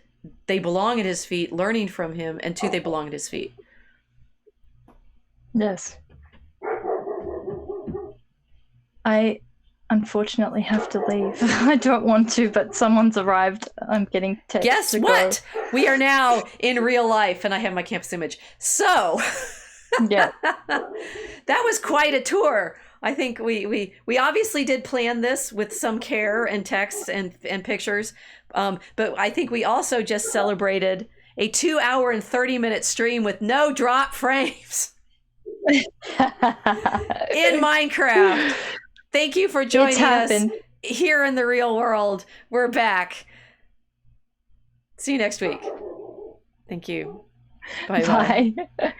they belong at his feet, learning from him, and two, they belong at his feet. Yes. I unfortunately have to leave. I don't want to, but someone's arrived. I'm getting text. Guess what? We are now in real life, and I have my campus image. So, yeah, that was quite a tour. I think we obviously did plan this with some care and text and pictures, but I think we also just celebrated a 2-hour and 30-minute stream with no drop frames in Minecraft. Thank you for joining us here in the real world. We're back. See you next week. Thank you. Bye-bye. Bye.